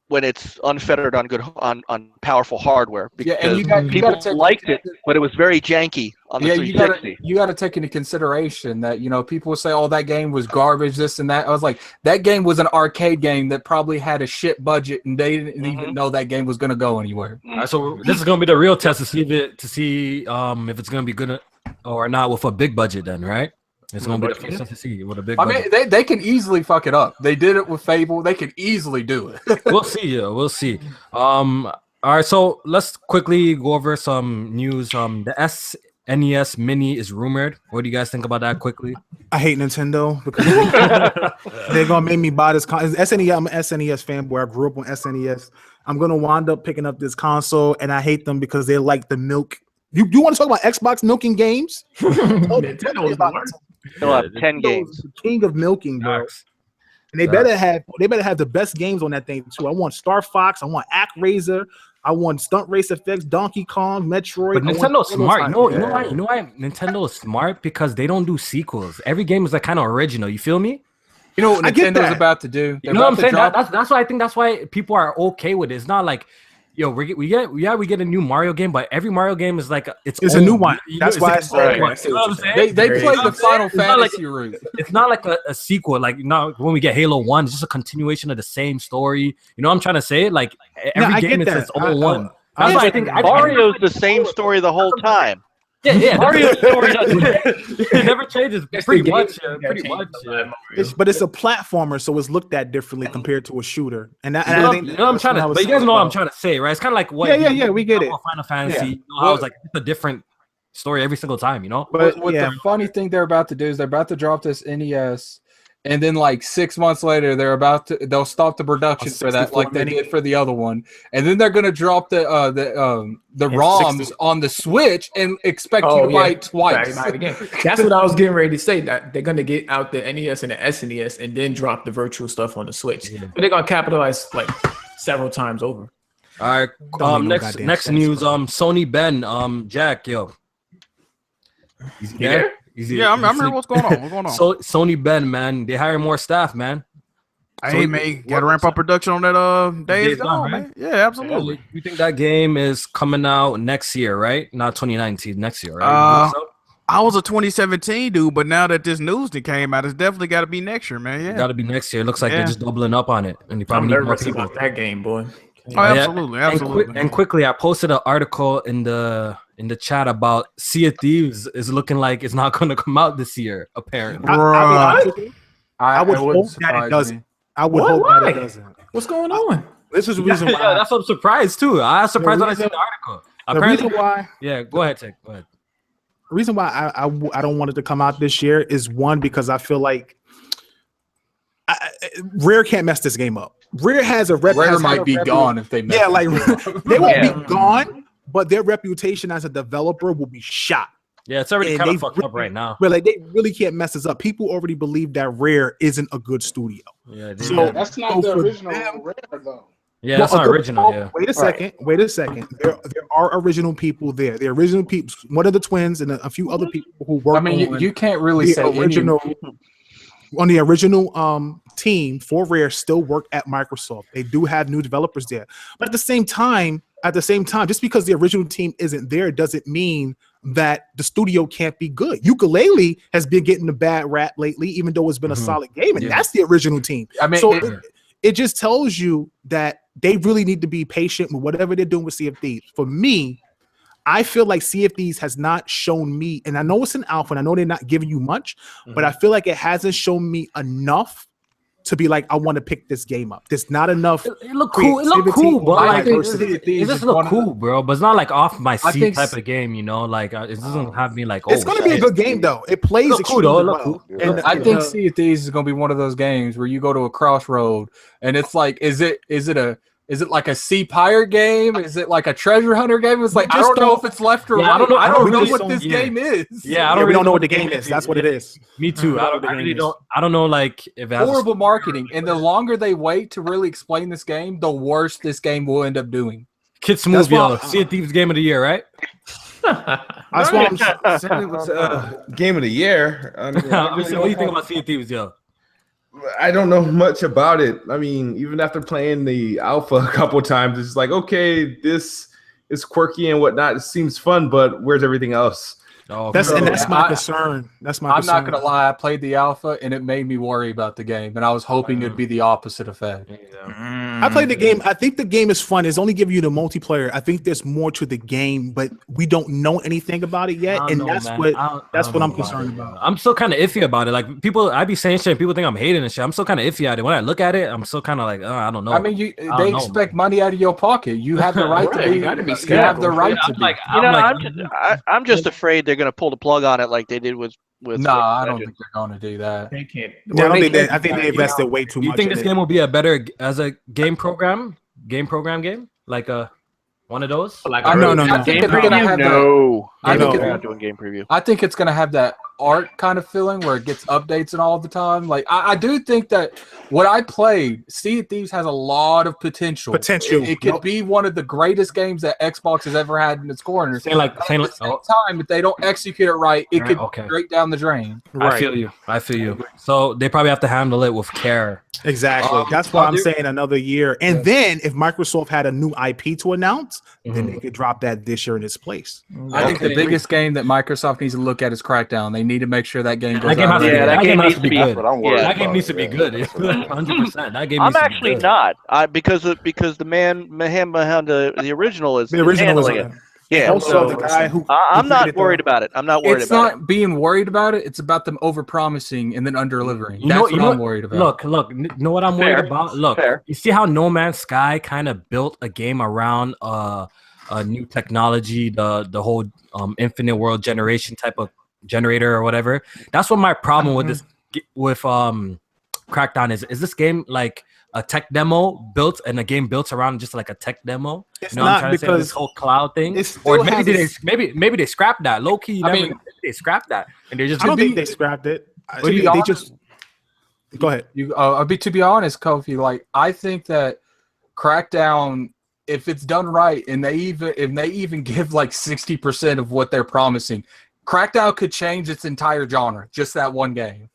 when it's unfettered on powerful hardware. Because people liked it, but it was very janky on the 360. You got to take into consideration that people will say, "Oh, that game was garbage," this and that. I was like, that game was an arcade game that probably had a shit budget, and they didn't even know that game was going to go anywhere. So this is going to be the real test to see if it's going to be good or not with a big budget. Then, right? It's going to be the first to see with a big budget. I mean, they can easily fuck it up. They did it with Fable. They could easily do it. We'll see. We'll see. All right, so let's quickly go over some news. The SNES Mini is rumored. What do you guys think about that quickly? I hate Nintendo because they're going to make me buy this SNES. I'm an SNES fanboy. I grew up on SNES. I'm going to wind up picking up this console, and I hate them because they like the milk. You want to talk about Xbox milking games? Nintendo is They'll have 10 games. The king of milking, bro. And they better have the best games on that thing too. I want Star Fox, I want ActRaiser, I want Stunt Race FX, Donkey Kong, Metroid. But Nintendo's smart. You know why Nintendo is smart? Because they don't do sequels. Every game is like kind of original. You feel me? You know what Nintendo's about to do? You know what I'm saying? That's why I think that's why people are okay with it. It's not like, we get a new Mario game, but every Mario game is like it's a new one. That's why it's they play the Final Fantasy route. It's not like a sequel. Like when we get Halo 1, it's just a continuation of the same story. You know what I'm trying to say? Like every game is its own one. That's why I think Mario's the same story the whole time. Yeah. Mario's story it never changes. Pretty much. But it's a platformer, so it's looked at differently compared to a shooter. And I think you know what I'm trying to. But you guys know what I'm trying to say, right? It's kind of like what. Yeah, we get it. Final Fantasy. You know, I was like, it's a different story every single time. You know. But what the funny thing they're about to do is they're about to drop this NES. And then, like 6 months later, they'll stop the production for that, like they did for the other one. And then they're gonna drop the ROMs on the Switch and expect you to buy it twice. That's what I was getting ready to say. That they're gonna get out the NES and the SNES and then drop the virtual stuff on the Switch. Yeah. But they're gonna capitalize like several times over. All right. Next news. Sony Ben. Jack, yo. Is he there? I'm here. What's going on? So Sony Ben, man, they hire more staff, man. Hey, man, gotta ramp up production on that Days Gone, man. Yeah, absolutely. You think that game is coming out next year, right? Not 2019, next year, right? I was a 2017 dude, but now that this news that came out, it's definitely got to be next year, man. Yeah, got to be next year. It looks like they're just doubling up on it, and you probably need more people. About that game, boy. Oh, absolutely. And quickly, I posted an article in the chat about Sea of Thieves is looking like it's not going to come out this year, apparently. I would hope that it doesn't. I would hope that it doesn't. What's going on? This is the reason why. Yeah, that's what I'm surprised too. I was surprised when I saw the article. Apparently, the reason why. Yeah, go ahead, Tick. Go ahead. The reason why I don't want it to come out this year is one, because I feel like Rare can't mess this game up. Rare has a Rare might be gone if they mess it up. They won't be gone, but their reputation as a developer will be shot. Yeah, it's already kind of fucked up right now. But like, they really can't mess this up. People already believe that Rare isn't a good studio. Yeah, so that's not the original Rare though. Yeah, that's not original. Yeah. Wait a second. There are original people there. The original people, one of the twins and a few other people who work. I mean, you can't really say original. On the original team for Rare still work at Microsoft. They do have new developers there, but at the same time, just because the original team isn't there doesn't mean that the studio can't be good. Ukulele has been getting a bad rap lately, even though it's been a solid game, and that's the original team. I mean, so it just tells you that they really need to be patient with whatever they're doing with Sea of Thieves. For me, I feel like Sea of Thieves has not shown me, and I know it's an alpha, and I know they're not giving you much, but I feel like it hasn't shown me enough to be like, I want to pick this game up. There's not enough. It looked cool. It looked cool, but like, it just look cool, bro. But it's not like off my seat type of game, you know. Like it doesn't have me like. Oh, it's gonna be a good game though. It plays cool though. It look cool. And I think Sea of Thieves is gonna be one of those games where you go to a crossroad and it's like, is it like a sea pirate game? Is it like a treasure hunter game? It's like, I don't know if it's left or right. I don't know what this game is. Yeah, we don't know what the game is. That's what it is. Me too. I don't know. Like, if it has horrible marketing, and the longer they wait to really explain this game, the worse this game will end up doing. Kid Smooth, yo. Sea of Thieves game of the year, right? That's what I'm saying. It was game of the year. I mean, what do you think about Sea of Thieves, yo? I don't know much about it. I mean, even after playing the alpha a couple times, it's like, okay, this is quirky and whatnot. It seems fun, but where's everything else? Oh, that's my concern. I'm not gonna lie. I played the alpha and it made me worry about the game, and I was hoping it'd be the opposite effect. I played the game. I think the game is fun. It's only giving you the multiplayer. I think there's more to the game, but we don't know anything about it yet, and that's what I'm concerned about. I'm still kind of iffy about it. Like people, I be saying shit, and people think I'm hating and shit. I'm still kind of iffy at it. When I look at it, I'm still kind of like, I don't know. I mean, they expect money out of your pocket. You have the right to be. You have the right to be. I'm just afraid they're gonna pull the plug on it like they did with. No, I don't think they're going to do that. They can't. I think they invested way too much. You think this game will be a better as a game program like one of those? No. I think they're gonna have that. I think they're not doing game preview. I think it's gonna have that art kind of feeling where it gets updates and all the time. Like I do think that what I played, Sea of Thieves has a lot of potential. It could be one of the greatest games that Xbox has ever had in its corners. At the same time, if they don't execute it right, it could straight down the drain. Right. I feel you. So they probably have to handle it with care. Exactly. That's why I'm saying another year. And then if Microsoft had a new IP to announce, then they could drop that this year in its place. I think the biggest game that Microsoft needs to look at is Crackdown. They need to make sure that game goes out. That game needs to be good. That game needs to be good. 100%. That game. I'm actually not. Because the man behind the original is the original handling it. Yeah, Also, so the guy who I'm not created worried about it. I'm not worried It's about not being worried about it. It's about them overpromising and then under-delivering. You know, That's what I'm worried about. Look, you know what I'm worried about? Look, you see how No Man's Sky kind of built a game around a new technology, the whole infinite world generation type of generator or whatever. That's what my problem with this Crackdown is. Is this game like a tech demo built and a game built around just like a tech demo? It's you know what I'm not trying to say? This whole cloud thing, it still or maybe has maybe they scrapped that low key. I mean, they scrapped that and they're just. I don't think they scrapped it. They just go ahead. To be honest, Kofi, like I think that Crackdown, if it's done right, and they even give like 60% of what they're promising, Crackdown could change its entire genre. Just that one game.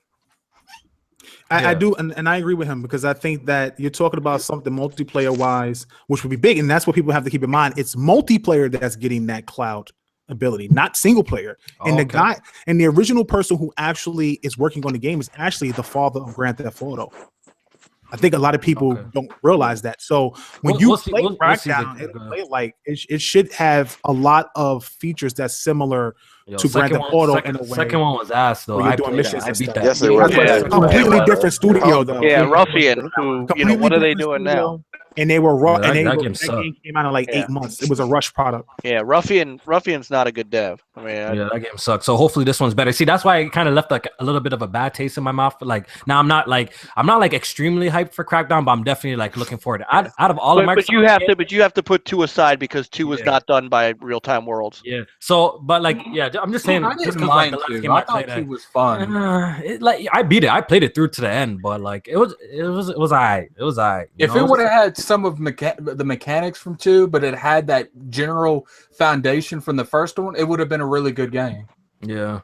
I do, and I agree with him because I think that you're talking about something multiplayer wise, which would be big, and that's what people have to keep in mind. It's multiplayer that's getting that cloud ability, not single player. And the guy and the original person who actually is working on the game is actually the father of Grand Theft Auto. I think a lot of people don't realize that. So when you play Crackdown, it should have a lot of features that's similar to Grand Theft Auto in a way. Second one was ass though. I beat that. Yes, it was. It's a completely different studio though. Yeah, Ruffian. Who what are they doing now? And they were raw. Yeah, that game came out in like 8 months. It was a rush product. Yeah, Ruffian's not a good dev. I mean, yeah, that game sucks. So hopefully this one's better. See, that's why I kind of left like a little bit of a bad taste in my mouth. Like now, I'm not like extremely hyped for Crackdown, but I'm definitely like looking forward to it. Out of all of Microsoft, but you have to put 2 aside because 2 was not done by Real Time Worlds. Yeah. So, but like, yeah, I'm just saying. I didn't mind it. I thought it was fun. I beat it. I played it through to the end, but like it was alright. It was alright. If it would have had some of the mechanics from 2, but it had that general foundation from the first one, it would have been a really good game. Yeah.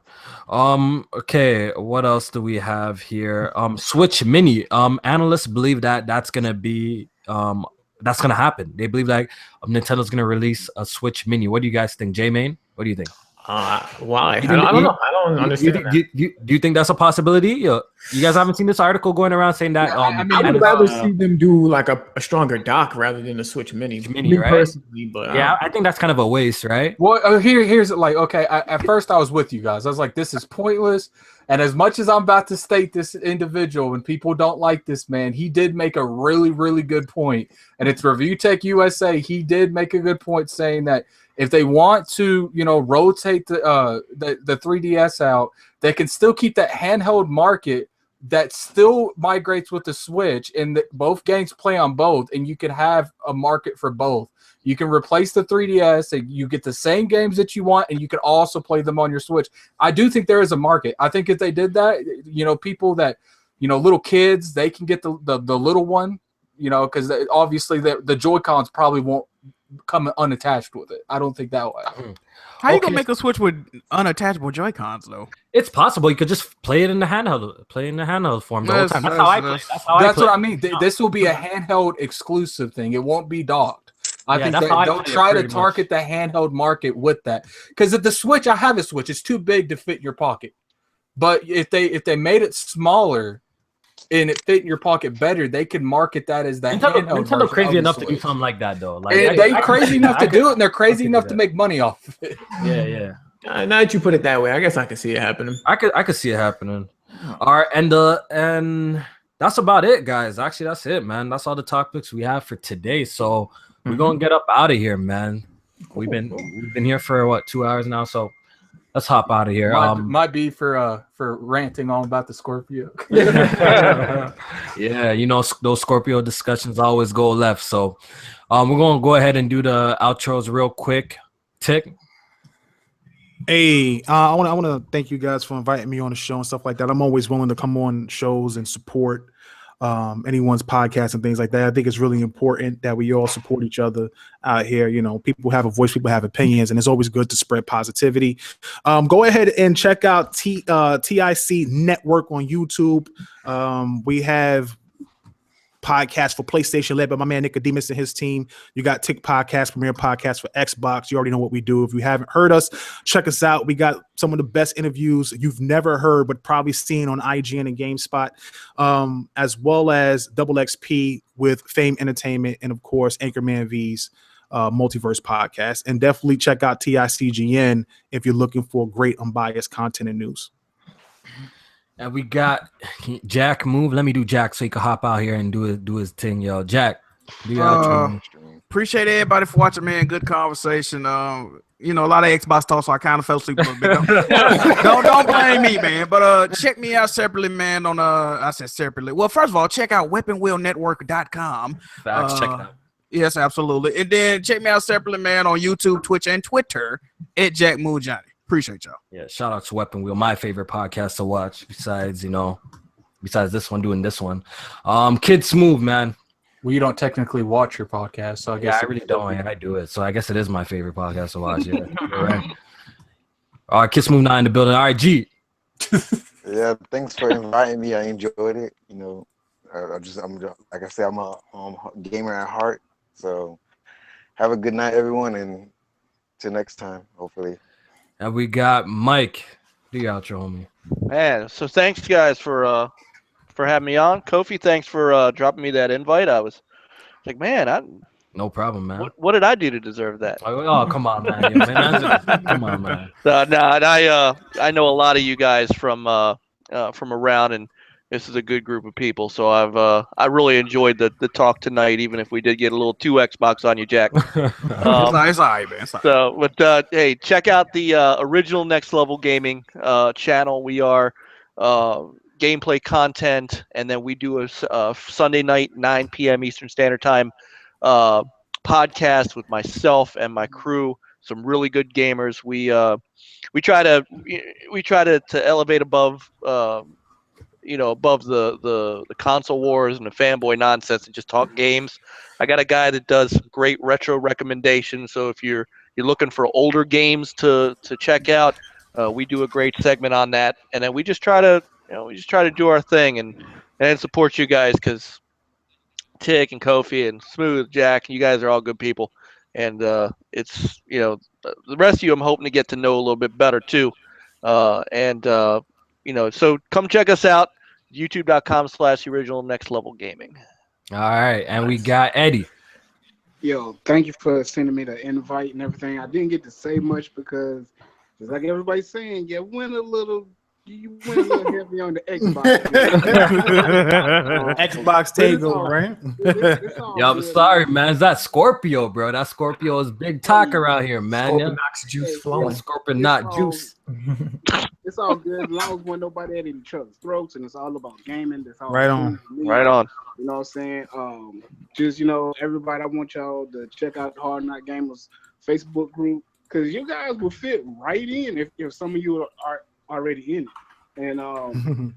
Okay. What else do we have here? Switch Mini. Analysts believe that's gonna be that's gonna happen. They believe that Nintendo's gonna release a Switch Mini. What do you guys think, J-Main? What do you think? Why? I don't know. I don't understand. Do you think that's a possibility? You guys haven't seen this article going around saying that? I would rather see them do like a stronger dock rather than a Switch Mini. Me right? Personally, but yeah, I think that's kind of a waste, right? Well, here's like okay. At first, I was with you guys. I was like, this is pointless. And as much as I'm about to state this individual, and people don't like this man, he did make a really, really good point. And it's Review Tech USA. He did make a good point saying that if they want to, rotate the 3DS out, they can still keep that handheld market that still migrates with the Switch, and both games play on both, and you can have a market for both. You can replace the 3DS, and you get the same games that you want, and you can also play them on your Switch. I do think there is a market. I think if they did that, people that, little kids, they can get the little one, because obviously the Joy-Cons probably won't come unattached with it. I don't think that way. How you gonna make a Switch with unattachable Joy-Cons though? It's possible. You could just play it in the handheld form the whole time. That's how I play. That's what I mean. This will be a handheld exclusive thing. It won't be docked. I think don't try to target the handheld market with that. Because at the Switch, I have a Switch. It's too big to fit in your pocket. But if they made it smaller and it fit in your pocket better, they could market that as that handheld. Nintendo crazy enough to do something like that though. Like they crazy enough to do it, and they're crazy enough to make money off of it. Yeah. Now that you put it that way, I guess I can see it happening. I could see it happening. All right, and that's about it, guys. Actually, that's it, man. That's all the topics we have for today. So we're gonna get up out of here, man. We've been here for 2 hours now, so let's hop out of here. Might be for ranting on about the Scorpio. Yeah, those Scorpio discussions always go left. So we're gonna go ahead and do the outros real quick. Tick. Hey, I want to thank you guys for inviting me on the show and stuff like that. I'm always willing to come on shows and support anyone's podcast and things like that. I think it's really important that we all support each other out here. People have a voice, people have opinions, and it's always good to spread positivity. Go ahead and check out TIC Network on YouTube. We have podcast for PlayStation led by my man Nicodemus and his team. You got Tick Podcast, Premier Podcast for Xbox. You already know what we do. If you haven't heard us, check us out. We got some of the best interviews you've never heard, but probably seen on IGN and GameSpot, as well as Double XP with Fame Entertainment, and of course Anchorman V's Multiverse podcast. And definitely check out TICGN if you're looking for great unbiased content and news. And we got Jack move. Let me do Jack so he can hop out here and do his thing, yo. Jack, do your outro. Appreciate everybody for watching, man. Good conversation. You know, a lot of Xbox talk, so I kind of fell asleep a little bit. Don't blame me, man. But check me out separately, man. On I said separately. Well, first of all, check out weaponwheelnetwork.com. Facts, check it out. Yes, absolutely. And then check me out separately, man, on YouTube, Twitch, and Twitter at Jack Moo Johnny. Appreciate y'all. Yeah, shout out to Weapon Wheel, my favorite podcast to watch. Besides this one, doing this one. Kid Smooth, man. Well, you don't technically watch your podcast, so I guess I really don't. I do it, so I guess it is my favorite podcast to watch. Yeah, all right. All right, Kid Smooth 9 in the building. All right, G. Yeah, thanks for inviting me. I enjoyed it. You know, I'm like I said, I'm a gamer at heart. So have a good night, everyone, and till next time, hopefully. And we got Mike. Do your outro, homie. Man, so thanks guys for having me on. Kofi, thanks for dropping me that invite. I was like, man, no problem, man. What did I do to deserve that? Oh, come on, man. Come on, man. I know a lot of you guys from around, and this is a good group of people. So I really enjoyed the talk tonight, even if we did get a little too Xbox on you, Jack. It's all right, man. So, but hey, check out the original Next Level Gaming channel. We are gameplay content, and then we do a Sunday night 9 p.m. Eastern Standard Time podcast with myself and my crew. Some really good gamers. We try to elevate above above the console wars and the fanboy nonsense and just talk games. I got a guy that does great retro recommendations. So if you're looking for older games to check out, we do a great segment on that. And then we just try to do our thing and support you guys, because Tick and Kofi and Smooth, Jack, you guys are all good people. And it's, the rest of you I'm hoping to get to know a little bit better too. So come check us out, youtube.com/original Next Level Gaming. All right, and we got Eddie. Yo, thank you for sending me the invite and everything. I didn't get to say much because, just like everybody's saying, you went a little heavy on the Xbox. Xbox takeover, right? Yo, I'm sorry, man. It's that Scorpio, bro. That Scorpio is big talk around here, man. Scorpionox juice flowing. Scorpionox juice. It's all good as long as when nobody at each other's throats, and it's all about gaming. That's all right on. Right on. You know what I'm saying? Just everybody, I want y'all to check out the Hard Knock Gamers Facebook group, because you guys will fit right in if some of you are already in it. And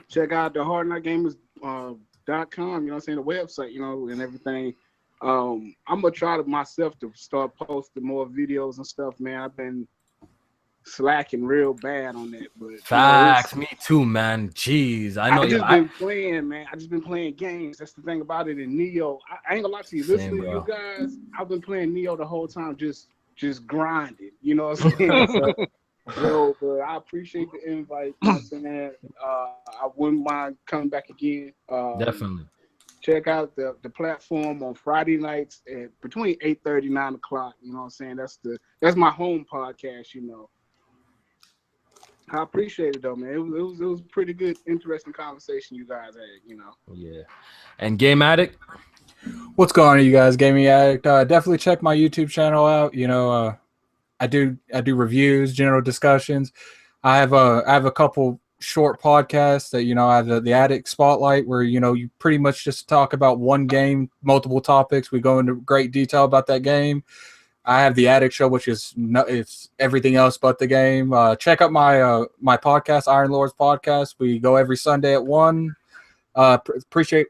check out the hardknockgamers.com, you know what I'm saying, the website, and everything. I'm gonna try myself to start posting more videos and stuff, man. I've been slacking real bad on that, but facts, me too, man. Jeez, I know. Been playing, man. I just been playing games. That's the thing about it. In Neo, I ain't gonna lie to you. Listening to you guys, I've been playing Neo the whole time, just grinding. You know what I'm saying? So, but I appreciate the invite. You know what I'm saying? I wouldn't mind coming back again. Definitely. Check out the platform on Friday nights at between 8:30 and 9 o'clock. You know what I'm saying? That's my home podcast. I appreciate it though, man. It was a pretty good, interesting conversation you guys had. Yeah. And Game Addict. What's going on, you guys? Gaming Addict. Definitely check my YouTube channel out. I do reviews, general discussions. I have a couple short podcasts that I have the Addict Spotlight, where you pretty much just talk about one game, multiple topics. We go into great detail about that game. I have the Addict Show, which is it's everything else but the game. Check out my my podcast, Iron Lords Podcast. We go every Sunday at 1. Appreciate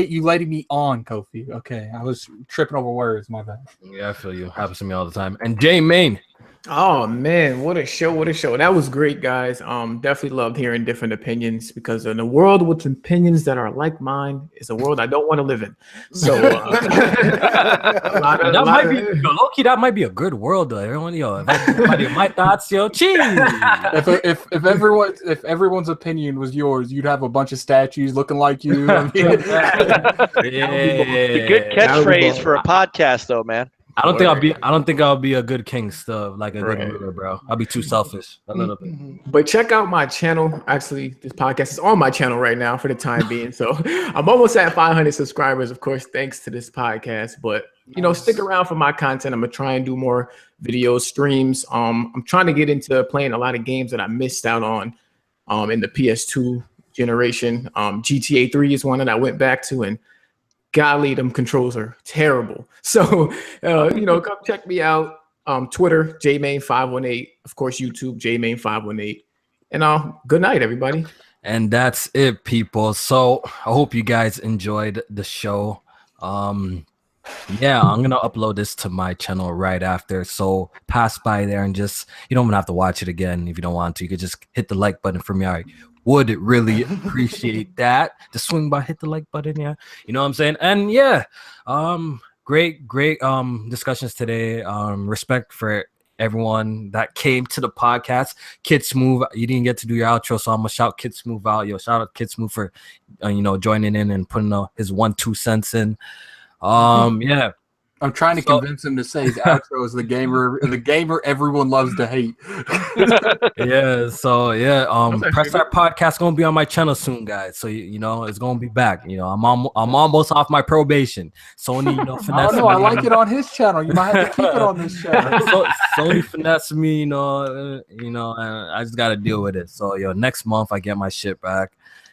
you letting me on, Kofi. Okay, I was tripping over words. My bad. Yeah, I feel you. Happens to me all the time. And Jay Main. Oh man, what a show! What a show! That was great, guys. Definitely loved hearing different opinions, because in a world with opinions that are like mine is a world I don't want to live in. So that might be a good world though. Everyone, my thoughts, cheese. If everyone's opinion was yours, you'd have a bunch of statues looking like you. Yeah, a good catchphrase for a podcast, though, man. I don't think I'll be a good king still, like a good ruler, bro. I'll be too selfish a little bit. But check out my channel. Actually, this podcast is on my channel right now for the time being. So I'm almost at 500 subscribers, of course, thanks to this podcast. But stick around for my content. I'm gonna try and do more video streams. I'm trying to get into playing a lot of games that I missed out on in the PS2 generation. GTA 3 is one that I went back to, and golly, them controls are terrible. So, come check me out. Twitter, jmain518. Of course, YouTube, jmain518. And good night, everybody. And that's it, people. So I hope you guys enjoyed the show. Yeah, I'm going to upload this to my channel right after. So pass by there and just, you don't even have to watch it again if you don't want to. You could just hit the like button for me. I would really appreciate that. Just swing by, hit the like button. Yeah. You know what I'm saying? And yeah, great discussions today. Respect for everyone that came to the podcast. Kid Smooth, you didn't get to do your outro, so I'm gonna shout Kid Smooth out. Shout out Kid Smooth for joining in and putting his 1-2 cents in. Yeah, I'm trying to convince him to say his outro is the gamer everyone loves to hate. Yeah, so yeah, Press Start Podcast gonna be on my channel soon, guys. So it's gonna be back. I'm almost off my probation. Sony, finesse. Oh no, I like it on his channel. You might have to keep it on this channel. Sony finesse me, and I just gotta deal with it. So next month I get my shit back.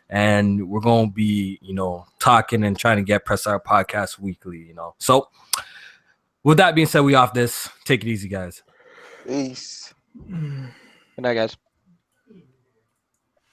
And we're gonna be, talking and trying to get Press Start Podcast weekly, So with that being said, we off this. Take it easy, guys. Peace. Good night, guys.